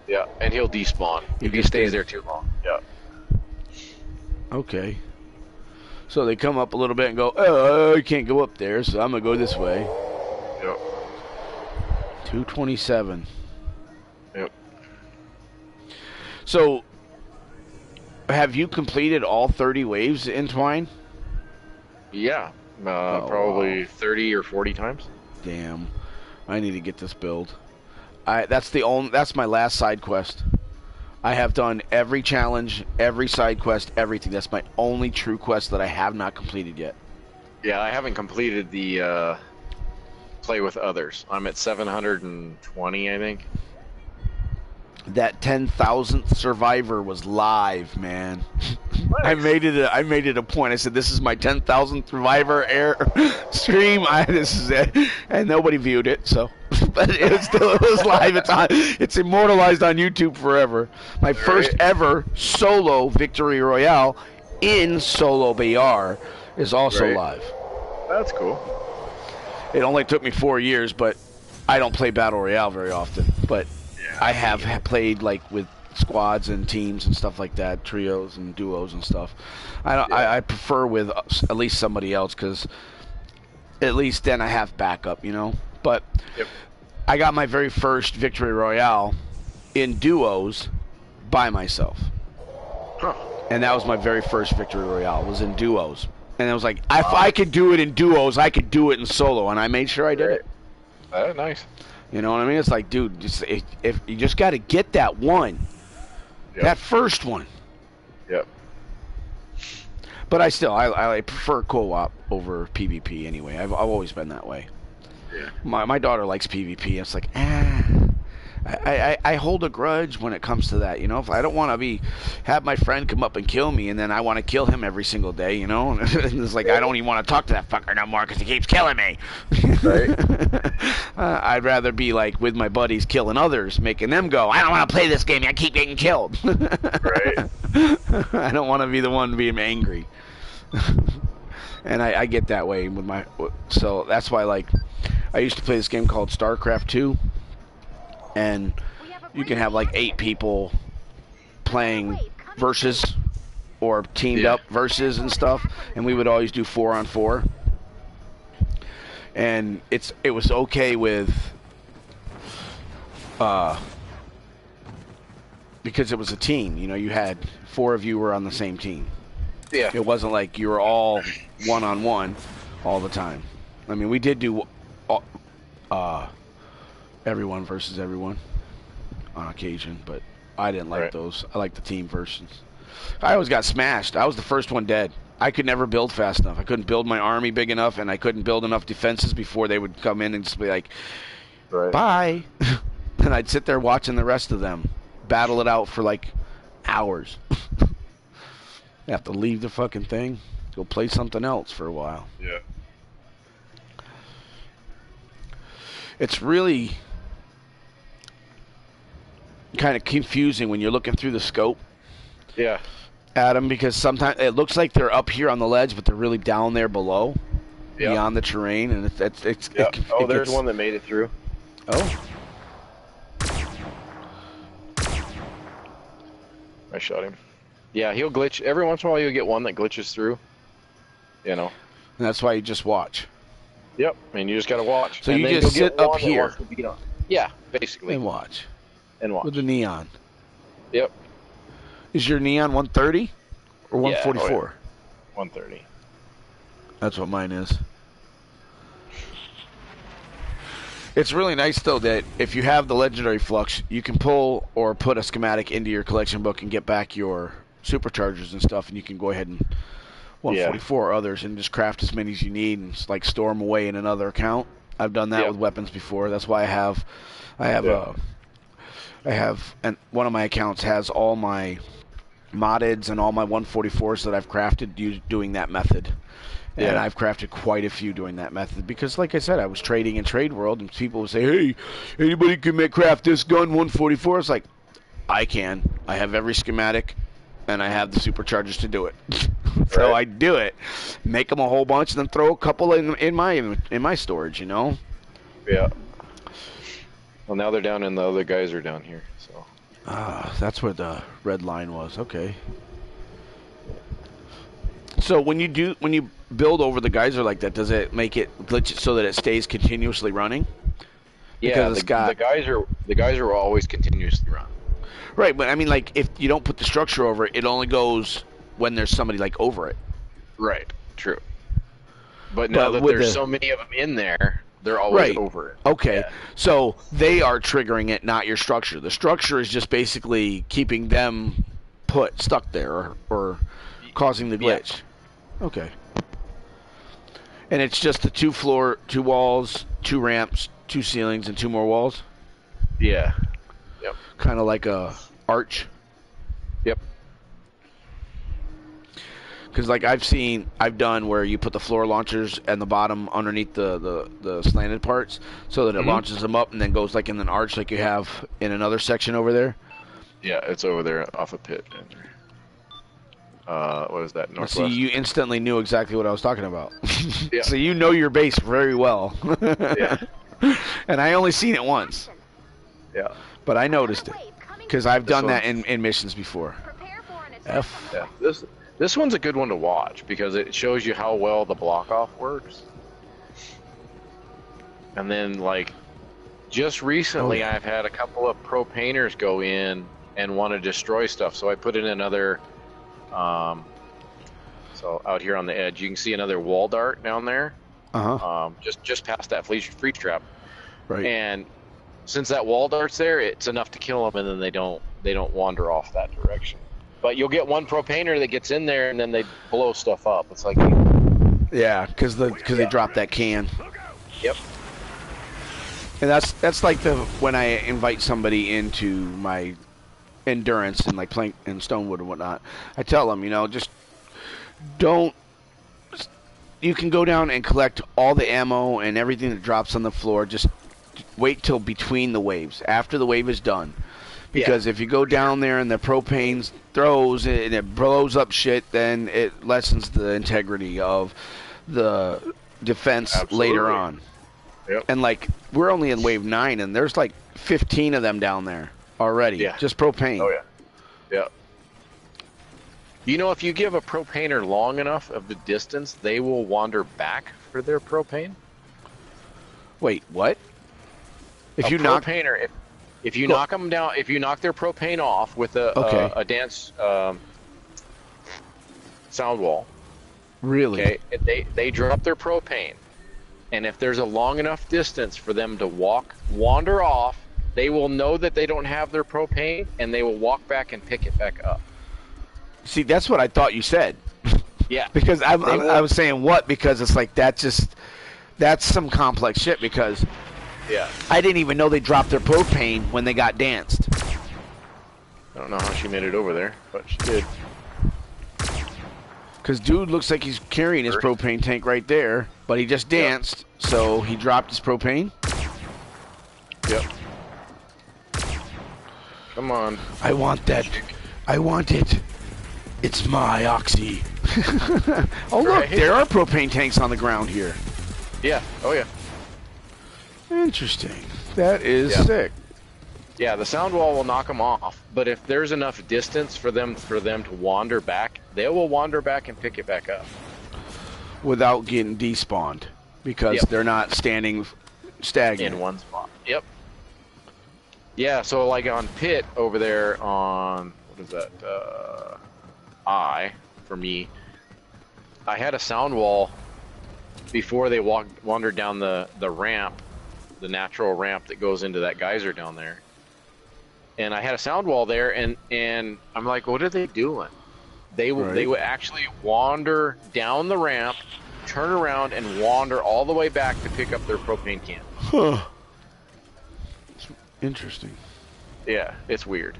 Yeah, and he'll despawn if he stays there too long. Yeah. Okay. So they come up a little bit and go, oh, I can't go up there, so I'm going to go this way. Yep. 227. Yep. So, have you completed all 30 waves in Twine? Yeah. Probably 30 or 40 times. Damn. I need to get this build. That's my last side quest. I have done every challenge, every side quest, everything. That's my only true quest that I have not completed yet. Yeah, I haven't completed the play with others. I'm at 720, I think. That 10,000th survivor was live, man. I Nice. made it. I made it a point. I said, "This is my 10,000th survivor air stream. This is it," and nobody viewed it. So, but it was live. It's on. It's immortalized on YouTube forever. My first ever solo victory royale in solo BR is also Right. live. That's cool. It only took me 4 years, but I don't play battle royale very often. But I have played like with squads and teams and stuff like that, trios and duos and stuff. I prefer with at least somebody else because at least then I have backup, you know. But I got my very first victory royale in duos by myself, and that was my very first victory royale. Was in duos, and it was like if I could do it in duos, I could do it in solo, and I made sure I did it. Nice. You know what I mean? It's like, dude, if you just got to get that one, that first one. Yep. But I prefer co-op over PvP anyway. I've always been that way. Yeah. My daughter likes PvP. It's like, I hold a grudge when it comes to that. You know, if I don't want to have my friend come up and kill me, and then I want to kill him every single day. You know, and it's like I don't even want to talk to that fucker no more because he keeps killing me. Right. I'd rather be like with my buddies killing others, making them go, I don't want to play this game. I keep getting killed. Right. I don't want to be the one being angry. And I get that way with my. So that's why, like, I used to play this game called StarCraft 2. And you can have like 8 people playing versus or teamed up versus and stuff, and we would always do 4-on-4. And it was okay with because it was a team. You know, you had 4 of you were on the same team. Yeah. It wasn't like you were all 1-on-1 all the time. I mean, we did do everyone versus everyone on occasion, but I didn't like those. I like the team versions. I always got smashed. I was the first one dead. I could never build fast enough. I couldn't build my army big enough, and I couldn't build enough defenses before they would come in and just be like, bye. And I'd sit there watching the rest of them battle it out for like hours. I have to leave the fucking thing, go play something else for a while. Yeah. It's really kind of confusing when you're looking through the scope. Yeah. Adam, because sometimes it looks like they're up here on the ledge, but they're really down there below, beyond the terrain, and it's. There's one that made it through. Oh. I shot him. Yeah, he'll glitch. Every once in a while you'll get one that glitches through. You know. And that's why you just watch. Yep. And you just gotta watch. So and you then just you'll sit get up one that here. wants to beat on. Yeah, basically. And watch. And watch. With the neon. Yep. Is your neon 130 or 144? Yeah, 130. That's what mine is. It's really nice, though, that if you have the legendary flux, you can pull or put a schematic into your collection book and get back your superchargers and stuff, and you can go ahead and 144 or others and just craft as many as you need and like store them away in another account. I've done that with weapons before. That's why and one of my accounts has all my moddeds and all my 144s that I've crafted doing that method. And I've crafted quite a few doing that method because, like I said, I was trading in Trade World, and people would say, hey, anybody can craft this gun 144? It's like, I can. I have every schematic, and I have the superchargers to do it. So I do it. Make them a whole bunch, and then throw a couple in my storage, you know? Yeah. Well, now they're down, and the other guys are down here, so. That's where the red line was. Okay. So when you build over the geyser like that, does it make it glitch so that it stays continuously running? Yeah, the geyser will always continuously run. Right, but I mean, like, if you don't put the structure over it, it only goes when there's somebody like over it. Right. True. But now that there's so many of them in there, They're always Right. over it. Okay. Yeah. So they are triggering it, not your structure. The structure is just basically keeping them stuck there or causing the Yeah. glitch. Okay. And it's just the 2 walls, 2 ramps, 2 ceilings, and 2 more walls? Yeah. Yep. Kind of like a arch? Yep. Because like I've done where you put the floor launchers and the bottom underneath the slanted parts so that it launches them up and then goes like in an arch like you have in another section over there. Yeah, it's over there off a pit. What is that? Northwest. See, you instantly knew exactly what I was talking about. Yeah. So you know your base very well. Yeah. And I only seen it once, Yeah. but I noticed it because I've done that one's- in missions before. Prepare for an attack F. from Yeah. This one's a good one to watch because it shows you how well the block off works. And then like just recently I've had a couple of pro painters go in and want to destroy stuff. So I put in another so out here on the edge you can see another wall dart down there. Just past that freeze trap. Right. And since that wall dart's there, it's enough to kill them, and then they don't wander off that direction. But you'll get one pro painter that gets in there, and then they blow stuff up. It's like, Yeah, because they dropped that can. yep, And that's like when I invite somebody into my endurance and like playing in Stonewood and whatnot. I tell them, just don't. You can go down and collect all the ammo and everything that drops on the floor. Just wait till between the waves, after the wave is done. Because if you go down there and the propane throws and it blows up shit, then it lessens the integrity of the defense later on. Yep. And like we're only in wave 9, and there's like 15 of them down there already. Yeah. Just propane. Oh yeah, yeah. If you give a propaner long enough of the distance, they will wander back for their propane. Wait, what? If you knock propaner, if you knock them down, if you knock their propane off with a dance sound wall, really? okay, they drop their propane, and if there's a long enough distance for them to wander off, they will know that they don't have their propane, and they will walk back and pick it back up. See, that's what I thought you said. Yeah. Because I was saying what, because it's like that's some complex shit, because Yeah. I didn't even know they dropped their propane when they got danced. I don't know how she made it over there, but she did. Because dude looks like he's carrying his propane tank right there, but he just danced, so he dropped his propane. Yep. Come on. I want that. I want it. It's my oxy. Oh look, Right. there are propane tanks on the ground here. Yeah. Oh yeah. Interesting. That is Yeah. sick. Yeah, the sound wall will knock them off, but if there's enough distance for them to wander back, they will wander back and pick it back up. Without getting despawned, because Yep. they're not standing stagnant. In one spot. Yep. Yeah, so like on pit over there on, what is that, for me, I had a sound wall before they wandered down the ramp, the natural ramp that goes into that geyser down there. And I had a sound wall there, and I'm like, what are they doing? They would actually wander down the ramp, turn around, and wander all the way back to pick up their propane can. Huh. It's interesting. Yeah, it's weird.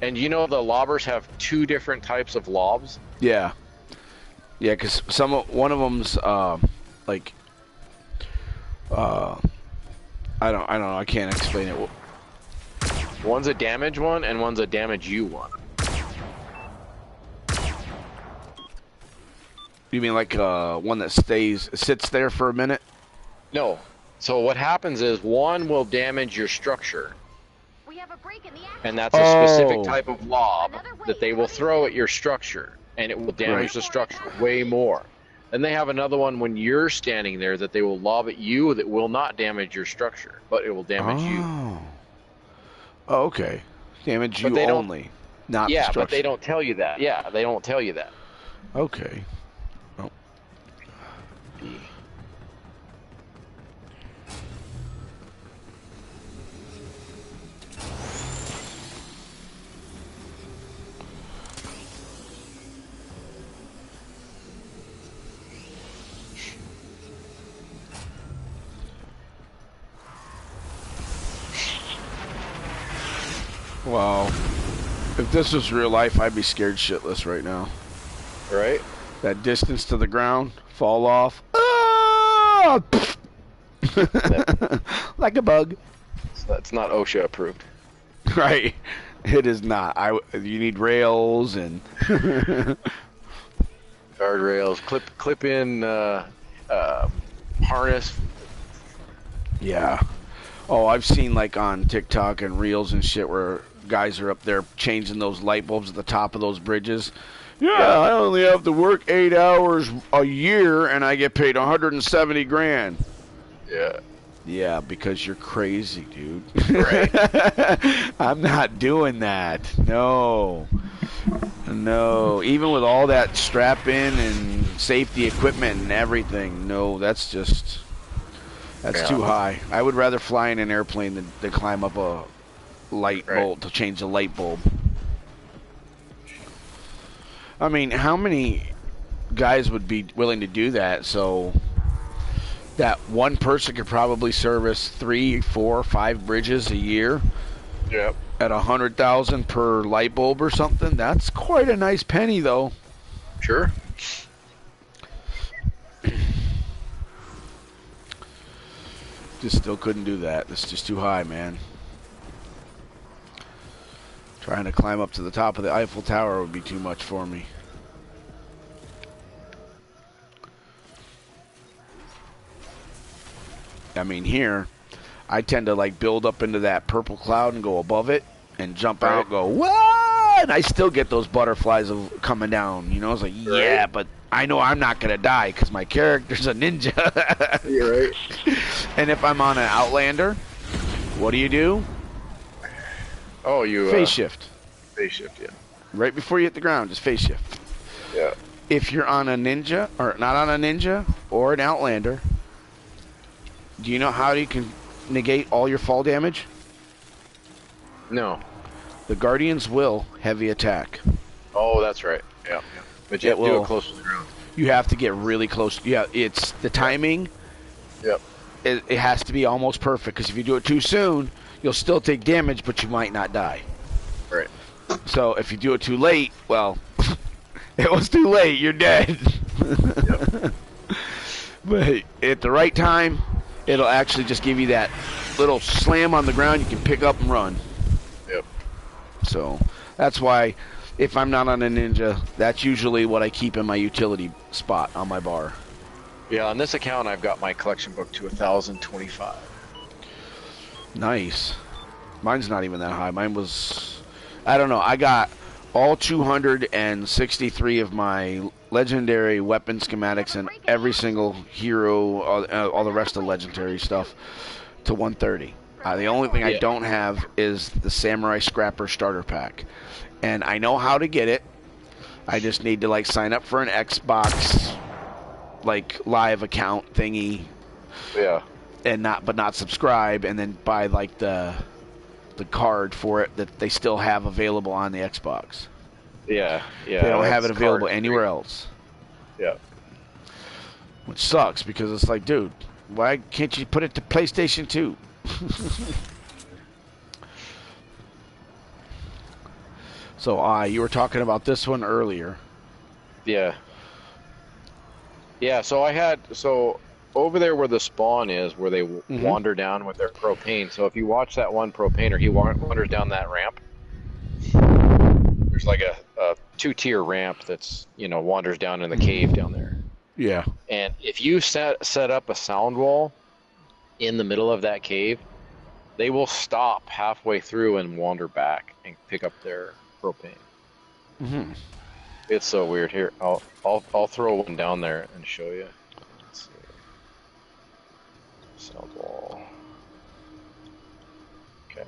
And the lobbers have 2 different types of lobs. Yeah. Yeah, because one of them's like I don't know. I can't explain it. One's a damage one, and one's a damage you one. You mean like one that sits there for a minute? No. So what happens is one will damage your structure, We have a break in the action. and that's a specific Oh. type of lob that they will throw at your structure, and it will damage the structure way more. Then they have another one when you're standing there that they will lob at you that will not damage your structure, but it will damage you. Oh, okay. Damage But you they don't- only, not the Yeah, structure. but they don't tell you that. Yeah, they don't tell you that. Okay. Oh. Wow. If this was real life, I'd be scared shitless right now. Right? That distance to the ground, fall off. Ah! Like a bug. So that's not OSHA approved. Right. It is not. You need rails and Guardrails, clip in harness. yeah. Oh, I've seen like on TikTok and Reels and shit where guys are up there changing those light bulbs at the top of those bridges. Yeah, Yeah. I only have to work 8 hours a year and I get paid 170 grand. Yeah. Yeah, because you're crazy, dude. Right. I'm not doing that. No. No. Even with all that strap in and safety equipment and everything, no, that's too high. I would rather fly in an airplane than climb up a light bulb to change a light bulb. I mean, how many guys would be willing to do that? So that one person could probably service 3, 4, 5 bridges a year. Yep. At 100,000 per light bulb or something. That's quite a nice penny, though. Sure. Just still couldn't do that. It's just too high, man. Trying to climb up to the top of the Eiffel Tower would be too much for me. I mean, here, I tend to like build up into that purple cloud and go above it and jump out and go, what? And I still get those butterflies of coming down. You know, it's like, yeah, but I know I'm not going to die because my character's a ninja. You're right. And if I'm on an Outlander, what do? Oh, you phase shift. Phase shift, yeah. Right before you hit the ground, just phase shift. Yeah. If you're on a ninja, or not on a ninja, or an Outlander, do you know how you can negate all your fall damage? No. The Guardian's Will heavy attack. Oh, that's right. Yeah. But you have to do it close to the ground. You have to get really close. Yeah, it's the timing. Yep. It has to be almost perfect, because if you do it too soon, you'll still take damage, but you might not die. Right. So if you do it too late, well, it was too late. You're dead. Yep. But at the right time, it'll actually just give you that little slam on the ground you can pick up and run. Yep. So that's why if I'm not on a ninja, that's usually what I keep in my utility spot on my bar. Yeah, on this account, I've got my collection book to 1,025. Nice. Mine's not even that high. Mine was, I don't know, I got all 263 of my legendary weapon schematics and every single hero, all the rest of the legendary stuff to 130. The only thing I don't have is the Samurai Scrapper starter pack. And I know how to get it. I just need to like sign up for an Xbox like live account thingy. Yeah. And not subscribe, and then buy like the card for it that they still have available on the Xbox. Yeah. They don't have it available anywhere else. Yeah. Which sucks, because it's like, dude, why can't you put it to PlayStation 2? So, you were talking about this one earlier. Yeah. Yeah, so over there where the spawn is, where they wander down with their propane. So if you watch that one propaner, he wanders down that ramp. There's like a 2-tier ramp that's, wanders down in the cave down there. Yeah. And if you set up a sound wall in the middle of that cave, they will stop halfway through and wander back and pick up their propane. Mm-hmm. It's so weird. Here, I'll throw one down there and show you. Let's see. Sound wall. Okay.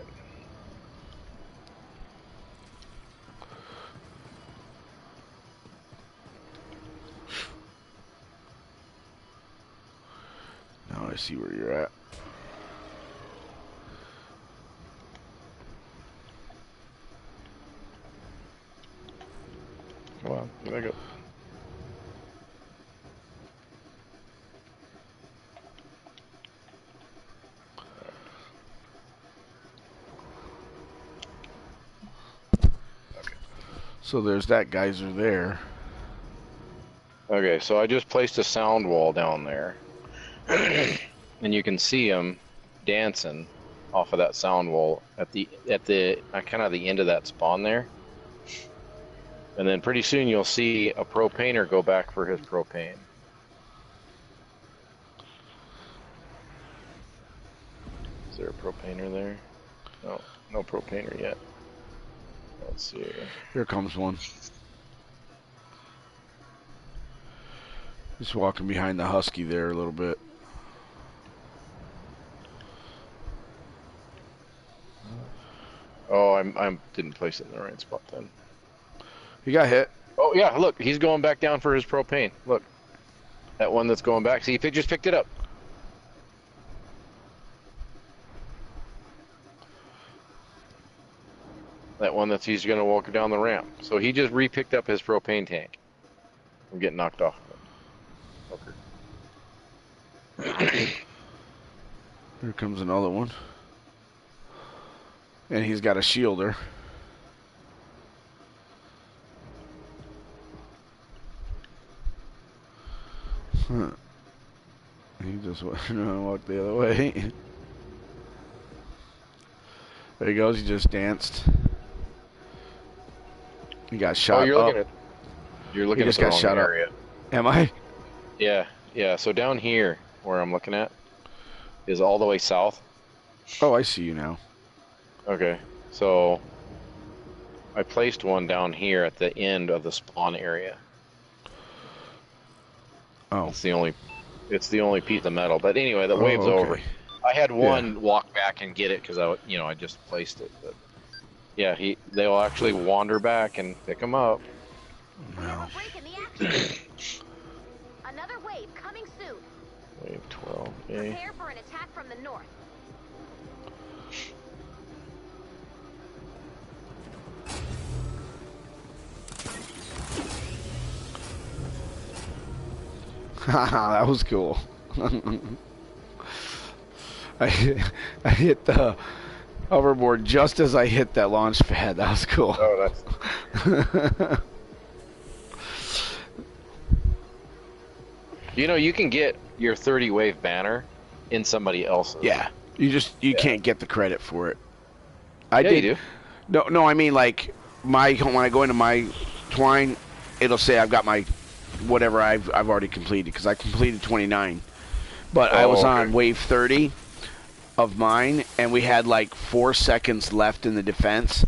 Now I see where you're at. Come on, there we go. So there's that geyser there. Okay, so I just placed a sound wall down there, and you can see him dancing off of that sound wall at the kind of the end of that spawn there. And then pretty soon you'll see a propaner go back for his propane. Is there a propaner there? No, no propaner yet. Let's see. Here comes one. Just walking behind the husky there a little bit. Oh, I didn't place it in the right spot then. He got hit. Oh yeah, look, he's going back down for his propane. Look, that one that's going back. See, he just picked it up. That one he's going to walk down the ramp. So he just re-picked up his propane tank. I'm getting knocked off. Okay. Here comes another one. And he's got a shielder. Huh. He just walked the other way. There he goes. He just danced. He got shot. Oh, you're up. looking at. You're looking He at just the got wrong shot area. up. Am I? Yeah, yeah. So down here, where I'm looking at, is all the way south. Oh, I see you now. Okay, so I placed one down here at the end of the spawn area. Oh. It's the only piece of metal. But anyway, the wave's okay. over. I had one walk back and get it because I just placed it. But yeah, they'll actually wander back and pick them up. No. Break in the action. Another wave coming soon. Wave 12. Okay. Prepare for an attack from the north. Haha, that was cool. I hit the hoverboard just as I hit that launch pad. That was cool. Oh, that's. You can get your 30 wave banner in somebody else's. Yeah, you can't get the credit for it. I Yeah, did. you do. No, I mean like when I go into my twine, it'll say I've got my whatever I've already completed because I completed 29, but I was on wave 30 of mine, and we had like 4 seconds left in the defense,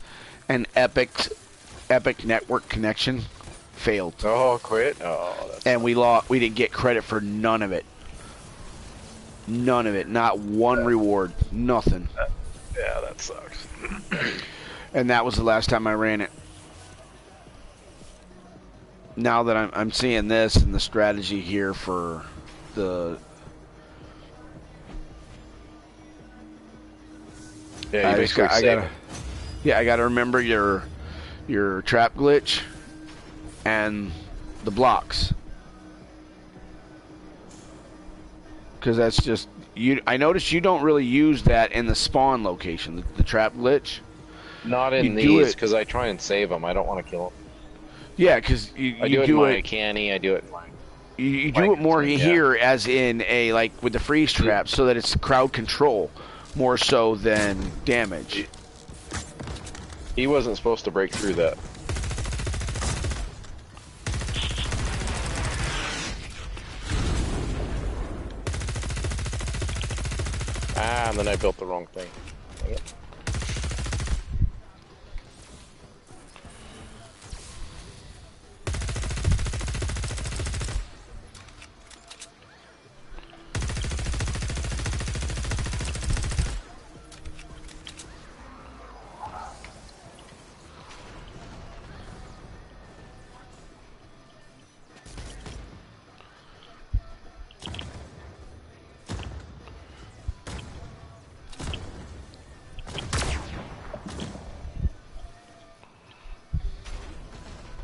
and Epic network connection failed. Oh, quit. Oh, that's. And we didn't get credit for none of it. None of it. Not one reward. Nothing. Yeah, that sucks. And that was the last time I ran it. Now that I'm seeing this and the strategy here for the. Yeah, you basically I gotta remember your trap glitch and the blocks, because that's just you. I noticed you don't really use that in the spawn location, the trap glitch. Not in these, because I try and save them. I don't want to kill them. Yeah, because I do it in my canny. I do it in my. You do it more here, as in like with the freeze trap, so that it's crowd control more so than damage. He wasn't supposed to break through that. Ah, and then I built the wrong thing. Dang it.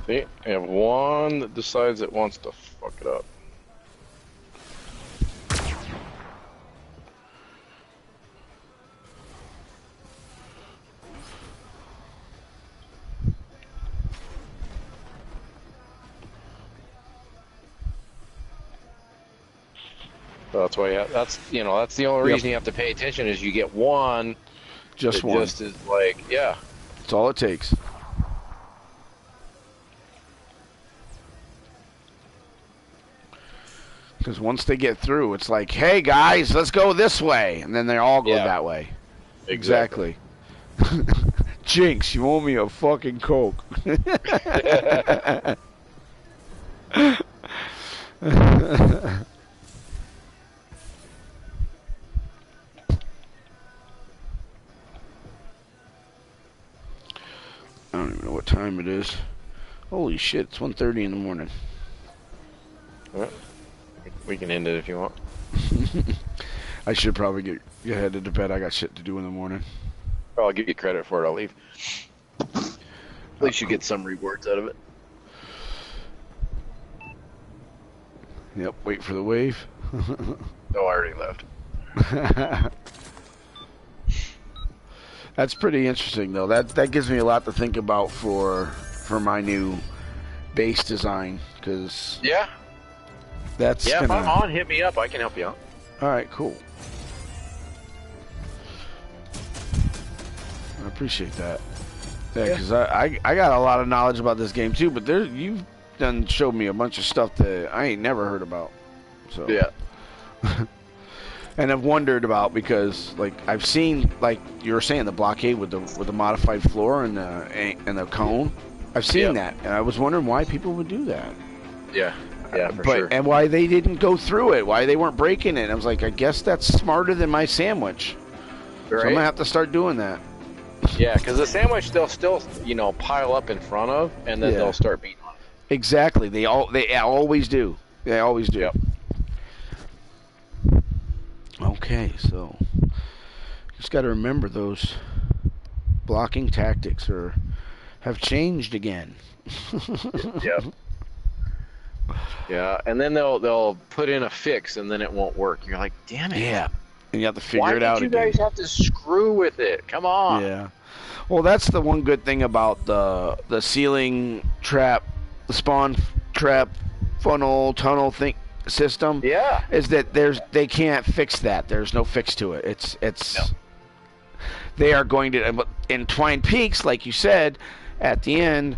See, I have one that decides it wants to fuck it up. So that's why that's that's the only Yep. reason you have to pay attention is you get one Just that one. just is like That's all it takes. Because once they get through, it's like, hey guys, let's go this way, and then they all go Yeah. that way. Exactly. Jinx, you owe me a fucking Coke. I don't even know what time it is. Holy shit, it's 1:30 in the morning. Well, we can end it if you want. I should probably get headed to bed. I got shit to do in the morning. Or I'll give you credit for it. I'll leave. At least you get some rewards out of it. Yep, wait for the wave. Oh, I already left. That's pretty interesting, though. That gives me a lot to think about for my new base design, because Yeah. that's Yeah, gonna... if I'm on, hit me up. I can help you out. All right, cool. I appreciate that. Yeah, because I got a lot of knowledge about this game too, but you've done showed me a bunch of stuff that I ain't never heard about. So Yeah. and I've wondered about, because like I've seen, like you were saying, the blockade with the modified floor and the cone. I've seen that, and I was wondering why people would do that. Yeah. Yeah, for sure. And why they didn't go through it, why they weren't breaking it. And I was like, I guess that's smarter than my sandwich. So I'm gonna have to start doing that. Yeah, because the sandwich they'll still pile up in front of, and then they'll start beating on it. Exactly. They always do. They always do. Yep. Okay, so just got to remember those blocking tactics have changed again. Yep. Yeah, and then they'll put in a fix, and then it won't work. You're like, damn it. Yeah, and you have to figure Why it out did you again. guys have to screw with it? Come on. Yeah. Well, that's the one good thing about the ceiling trap, the spawn trap, funnel tunnel system. Yeah. Is that they can't fix that. There's no fix to it. It's No. They are going to, in Twine Peaks, like you said, at the end,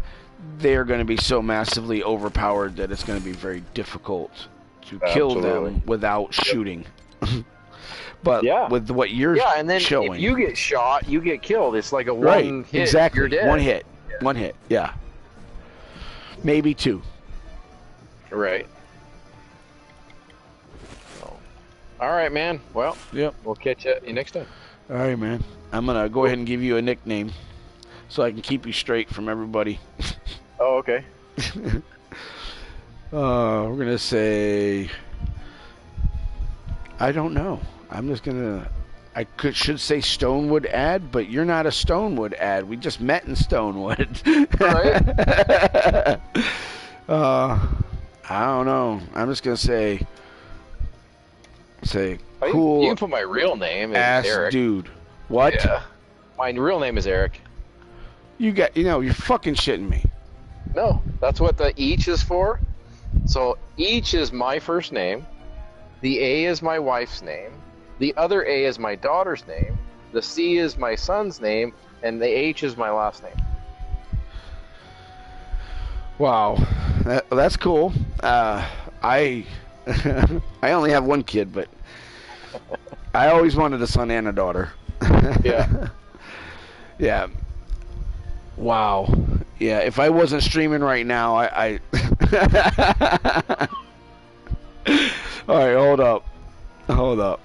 they are going to be so massively overpowered that it's going to be very difficult to kill Absolutely. them without shooting. But with what you're and then showing, if you get shot, you get killed. It's like a right, one hit. exactly, You're dead. one hit, yeah, maybe two. Right. So, all right, man. Well, Yep. we'll catch you next time. All right, man. I'm gonna go ahead and give you a nickname, so I can keep you straight from everybody. Oh, okay. We're gonna say, I don't know. I'm just gonna. Should say Stonewood ad, but you're not a Stonewood ad. We just met in Stonewood. Right. I don't know. I'm just gonna say cool You can put my real name as ass Eric. dude. What? Yeah. My real name is Eric. You're fucking shitting me. No, that's what the each is for. So each is my first name. The A is my wife's name. The other A is my daughter's name. The C is my son's name, and the H is my last name. Wow, that's cool. I I only have one kid, but I always wanted a son and a daughter. Yeah. Yeah. Wow. Yeah. If I wasn't streaming right now, I... All right, hold up.